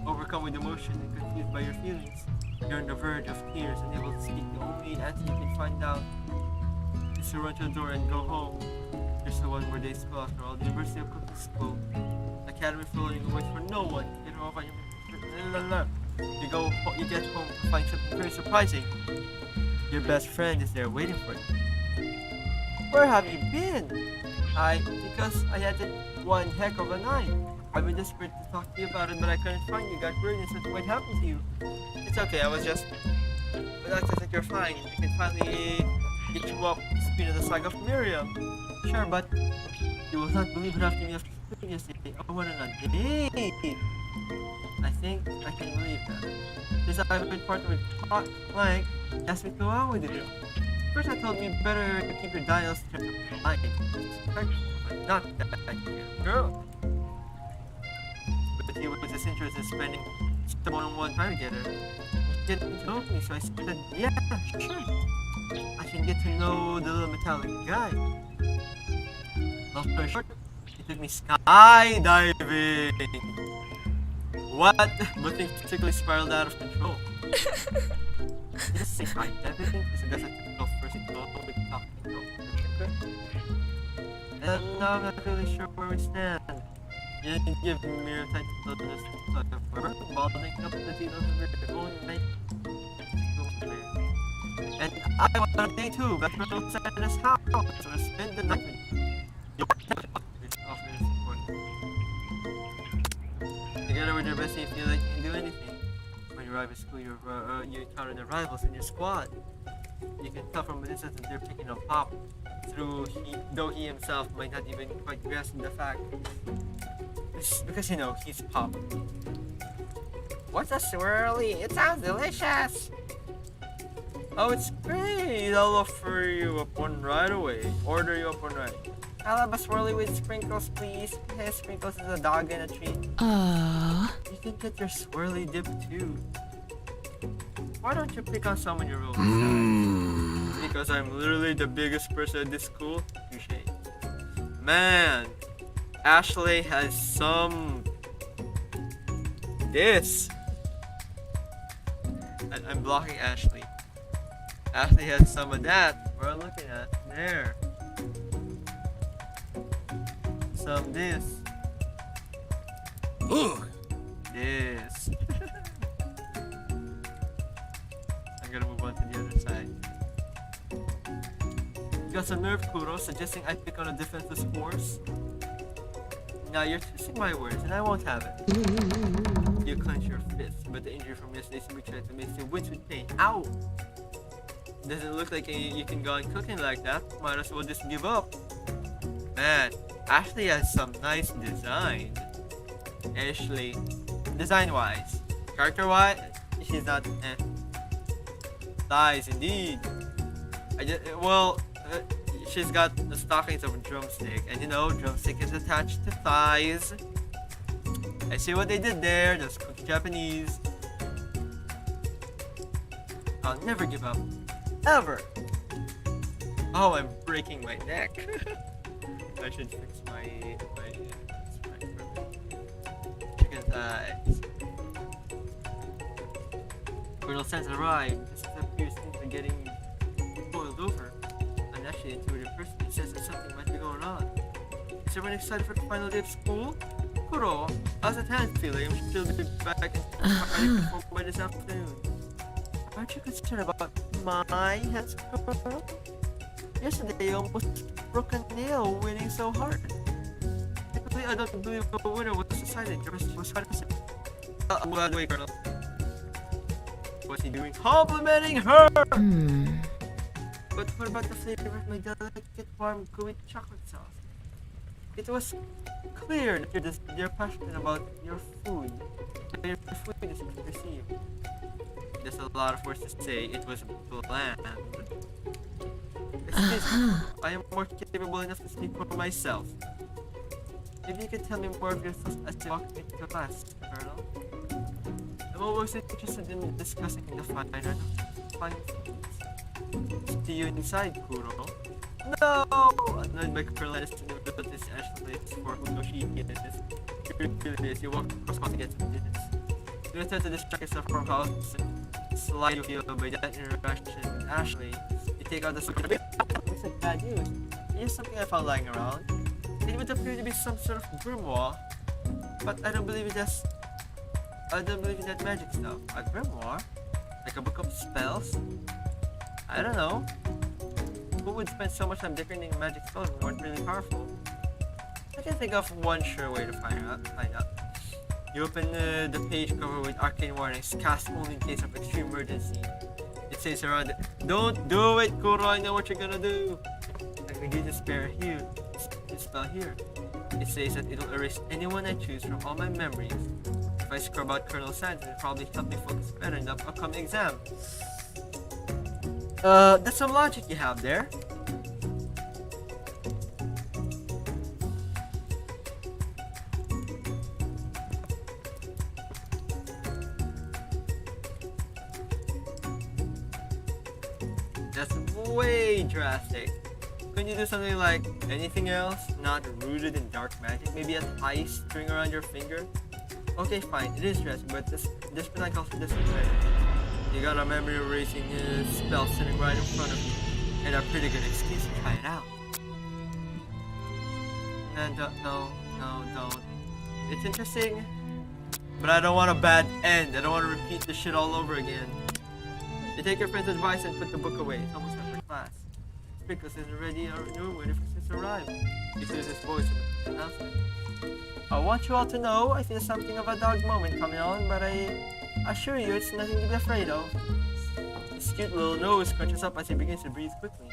Overcome with emotion and confused by your feelings, you're on the verge of tears, unable to speak. The only answer you can find out is to run to the door and go home. There's the one more day school after all. The University of Cooking School. Academy floating away for no one. You get home to find something very surprising. Your best friend is there waiting for you. Where have you been? Because I had one heck of a night. I've been desperate to talk to you about it, but I couldn't find you. Got worried and said what happened to you. It's okay, I was just... The doctor said you're fine. We can finally get you up to speed of the saga of Miriam. Sure, but you will not believe what happened to me after yesterday. I went on a date. I think I can believe that. Since I've been partnered with Mike, he asked me to go out with you. First I told you better to keep your dials to Mike. Not that girl. But he was just interested in spending some one-on-one time together. get to know me, so I said, yeah, sure. I can get to know the little metallic guy. Long story short, it took me skydiving. What? But things quickly spiraled out of control. Just say skydiving because that's a typical first goal with talking and now I'm not really sure where we stand. You didn't give me mere time to tell this balding up the details of your own night. And I want a day too, but we're outside this house, so I spend the night with you. Together with your bestie, you feel like you can do anything. When you arrive at school, you encounter the rivals in your squad. You can tell from a distance that they're picking on Pop, though he himself might not even quite grasp the fact. It's because you know he's Pop. What's a swirly? It sounds delicious! Oh, it's great! I'll offer you up one right away. Order you up one right. I'll have a swirly with sprinkles, please. Hey, sprinkles is a dog and a treat. You can get your swirly dip too. Why don't you pick on someone your role is? Because I'm literally the biggest person at this school? Touché. Man, Ashley has some... This! I'm blocking Ashley. Ashley has some of that. We're looking at there. Some this. Ugh. This. I'm gonna move on to the other side. You got some nerve, Kuro, suggesting I pick on a defenseless horse? Now you're twisting my words and I won't have it. You clench your fist, but the injury from yesterday's weekend makes your winch with pain. Ow! Doesn't look like you can go on cooking like that. Might as well just give up. Man, Ashley has some nice design. Ashley, design-wise. Character-wise, she's not thighs indeed. She's got the stockings of a drumstick, and you know, drumstick is attached to thighs. I see what they did there. Just cook Japanese. I'll never give up, ever. Oh, I'm breaking my neck. I should fix my chicken thighs. Colonel Sands arrived. This appears things are getting boiled over. I'm actually an intuitive person. He says that something might be going on. Is everyone excited for the final day of school? Kuro, how's that hand feeling? I'm sure they'll be back by this afternoon. Aren't you concerned about my hands, Kuro? Yesterday, you almost broke a nail winning so hard. Technically, I don't believe the winner was decided. Your rest was hard to say. By the way, Colonel. What's he doing? Complimenting her! But what about the flavor of my delicate, warm, gooey chocolate sauce? It was clear that you're passionate about your food. Your food is received. There's a lot of words to say. It was bland. Excuse me, I am more capable enough to speak for myself. Maybe you could tell me more of your thoughts as you walk into class, Colonel. I'm always interested in discussing the fine art of fine foods. See you inside, Kuro. No! Annoyed by Colonel Edison to know this Ashley is for who she is. Curious, you walk across to get some business. You attempt to distract yourself from how slight you feel by that interaction with Ashley. You take out the sword. It's like bad news. Here's something I found lying around. It would appear to be some sort of grimoire, but I don't believe in that magic stuff. A grimoire? Like a book of spells? I don't know. Who would spend so much time decorating magic spells that weren't really powerful? I can think of one sure way to find out. You open the page cover with arcane warnings, cast only in case of extreme emergency. It says around it, don't do it, Kuro, I know what you're gonna do. I can give you spell here. It says that it'll erase anyone I choose from all my memories. If I scrub out Colonel Sands, it'll probably help me focus better in the upcoming exam. That's some logic you have there. That's way drastic. Couldn't you do something like anything else, not rooted in dark magic? Maybe a tie string around your finger? Okay, fine, it is drastic, but this plan calls for discipline. You got a memory erasing spell sitting right in front of you, and a pretty good excuse to try it out. And no, don't. It's interesting, but I don't want a bad end. I don't want to repeat the shit all over again. You take your friend's advice and put the book away. It's almost time for class. Sprinkles isn't ready in the room when it's arrived. He hears his voice from the announcement. I want you all to know I feel something of a dog moment coming on, but I assure you it's nothing to be afraid of. His cute little nose scrunches up as he begins to breathe quickly.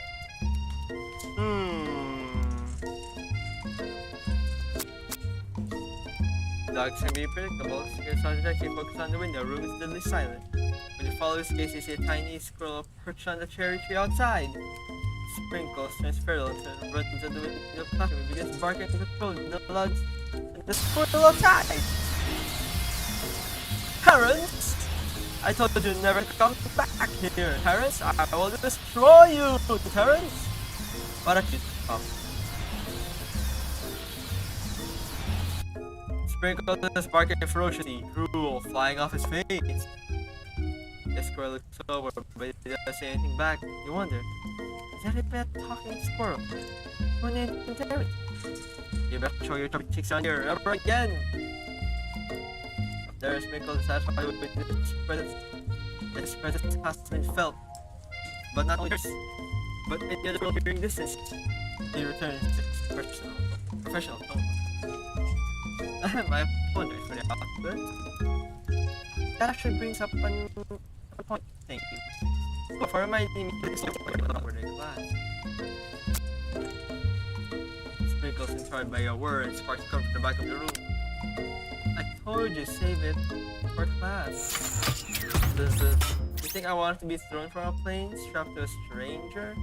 Dogs can be predictable. Secret sound directly focus on the window. Room is deadly silent. When you follow his gaze, you see a tiny squirrel perched on the cherry tree outside. Sprinkles turns feral and runs at the window classroom and begins barking to control the lugs and the squirrel outside. Terrence! I told you to never come back here, Terrence. I will destroy you, Terrence. What a cute pup. Sprinkles is barking ferociously, drool flying off his face. The squirrel looks over, but he doesn't say anything back. You wonder, is that a bad talking squirrel? Who named him Terrence? You better show your chubby cheeks on here ever again. Up there, Sprinkles is satisfied with his presence. His presence has been felt, but not only yours, but in the other world hearing distance. He returns to his professional tone. My apologies for the output. That actually brings up a point. Thank you. But for reminding me to stop over the class. Sprinkles inspired by your words sparks come from the back of the room. I told you, save it for class. You think I wanted to be thrown from a plane, strapped to a stranger?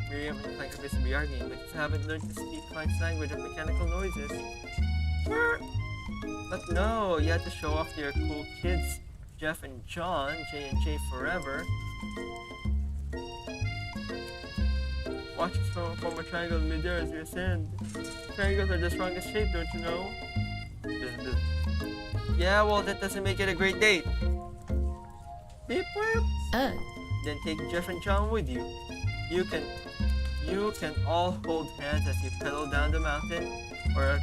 Miriam and Clank appears to be arguing, but just haven't learned to speak Clank's language of mechanical noises. But no, you had to show off to your cool kids, Jeff and John, J and J forever. Watch us form a triangle in midair as you ascend. Triangles are the strongest shape, don't you know? Yeah, well, that doesn't make it a great date. Beep boop. Then take Jeff and John with you. You can all hold hands as you pedal down the mountain or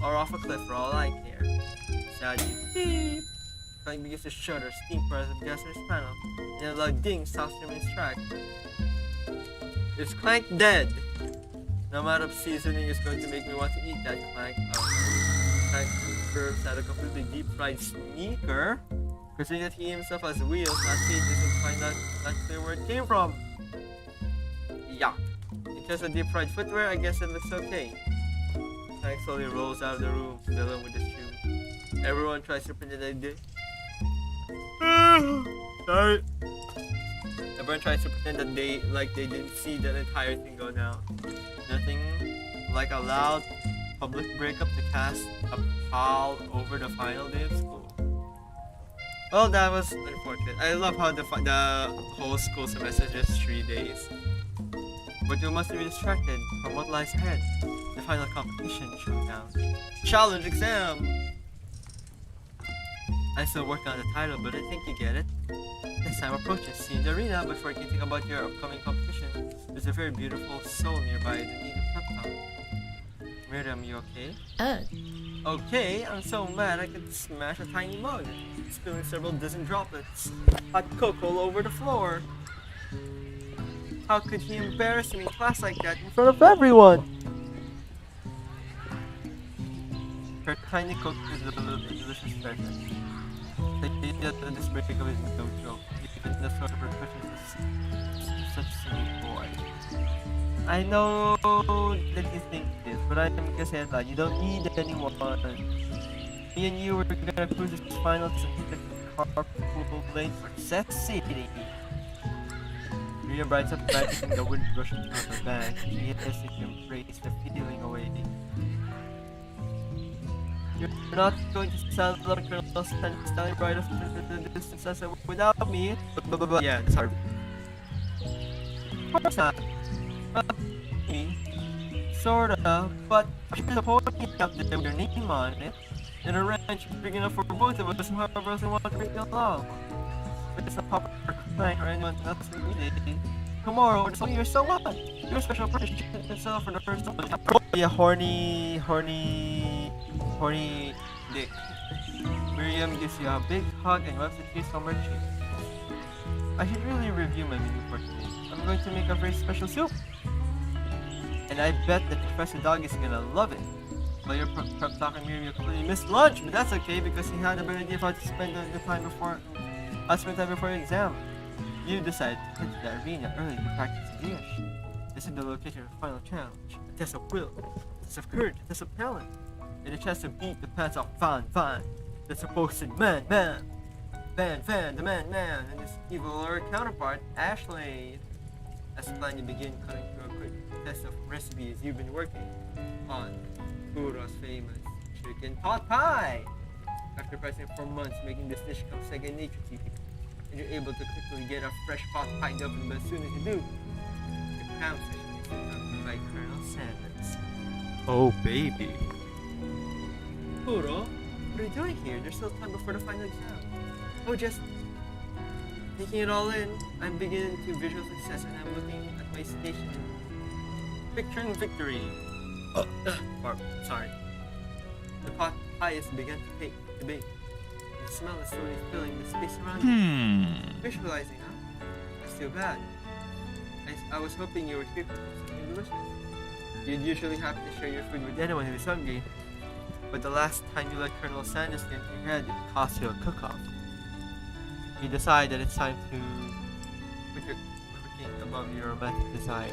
off a cliff for all I care. Sad you beep. Clank begins to shudder, steam presses of gas in his panel, and a loud ding stops him in his track. Is Clank dead? No amount of seasoning is going to make me want to eat that Clank. Clank serves at a completely deep-fried sneaker. Considering that he himself has wheels, not cages, and find out not clear where it came from. Yeah. In terms of deep-fried footwear, I guess it looks okay. Clank slowly rolls out of the room, fiddling with his shoe. Everyone tries to pretend they did. Sorry. Everyone tries to pretend that they didn't see that entire thing go down. Nothing like a loud public breakup to cast a pall over the final day of school. Well, that was unfortunate. I love how the whole school semester is just 3 days. But you must be distracted from what lies ahead. The final competition showdown. Challenge exam! I'm still working on the title, but I think you get it. As time approaches, see you in the arena. Before you can think about your upcoming competition, there's a very beautiful soul nearby that needs a pep talk. Miriam, you okay? Okay, I'm so mad I could smash a tiny mug, spilling several dozen droplets. Hot coke all over the floor. How could he embarrass me in class like that in front of everyone? Her tiny coke is a delicious treasure. The idea that this breakup is no joke. Even the sort of repercussions is such a sweet boy. I know that you think this, but I'm Gazeta. You don't need anyone. Me and you were gonna cruise this final to the carpool lane for Sex City. Maria brights up back in the wind rushing through her bag. She has to embrace the feeling away. You're not going to saddle up Colonel standing right off to the distance without me. Yeah, that's hard. course not. Me, sorta, but there's a pony up there with your name on it, and a ranch big enough for both of us, and whoever doesn't want to bring it along. It's a proper client or anyone else we need. Tomorrow, it's only your so what? Your special person yourself for the first time. Be a horny dick. Miriam gives you a big hug and wipes the tears from her cheek. I should really review my menu for today. I'm going to make a very special soup. And I bet that Professor Dog is gonna love it. While you're prep talking, Miriam, you completely missed lunch, but that's okay because he had a better idea of how to spend the time before your exam. You decide to head to the arena early to practice English. This is the location of the final challenge. A test of will, a test of courage, a test of talent, and a chance to beat the pants off Van, the supposed man, Van, the man, and his evil counterpart, Ashley. As planned, you begin cutting through a quick test of recipes you've been working on. Kuro's famous chicken pot pie. After practicing for months, making this dish comes second nature to you, and you're able to quickly get a fresh pot pie in the oven. But as soon as you do, the cram session is interrupted by Colonel Sanders. Oh, baby. Kuro, what are you doing here? There's still time before the final exam. Oh, just taking it all in. I'm beginning to visual success, and I'm looking at my station, picturing victory. Sorry. The pot pie has begun to bake. The smell is slowly filling the space around you. Visualizing, huh? That's too bad. I was hoping you were here for something delicious. You'd usually have to share your food with anyone who is hungry, but the last time you let Colonel Sanders get into your head, it cost you a cook-off. You decide that it's time to put your cooking above your romantic desires.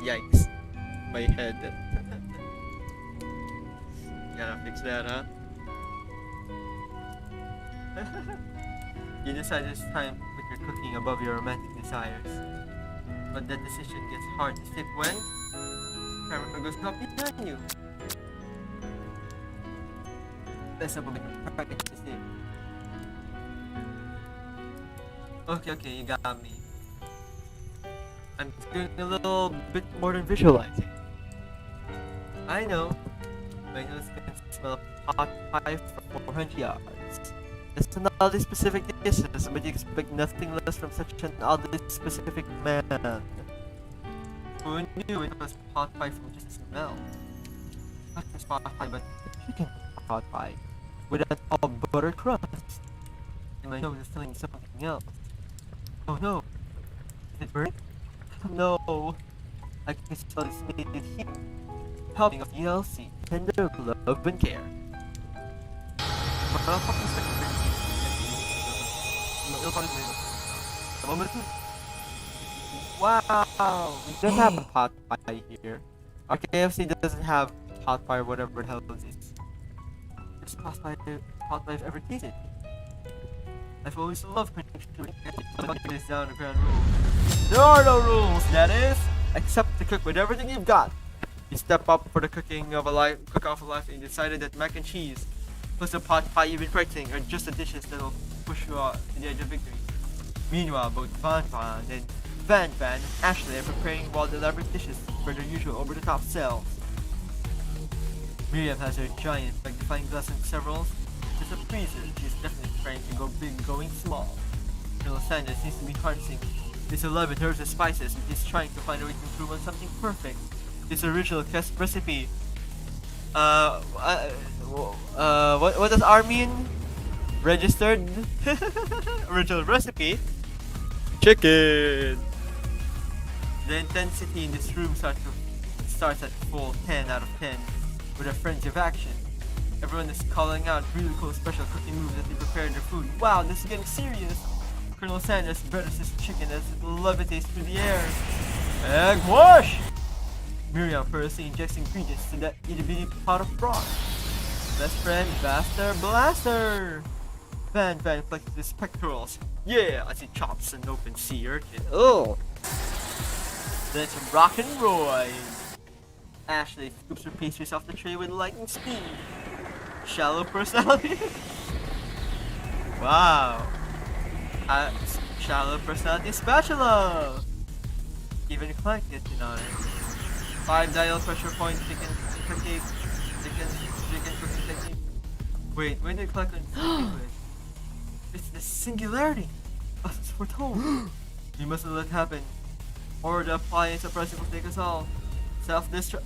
Yikes. My head. Gotta fix that, huh? You decide it's time to put your cooking above your romantic desires. But that decision gets hard to stick when camera goes up behind you. That's up a bit of practice. Okay, you got me. I'm doing a little bit more than visualizing. I know. My nose can smell hot pie from 400 yards. It's an oddly specific dishes, but you expect nothing less from such an oddly specific man. Who knew it was pot pie from just the smell? Not just pot pie, but chicken pot pie with an all butter crust. And my nose is telling me something else. Oh no! Is it burning? No! I can smell this made with heat. Helping of ELC, tender love and care. Wow! We don't have a pot pie here. Our KFC doesn't have pot pie or whatever the hell it is. It's the pot pie I've ever tasted. I've always loved putting this down the ground rules. There are no rules, that is, except to cook with everything you've got. You step up for the cooking of a life, cook-off of life, and you decided that mac and cheese plus the pot pie you've been practicing are just the dishes that will push you to the edge of victory. Meanwhile, both Van and Ashley are preparing wild elaborate dishes for their usual over-the-top selves. Miriam has her giant magnifying glass and several. There's a freezer. She's definitely trying to go big, going small. Colonel Sanders seems to be harnessing his 11 herbs and spices, and he's trying to find a way to improve on something perfect. This original recipe. What does R mean? Registered original recipe. Chicken! The intensity in this room starts at full 10 out of 10 with a frenzy of action. Everyone is calling out really cool special cooking moves as they prepare their food. Wow, this is getting serious. Colonel Sanders butters his chicken as it levitates through the air. Egg wash! Miriam furiously injects ingredients to that itty-bitty pot of broth. Best friend, Vaster Blaster! Van flexes his pectorals. Yeah, as he chops an open sea urchin. Oh! Then some rock and roll. Ashley scoops her pastries off the tray with lightning speed. Shallow personality. Wow. Shallow personality spatula. Even Clark gets in on it. 5 dial pressure point chicken cookie. Chicken cooking technique. Wait, when did Clark learn English? It's the singularity. As it's foretold. We mustn't let it happen. Or the appliance oppressive will take us all. Self-destruct.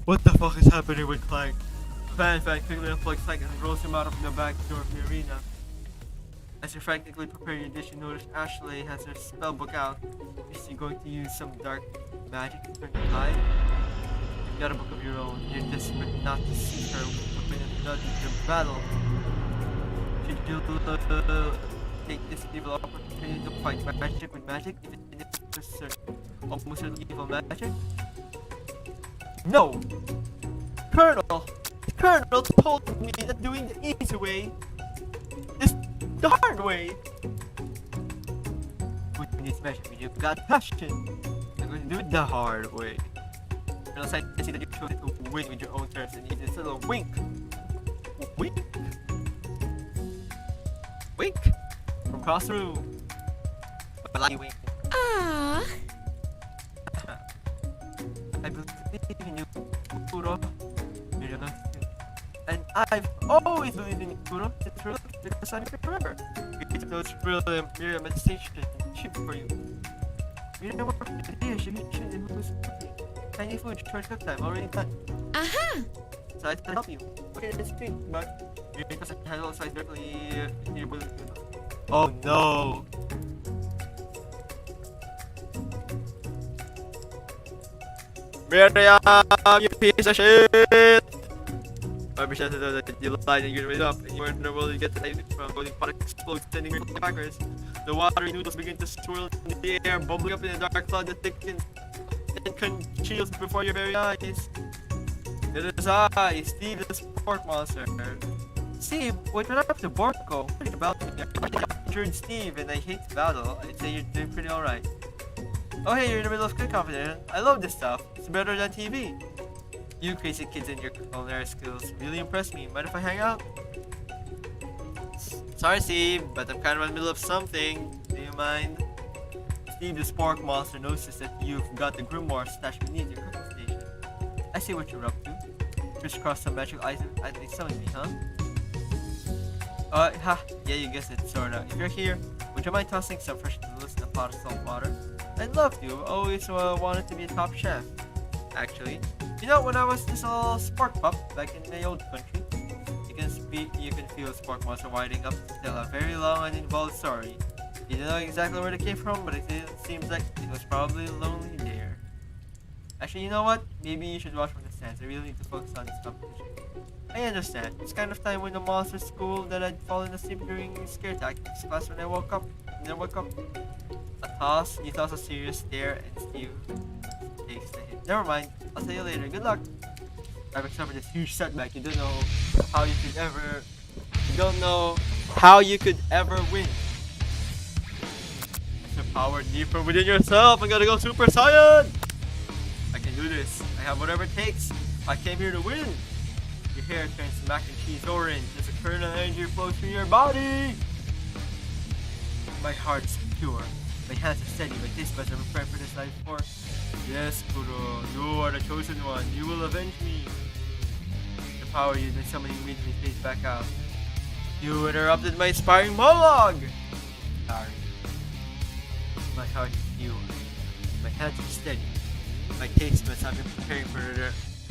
What the fuck is happening with Clank? Fan quickly unplugs Clank and rolls him out of the back door of the arena. As you frantically prepare your dish, you notice Ashley has her spellbook out. Is she going to use some dark magic to turn the tide? You've got a book of your own. You're desperate not to see her win another battle. Should you take this evil opportunity to fight magic with magic, even if it's almost certainly evil magic? No! Colonel told me that doing the easy way is the hard way. Who needs magic when you've got passion? I'm going to do it the hard way. Colonel said I see that you chose to win with your own terms and need this little wink. Wink? Wink? From across the room. I like you wink. Ah. I believe in you, Kuro. You're not. And I've always believed in you, Kuro. It's real because I remember. We took those real Miriam at the station cheap for you. You know what it is, you should know who's cooking. Tiny food, short cook time, already done. Aha. So I can help you. Okay, let's drink, but you because I handle size directly in your bullet. Oh no! Miriam, you piece of shit! I wish I know that you lied and you made up, and you weren't able to get the light from boiling pot explodes, sending crackers. The watery noodles begin to swirl in the air, bubbling up in a dark cloud that thickens and congeals before your very eyes. It is I, Steve, the sport monster. Steve, what up to Borko? What about me? I injured Steve and I hate the battle. I'd say you're doing pretty alright. Oh hey, you're in the middle of good competition. I love this stuff. It's better than TV. You crazy kids and your culinary skills really impress me. Mind if I hang out? Sorry Steve, but I'm kind of in the middle of something. Do you mind? Steve the Spork Monster notices that you've got the grimoire stashed beneath your cooking station. I see what you're up to. Crisscross some magical items summoning me, huh? Yeah, you guessed it, sorta. If you're here, would you mind tossing some fresh noodles in a pot of salt water? I'd love to. I've always wanted to be a top chef. Actually, you know, when I was this little spark pup back in my old country, you can feel Spark Monster winding up to tell a very long and involved story. You don't know exactly where it came from, but it seems like it was probably lonely there. Actually, you know what? Maybe you should watch from the stands. I really need to focus on this competition. I understand. It's kind of time when the monster school that I'd fallen asleep during scare tactics class when I woke up. You toss a serious stare and Steve takes the hit. Never mind. I'll see you later. Good luck. I've accepted this huge setback. You don't know how you could ever win. It's a power deep from within yourself. I gotta go Super Saiyan. I can do this. I have whatever it takes. I came here to win. Your hair turns mac and cheese orange as a current of energy flows through your body. My heart's pure. My hands are steady. My taste buds are prepared for this life force. Yes, Kuro, you are the chosen one. You will avenge me. The power you've been summoning made me face back out. You interrupted my inspiring monologue. Sorry. My heart is pure. My hands are steady. My taste buds have been preparing for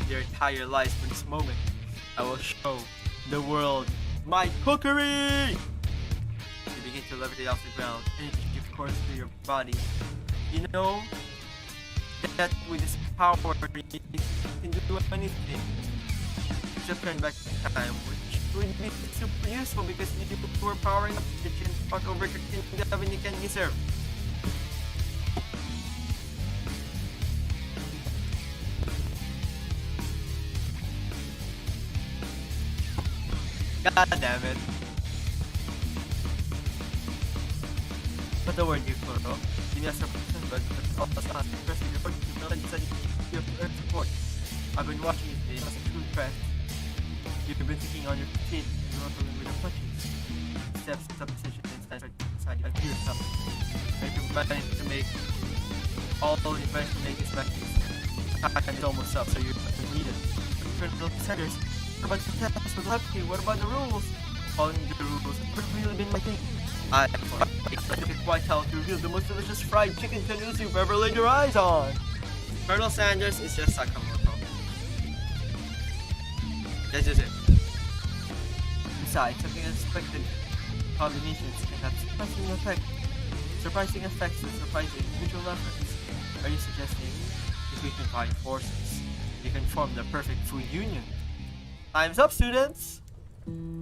their entire lives for this moment. I will show the world my cookery! You begin to levitate off the ground, energy course through your body. You know that with this power, you can do anything. Just turn back to time, which would be super useful because you were powering up the kitchen pot over cooking the oven you can deserve. God damn it. But don't worry, Kuro. Give me a surprise, but all the time. First, your first, you know, you said you have earned support. I've been watching you today. That's a true threat. You've been thinking on your feet and you're not with your punches. Steps, subposition, and stand right beside you. I hear something. And you're managing to make all the managed to make this matches. It's almost up, so you're needed. Colonel Sanders, what about the tests with Lepke? What about the rules? Following the rules would really been my thing. I took it quite how to reveal the most delicious fried chicken canoes you've ever laid your eyes on. Colonel Sanders is just Sakamoto. That's just it. Besides, something unexpected combinations can have surprising effects and surprising individual efforts. Are you suggesting if we combine forces, we can form the perfect food union? Time's up, students!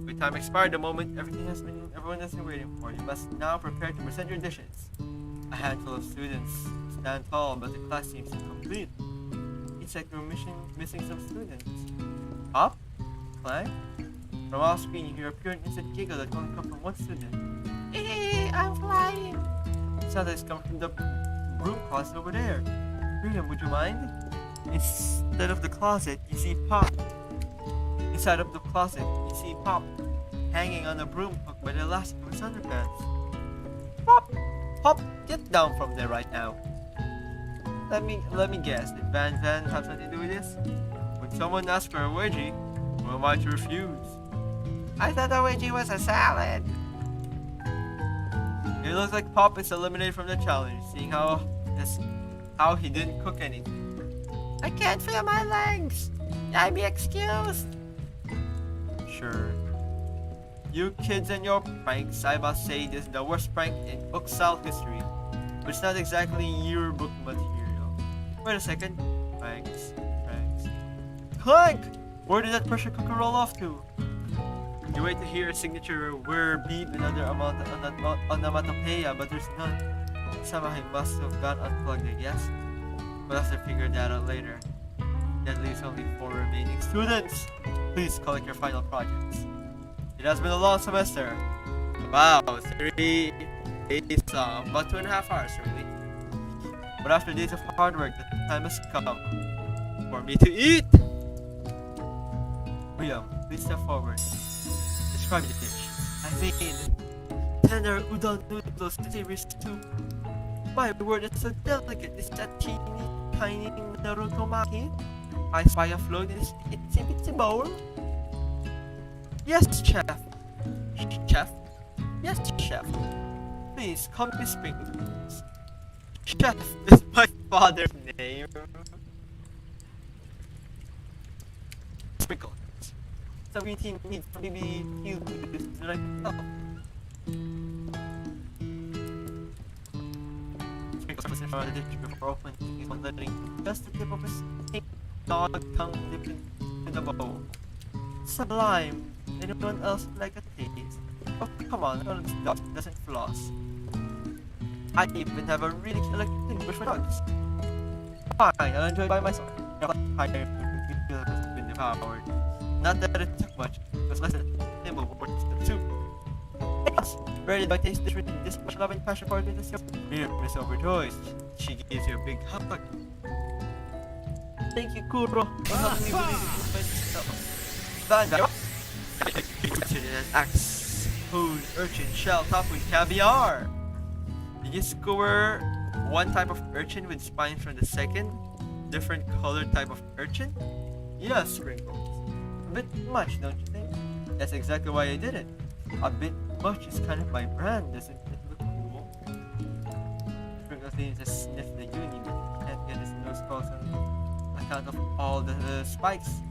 With time expired, the moment everyone has been waiting for. You must now prepare to present your dishes. A handful of students stand tall, but the class seems incomplete. It's like we're missing some students. Up? Clank? From off screen, you hear a pure and instant giggle that can only come from one student. Hey, I'm flying! It sounds like it's coming from the broom closet over there. Miriam, would you mind? Instead of the closet, you see Pop. Inside of the closet, you see Pop hanging on a broom hook by the elastic of his underpants. Pop! Pop, get down from there right now. Let me guess, did Van have something to do with this? When someone asks for a wedgie, who am I to refuse? I thought a wedgie was a salad. It looks like Pop is eliminated from the challenge, seeing how he didn't cook anything. I can't feel my legs. I be excused. Sure. You kids and your pranks, I must say this is the worst prank in Uxal history. But it's not exactly yearbook material. Wait a second. Pranks. Clank! Where did that pressure cooker roll off to? You wait to hear a signature word beep and other onomatopoeia, but there's none. Somehow he must have got unplugged, I guess. We'll have to figure that out later. That leaves only 4 remaining students. Please collect your final projects. It has been a long semester. Wow, 3 days long, about 2.5 hours really. But after days of hard work, the time has come for me to eat! William, please step forward. Describe the dish. I made tender udon noodles, savory stew. My word, it's so delicate. Is that teeny tiny Naruto maki? I spy a float in this itsy bitsy bowl. Yes, chef. Chef? Yes, chef. Please, call me Sprinkles. Chef is my father's name. Sprinkles. So we team needs to be healed to this right now. Sprinkles was in front of the dish before opening his letting just the tip of his dog tongue dipped into the bowl. Sublime. Anyone else like a taste? Oh, come on, none of this dog doesn't floss. I even have a really electric thing for dogs. Fine, I'll enjoy by myself. I have been devoured. Not that it took much, it was less than nimble for the soup. Yes, rarely do I taste this much love and passion for this soup. Here, Miss Overjoyed, she gives you a big hug. Thank you, Kuro, for helping me believe in myself. Van, axe, food, urchin, shell topped with caviar. Did you score one type of urchin with spines from the second, different colored type of urchin? Yes, Sprinkles. A bit much, don't you think? That's exactly why I did it. A bit much is kind of my brand, doesn't it look cool? Sprinkles needs to sniff the uni, but can't get his nose close on account of all the spikes.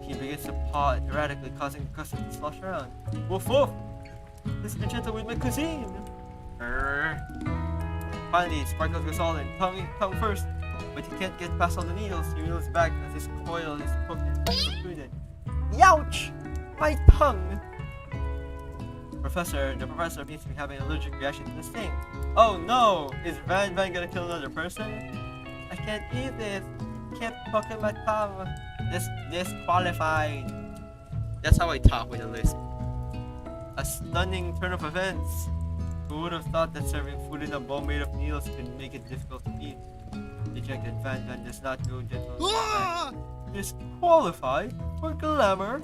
He begins to paw erratically, causing the custard to slosh around. Woof woof! Let's be gentle with my cuisine! Finally, Sparkles goes all in, tongue first, but he can't get past all the needles. He reels back as his coil is poked and protruded. Youch! My tongue! The professor seems to be having an allergic reaction to this thing. Oh no! Is Van gonna kill another person? I can't eat this! Can't poke my tongue! Disqualified! That's how I talk with a lisp. A stunning turn of events. Who would have thought that serving food in a bowl made of needles could make it difficult to eat? Dejected Van Van does not go gentle. Disqualified for glamour.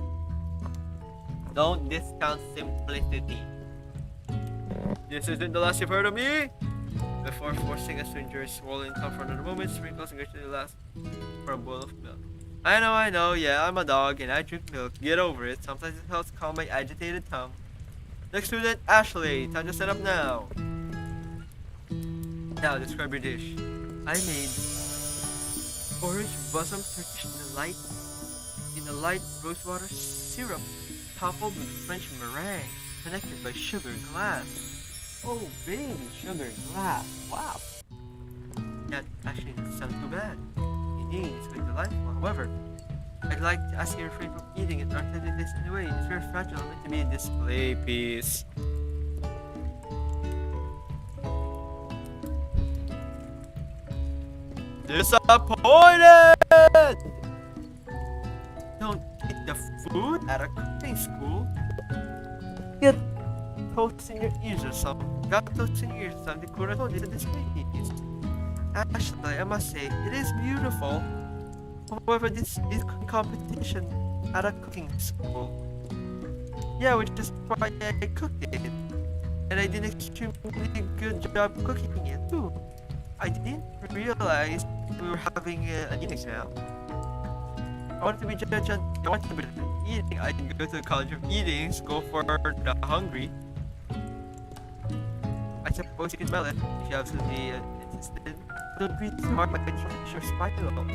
Don't discount simplicity. This isn't the last you've heard of me. Before forcing us to endure swollen tongue for another moment, sprinkles and the last for a bowl of milk. I know, yeah, I'm a dog and I drink milk. Get over it. Sometimes it helps calm my agitated tongue. Next student, Ashley. Time to set up now. Now, describe your dish. I made orange bosom Turkish in a light rosewater syrup, toppled with French meringue, connected by sugar glass. Oh, baby, sugar glass. Wow. That actually doesn't sound too bad. Indeed, it's quite delightful. However, I'd like to ask you to refrain from eating it or attending this anyway. It's very fragile, meant to be a display piece. Disappointed! Don't eat the food at a cooking school. Get toast in your ears or something. Got toast in your ears or something. Kuro told you to display piece. Actually, I must say, it is beautiful. However, this is competition at a cooking school. Yeah, which is why I cooked it. And I did an extremely good job cooking it too. I didn't realize we were having an eating exam. I wanted to be judged on eating. I didn't go to the College of Eating, go for the hungry. I suppose you can smell it if you absolutely insisted. Don't breathe too hard, but it's your spiral.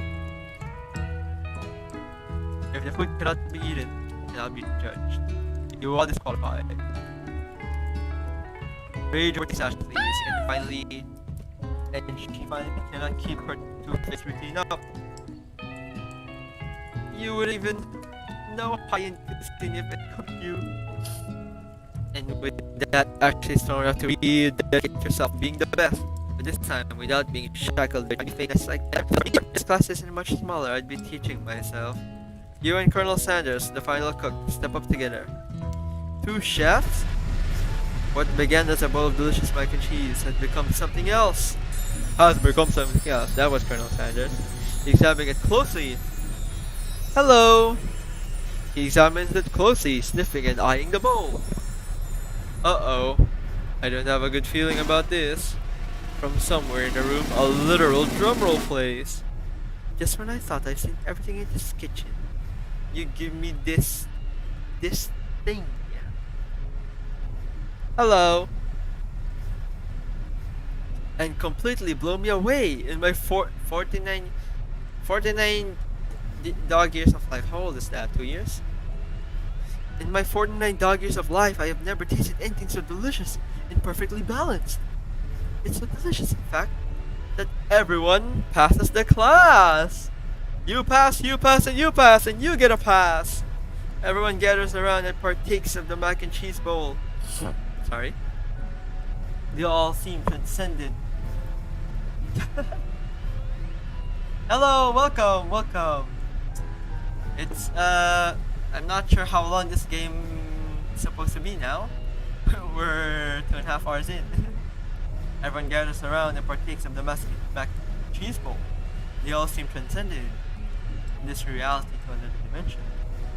If the food cannot be eaten, then I'll be judged. You are disqualified. Rage or Ashley, and finally, she finally cannot keep her two-face routine up. You wouldn't even know how interesting if it cooked you. And with that, actually strong enough to really dedicate yourself being the best. But this time, without being shackled or anything like that. This class isn't much smaller, I'd be teaching myself. You and Colonel Sanders, the final cook, step up together. Two chefs? What began as a bowl of delicious mac and cheese has become something else. Has become something else. That was Colonel Sanders. He examined it closely. Hello! He examines it closely, sniffing and eyeing the bowl. Uh-oh. I don't have a good feeling about this. From somewhere in the room, a literal drumroll plays. Just when I thought I'd seen everything in this kitchen, you give me this thing. Hello. And completely blow me away in my 49 dog years of life. How old is that? 2 years? In my 49 dog years of life, I have never tasted anything so delicious and perfectly balanced. It's so delicious, in fact, that everyone passes the class. You pass, and you pass, and you get a pass. Everyone gathers around and partakes of the mac and cheese bowl. Sorry. They all seem transcended. Hello, welcome. It's I'm not sure how long this game is supposed to be now. We're 2.5 hours in. Everyone gathers around and partakes of the mac and cheese bowl. They all seem transcended in this reality to another dimension.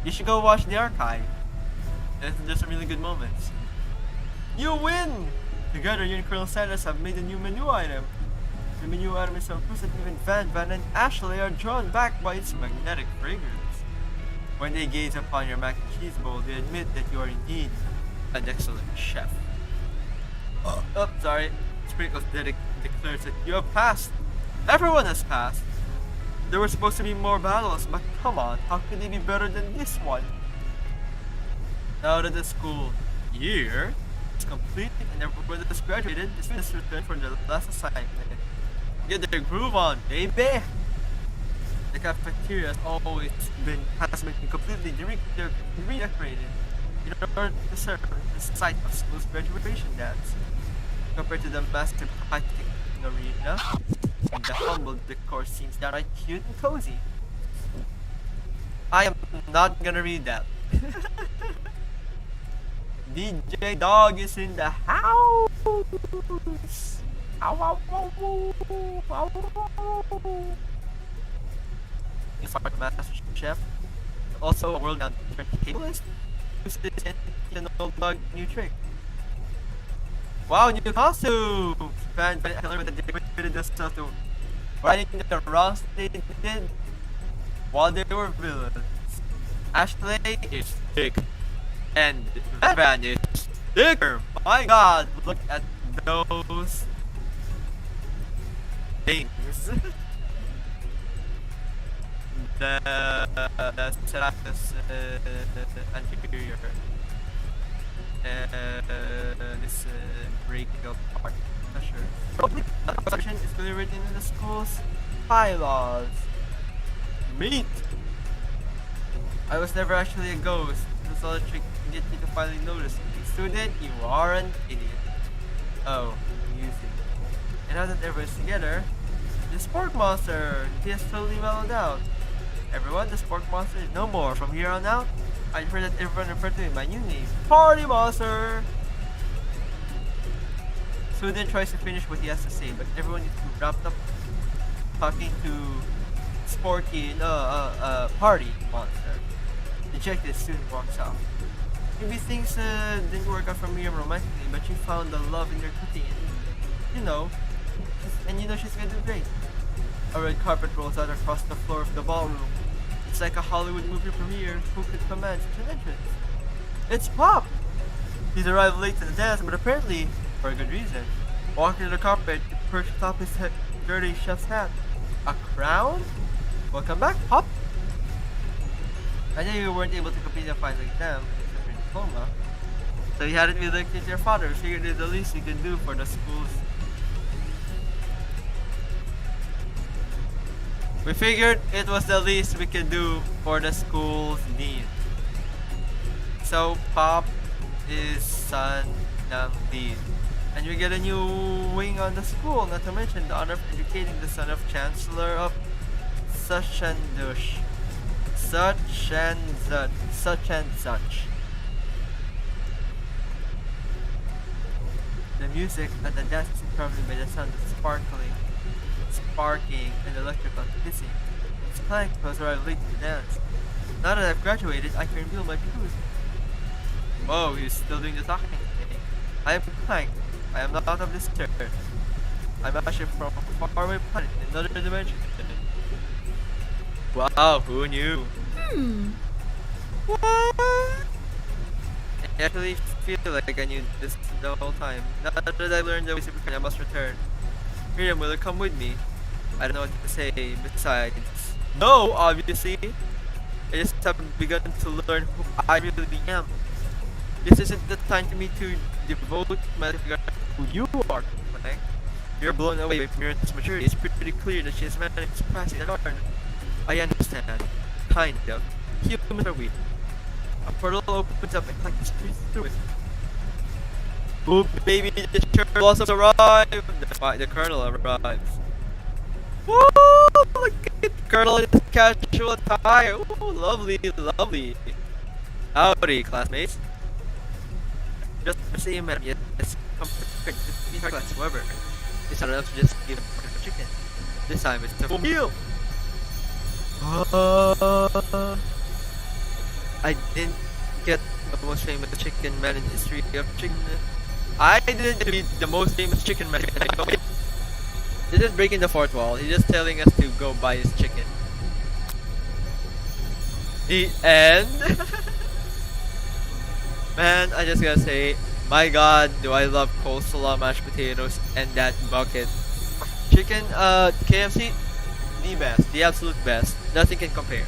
You should go watch the archive. There's some really good moments. You win! Together, you and Colonel Sanders have made a new menu item. The menu item is so impressive even Van and Ashley are drawn back by its magnetic fragrance. When they gaze upon your mac and cheese bowl, they admit that you are indeed an excellent chef. Sorry. Sprinkles declares that you have passed. Everyone has passed. There were supposed to be more battles, but come on, how could they be better than this one? Now that the school year is complete and everyone has graduated, the students return for their last assignment. Get their groove on, baby! The cafeteria has been completely redecorated in order to serve the site of school's graduation dance. Compared to the massive high-tech arena, the humble decor seems downright cute and cozy. I am not gonna read that. DJ Dog is in the house. Ow, ow, ow, ow, ow, ow. He's our master chef, also a world tablist. Who's this an old dog new trick? Wow, new costumes! Man, I learned what they did this stuff to writing the wrongs they did while they were villains. Ashley is thick, and Van is thicker. My God, look at those things. the Serapis anterior. This break apart pressure. Probably that question is clearly written in the school's bylaws. Meet! I was never actually a ghost. It was all a trick to get you to finally notice me. Student, you are an idiot. Oh, amusing. And now that everyone's together, the Spork Monster! He has totally mellowed out. Everyone, the Spork Monster is no more. From here on out, I prefer that everyone refer to me by new name. Party Monster! Student tries to finish what he has to say, but everyone is too wrapped up talking to Sporky, Party Monster. Dejected, student walks off. Maybe things didn't work out for Miriam romantically, but she found the love in their cooking, and you know she's gonna do great. A red carpet rolls out across the floor of the ballroom. It's like a Hollywood movie premiere. Who could command such an entrance? It's Pop! He's arrived late to the dance, but apparently for a good reason. Walking to the carpet, he perched atop his dirty chef's hat. A crown? Welcome back, Pop! I know you weren't able to complete the final exam except your diploma, so you hadn't really looked into your father. Figured it's the least you could do for the school's. We figured it was the least we could do for the school's need. So Pop is son ng dean, and we get a new wing on the school. Not to mention the honor of educating the son of Chancellor of such and such. The music at the dance is accompanied by the sound of sparking, and electrical hissing. It's Clank who has arrived late to the dance. Now that I've graduated, I can reveal my truth. Whoa, he's still doing the talking thing. I am Clank. I am not of this earth. I'm actually from a faraway planet in another dimension. Wow, who knew? What? I actually feel like I knew this the whole time. Now that I learned the ways of I must return. Miriam, will you come with me? I don't know what to say besides. No, obviously. I just have begun to learn who I really am. This isn't the time for me to devote my life to who you are. Okay? You're blown away by Miriam's maturity. It's pretty clear that she has managed to pass it on. I understand. Kind of. Humans are weak. A portal opens up and like the through it. Oh baby, the colonel also arrived! The colonel arrives. Woo! Look at the colonel in his casual attire. Ooh, lovely, lovely. Howdy, classmates. Just the same, madam. Yes, come prepared to meet our class. However, it's not enough to just give a chicken. This time it's a full meal. I didn't get the most famous chicken man in history of chicken. I didn't be the most famous chicken man. He's just breaking the fourth wall. He's just telling us to go buy his chicken. The end. Man, I just gotta say, my God, do I love coleslaw, mashed potatoes, and that bucket. Chicken, KFC, the best, the absolute best. Nothing can compare.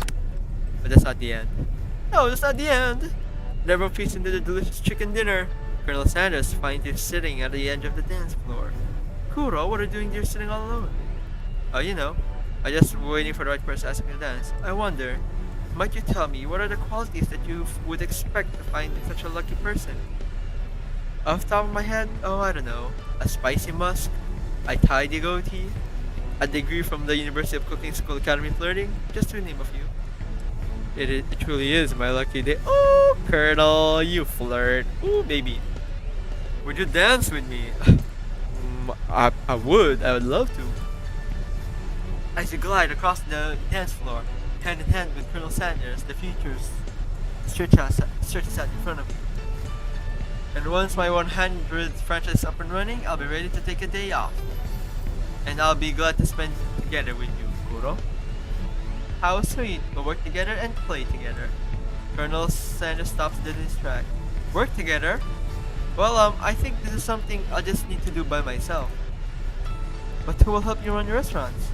But that's not the end. No, that's not the end. Everyone feasts into the delicious chicken dinner. Colonel Sanders finds you sitting at the edge of the dance floor. Kuro, what are you doing there sitting all alone? Oh, you know, I just waiting for the right person to ask me to dance. I wonder, might you tell me what are the qualities that you would expect to find in such a lucky person? Off the top of my head, oh, I don't know. A spicy musk, a tidy goatee, a degree from the University of Cooking School Academy Flirting, just to name a few. It truly is my lucky day. Oh, Colonel, you flirt. Ooh, baby. Would you dance with me? I would. I would love to. As you glide across the dance floor, hand in hand with Colonel Sanders, the futures stretches out in front of you. And once my 100th franchise is up and running, I'll be ready to take a day off. And I'll be glad to spend together with you, Kuro. How sweet. We'll work together and play together. Colonel Sanders stops dead in his track. Work together? Well, I think this is something I'll just need to do by myself. But who will help you run your restaurants?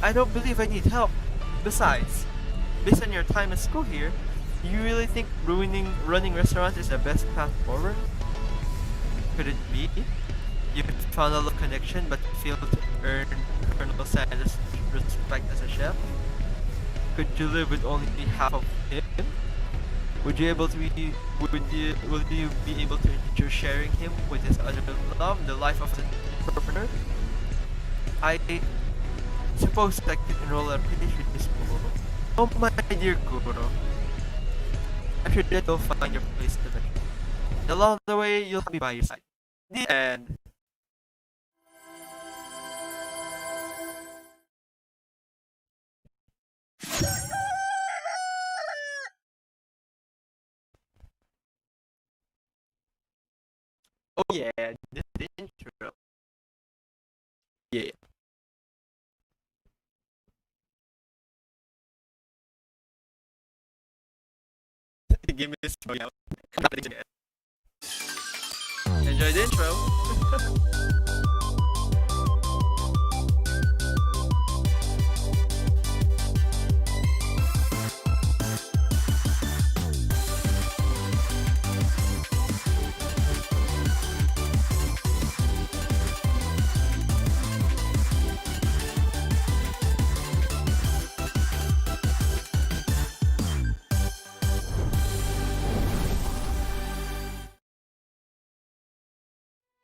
I don't believe I need help. Besides, based on your time at school here, do you really think running restaurants is the best path forward? Could it be? You found a little connection but failed to earn Colonel Sanders' respect as a chef? Could you live with only half of him? Will you be able to endure sharing him with his other love, the life of an entrepreneur? I suppose I could enroll at a pretty shitty school. Oh my dear Kuro. I'm sure that you'll find your place eventually. Along the way, you'll be by your side. The end. Oh yeah, the intro. Yeah. The game is going out. Enjoy the intro.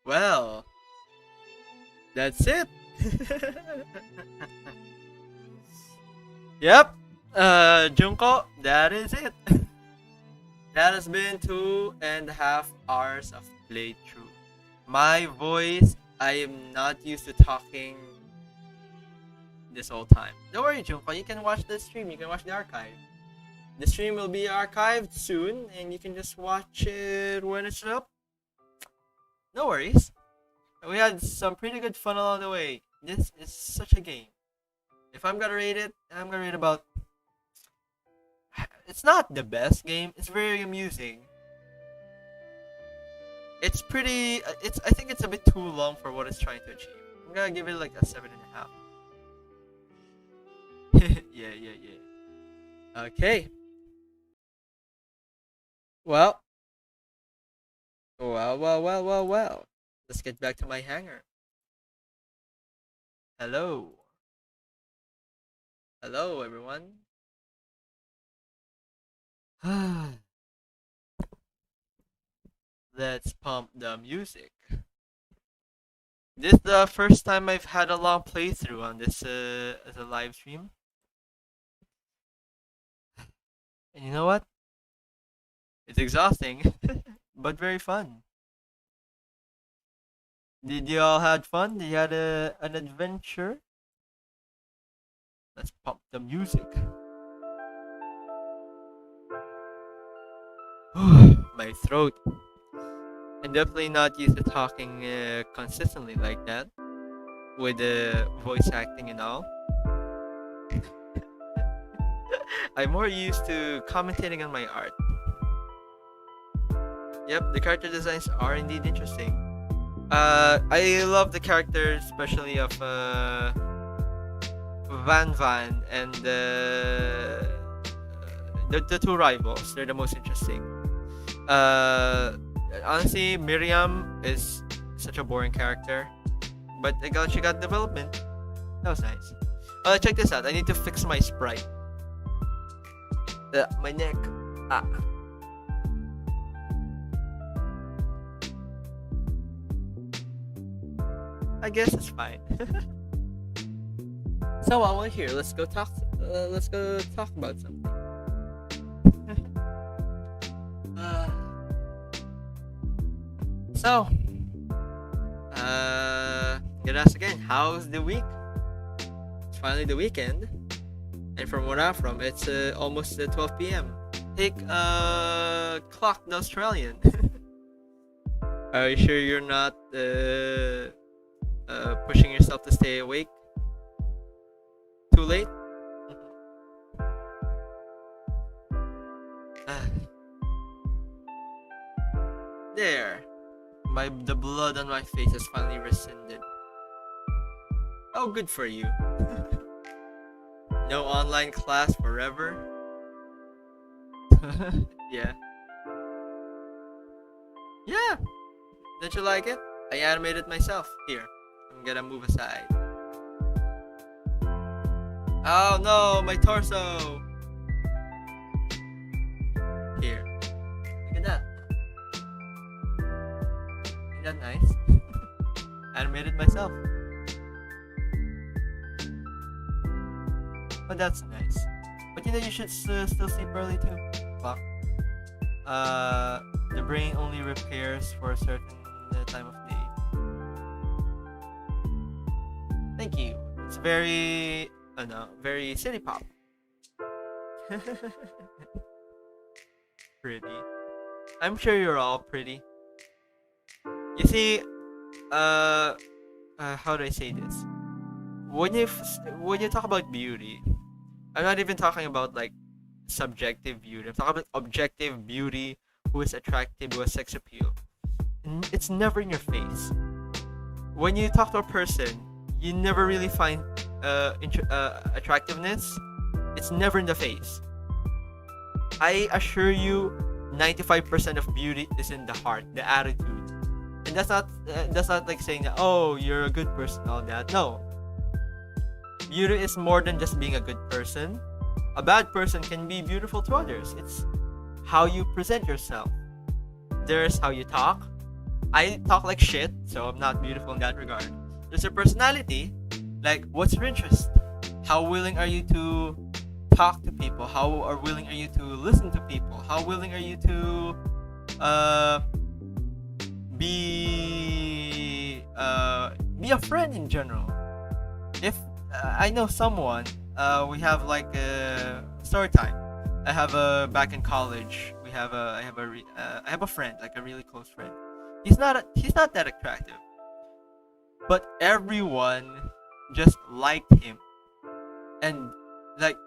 Well, that's it. Yep. Junko, that is it. That has been 2.5 hours of playthrough. My voice, I am not used to talking this whole time. Don't worry, Junko, you can watch the stream, you can watch the archive. The stream will be archived soon, and you can just watch it when it's up. No worries. We had some pretty good fun along the way. This is such a game. If I'm gonna rate it, I'm gonna rate about... It's not the best game. It's very amusing. It's pretty... I think it's a bit too long for what it's trying to achieve. I'm gonna give it like a 7.5. yeah. Okay. Well. Let's get back to my hangar. Hello. Hello, everyone. Let's pump the music. This is the first time I've had a long playthrough on this as a live stream. And you know what? It's exhausting, but very fun. Did you all had fun? Did you had an adventure? Let's pump the music. My throat. I'm definitely not used to talking consistently like that, with the voice acting and all. I'm more used to commentating on my art. Yep, the character designs are indeed interesting. I love the characters, especially of Van and the two rivals. They're the most interesting. Honestly, Miriam is such a boring character, but she got development. That was nice. Check this out. I need to fix my sprite. My neck. I guess it's fine. So while we're here, let's go talk about something. So, gonna ask again, how's the week? It's finally the weekend, and from where I'm from, it's almost 12 p.m. Take clock the Australian. Are you sure you're not pushing yourself to stay awake too late? There. The blood on my face has finally rescinded. Oh, good for you. No online class forever. Yeah. Yeah. Don't you like it? I animated myself. Here, I'm gonna move aside. Oh no, my torso. Here. Look at that. Isn't that nice? Animated myself. But that's nice. But you should still sleep early too. Fuck. The brain only repairs for a certain time of day. Thank you. It's very, very city pop. Pretty. I'm sure you're all pretty. You see, how do I say this? When you talk about beauty, I'm not even talking about like subjective beauty. I'm talking about objective beauty, who is attractive, who has sex appeal. It's never in your face. When you talk to a person, you never really find attractiveness. It's never in the face. I assure you, 95% of beauty is in the heart, the attitude. And that's not like saying that, oh, you're a good person, all that. No. Beauty is more than just being a good person. A bad person can be beautiful to others. It's how you present yourself. There's how you talk. I talk like shit, so I'm not beautiful in that regard. There's your personality. Like, what's your interest? How willing are you to talk to people? How willing are you to listen to people? How willing are you to be a friend in general? If I know someone, we have like a story time. I have back in college. I have a friend, like a really close friend. He's not that attractive, but everyone just liked him, and like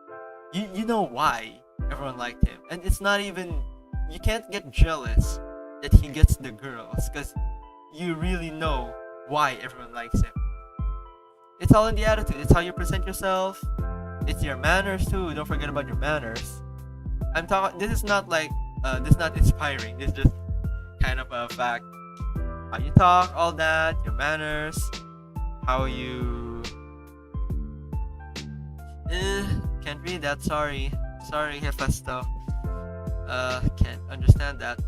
you know why everyone liked him, and it's not even, you can't get jealous that he gets the girls, because you really know why everyone likes him. It's all in the attitude. It's how you present yourself. It's your manners too. Don't forget about your manners. I'm talking. This is not like this is not inspiring. This is just kind of a fact. How you talk, all that, your manners, how you. Can't read that. Sorry, Hefesto. Can't understand that.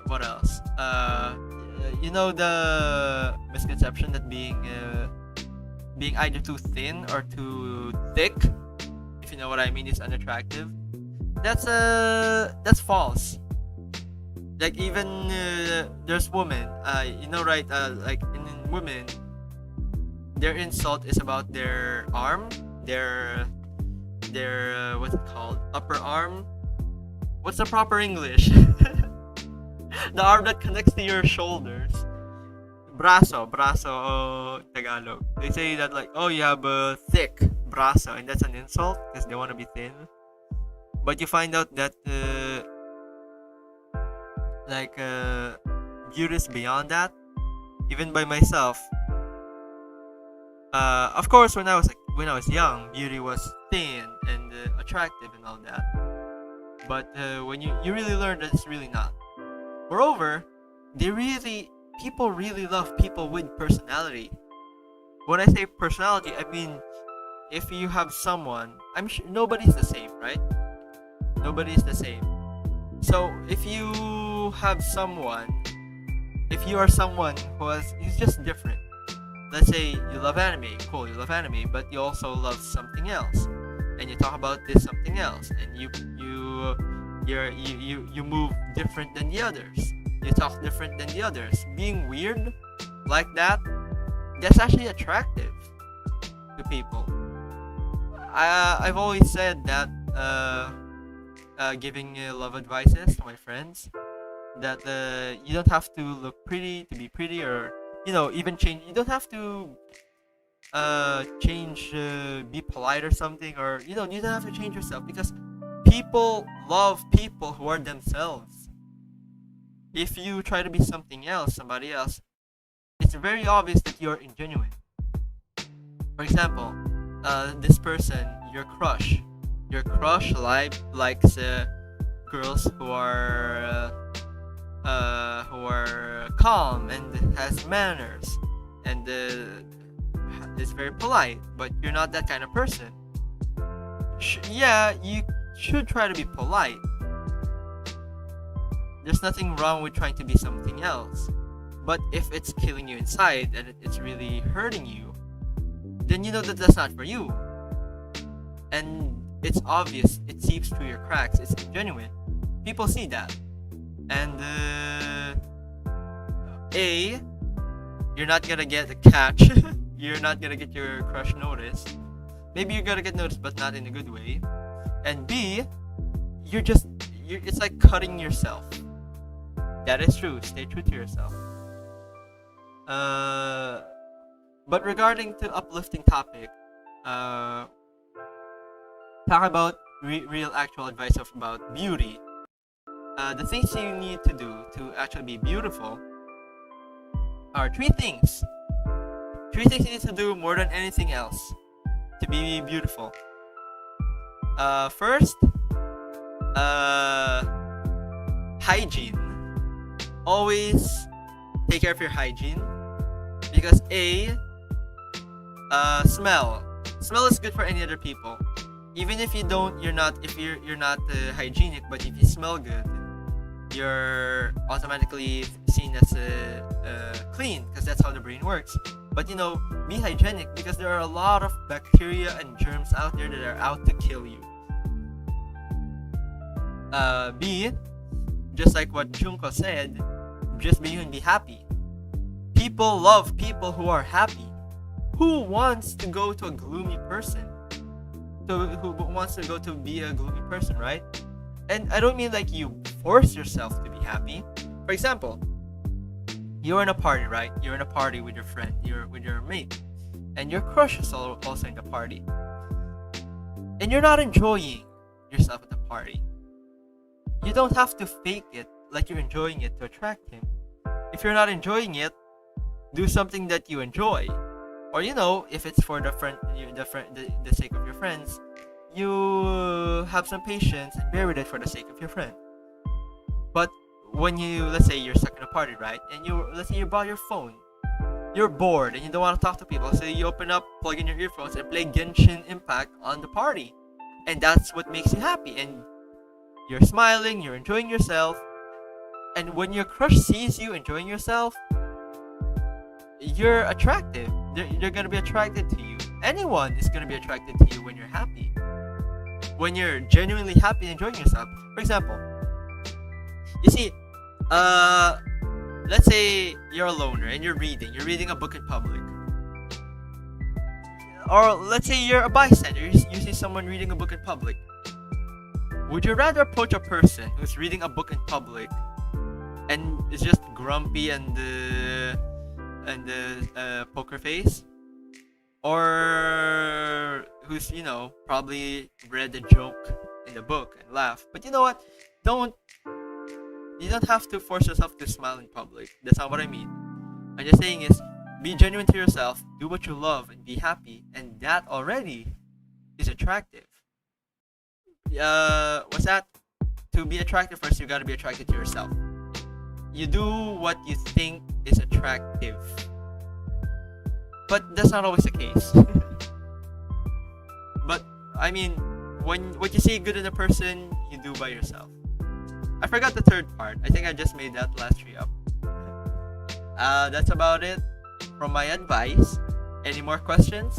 What else? You know the misconception that being either too thin or too thick, if you know what I mean, is unattractive. That's false. Like, even there's women, right? Like in women, their insult is about their arm, their what's it called? Upper arm. What's the proper English? The arm that connects to your shoulders. Braso, Tagalog. They say that like, oh, you have a thick braso, and that's an insult because they want to be thin. But you find out that beauty is beyond that. Even by myself. Of course, when I was young, beauty was thin and attractive and all that. But when you really learn that it's really not. Moreover, people really love people with personality. When I say personality, I mean, if you have someone, I'm sure nobody's the same, right? Nobody's the same. So if you are someone who's just different. Let's say you love anime, cool, you love anime, but you also love something else, and you talk about this something else, and You move different than the others. You talk different than the others. Being weird like that, that's actually attractive to people. I've always said that giving love advices to my friends that you don't have to look pretty to be pretty, or even change. You don't have to change, be polite or something, or you don't have to change yourself, because people love people who are themselves. If you try to be something else, somebody else, it's very obvious that you're ingenuine. For example, this person, your crush likes girls who are calm and has manners and is very polite, but you're not that kind of person. Yeah, you should try to be polite. There's nothing wrong with trying to be something else. But if it's killing you inside and it's really hurting you, then you know that that's not for you. And it's obvious, it seeps through your cracks, it's genuine. People see that. And you're not gonna get a catch. You're not gonna get your crush noticed. Maybe you're gonna get noticed, but not in a good way. And B, it's like cutting yourself. That is true. Stay true to yourself. But regarding to uplifting topic, talk about real actual advice about beauty. The things you need to do to actually be beautiful are three things. Three things you need to do more than anything else to be beautiful. First, hygiene. Always take care of your hygiene, because smell is good for any other people. Even if you're not hygienic, but if you smell good, you're automatically seen as clean, because that's how the brain works. But be hygienic, because there are a lot of bacteria and germs out there that are out to kill you. B, just like what Junko said, just be you and be happy. People love people who are happy. Who wants to go to a gloomy person? Who wants to go to be a gloomy person, right? And I don't mean like you force yourself to be happy. For example, you're in a party, right? You're in a party with your friend, you're with your mate, and your crush is also in the party. And you're not enjoying yourself at the party. You don't have to fake it like you're enjoying it to attract him. If you're not enjoying it, do something that you enjoy. Or if it's for the sake of your friends, you have some patience and bear with it for the sake of your friend. But when let's say you're stuck in a party, right? And let's say you brought your phone. You're bored and you don't want to talk to people, so you open up, plug in your earphones, and play Genshin Impact on the party. And that's what makes you happy. And you're smiling, you're enjoying yourself. And when your crush sees you enjoying yourself, you're attractive. They're gonna be attracted to you. Anyone is gonna be attracted to you when you're happy. When you're genuinely happy and enjoying yourself. For example, you see, let's say you're a loner and you're reading a book in public. Or let's say you're a bystander, you see someone reading a book in public. Would you rather approach a person who's reading a book in public and is just grumpy and poker face, or who's probably read the joke in the book and laugh? But you know what? You don't have to force yourself to smile in public. That's not what I mean. I'm just saying is, be genuine to yourself, do what you love, and be happy, and that already is attractive. What's that? To be attractive, first you gotta be attracted to yourself. You do what you think is attractive. But that's not always the case. But, I mean, what you see good in a person, you do by yourself. I forgot the third part. I think I just made that last three up. That's about it from my advice. Any more questions?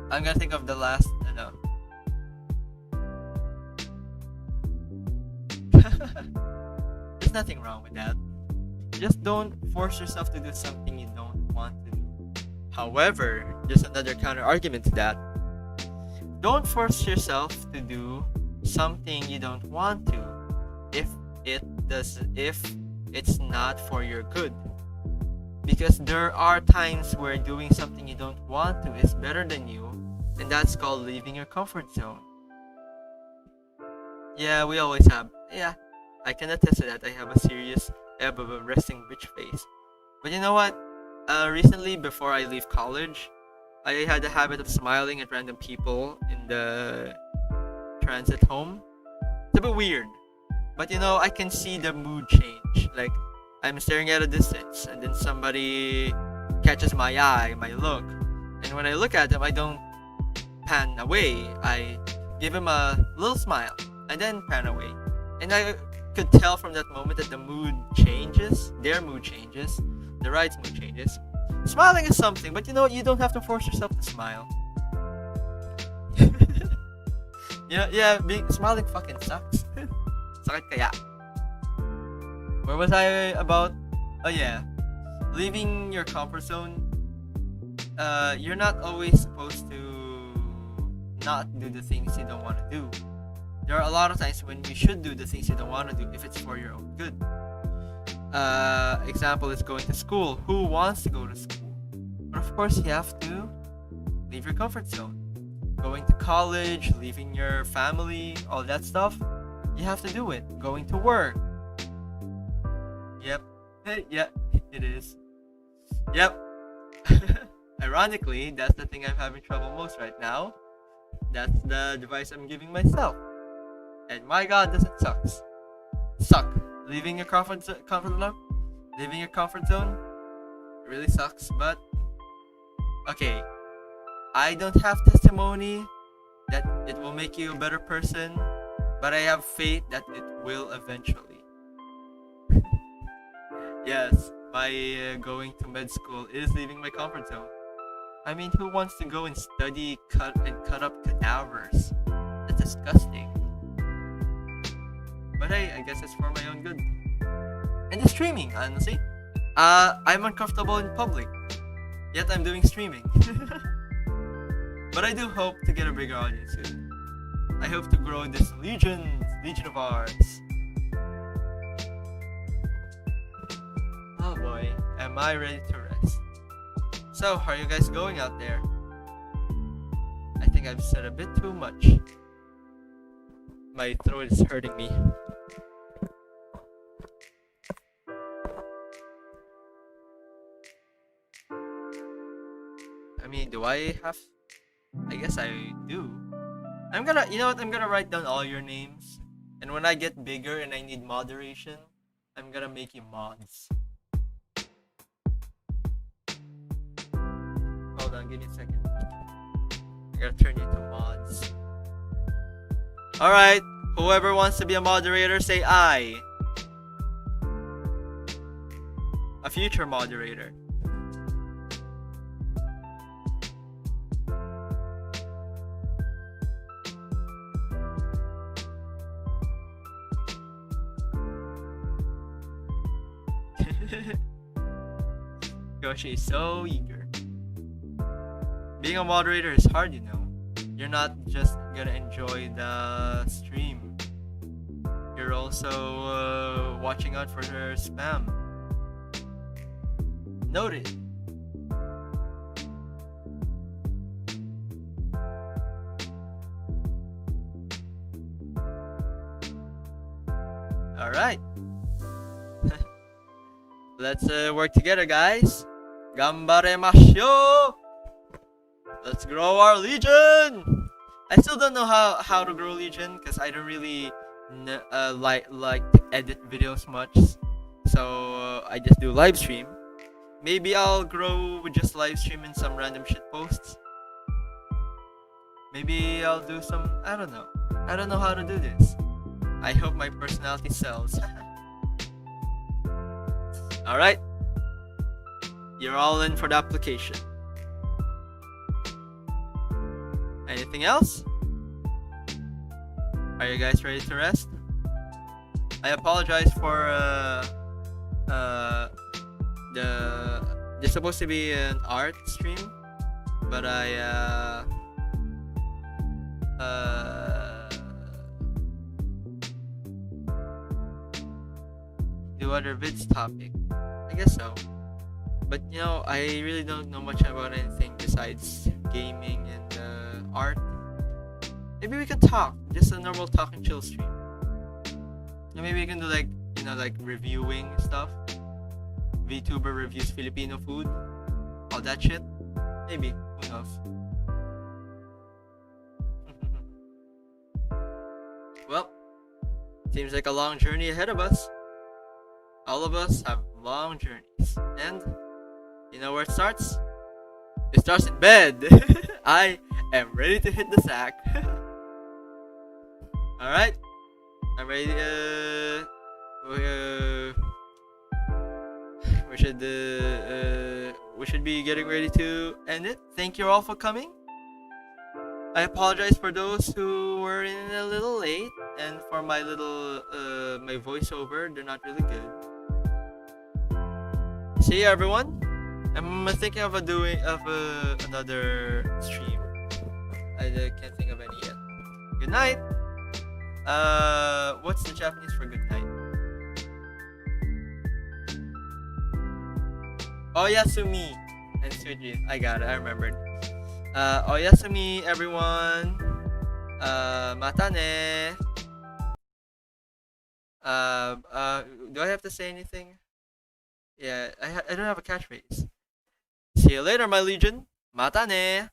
I'm gonna think of the last, There's nothing wrong with that. Just don't force yourself to do something you don't want to do. However, there's another counter argument to that. Don't force yourself to do something you don't want to if it's not for your good. Because there are times where doing something you don't want to is better than you, and that's called leaving your comfort zone. Yeah, we always have. Yeah, I can attest to that. I have a resting bitch face. But you know what? Recently, before I leave college, I had the habit of smiling at random people in the transit home. It's a bit weird, but I can see the mood change. Like, I'm staring at a distance, and then somebody catches my eye, my look, and when I look at them, I don't pan away. I give him a little smile, and then pan away. And I could tell from that moment that the mood changes, their mood changes, the ride's mood changes. Smiling is something, but you don't have to force yourself to smile. Smiling fucking sucks. Sakit kaya. Where was I about? Oh yeah, leaving your comfort zone. You're not always supposed to not do the things you don't want to do. There are a lot of times when you should do the things you don't want to do if it's for your own good. Example is going to school. Who wants to go to school? But of course, you have to leave your comfort zone. Going to college, leaving your family, all that stuff, you have to do it. Going to work. Yep. Yeah, it is. Yep. Ironically, that's the thing I'm having trouble most right now. That's the advice I'm giving myself. And my god, does it suck. Leaving your comfort zone, it really sucks, but okay. I don't have testimony that it will make you a better person, but I have faith that it will eventually. Yes, my going to med school is leaving my comfort zone. I mean, who wants to go and study, cut up cadavers? That's disgusting. But hey, I guess it's for my own good. And the streaming, honestly. I'm uncomfortable in public, yet I'm doing streaming. But I do hope to get a bigger audience soon. I hope to grow this legion of ours. Oh boy, am I ready to rest. So, how are you guys going out there? I think I've said a bit too much. My throat is hurting me. I mean, do I have... I guess I do. I'm gonna write down all your names. And when I get bigger and I need moderation, I'm gonna make you mods. Hold on, give me a second. I gotta turn you to mods. Alright, whoever wants to be a moderator, say I. A future moderator. Yoshi is so eager. Being a moderator is hard, You're not just gonna enjoy the stream. You're also watching out for their spam. Noted. Alright. Let's work together, guys. Gambaremashyo! Let's grow our legion! I still don't know how to grow legion because I don't really like to edit videos much. So I just do live stream. Maybe I'll grow with just live stream and some random shit posts. Maybe I'll do some... I don't know. I don't know how to do this. I hope my personality sells. Alright. You're all in for the application. Anything else? Are you guys ready to rest? I apologize for uh the there's supposed to be an art stream, but I do other vids topic. I guess so. But you know, I really don't know much about anything besides gaming and art. Maybe we can talk, just a normal talk and chill stream. And maybe we can do like like reviewing stuff. Vtuber reviews Filipino food, all that shit. Maybe, who knows? Well, seems like a long journey ahead of us. All of us have long journeys, and you know where it starts? It starts in bed. I am ready to hit the sack. All right, I'm ready. We should be getting ready to end it. Thank you all for coming. I apologize for those who were in a little late, and for my little my voiceover. They're not really good. See you, everyone. I'm thinking of another stream. I can't think of any yet. Good night. What's the Japanese for good night? Oyasumi and Suji. I got it. I remembered. Oyasumi, everyone. Mata ne. Do I have to say anything? Yeah, I don't have a catchphrase. See you later, my legion. Mata ne.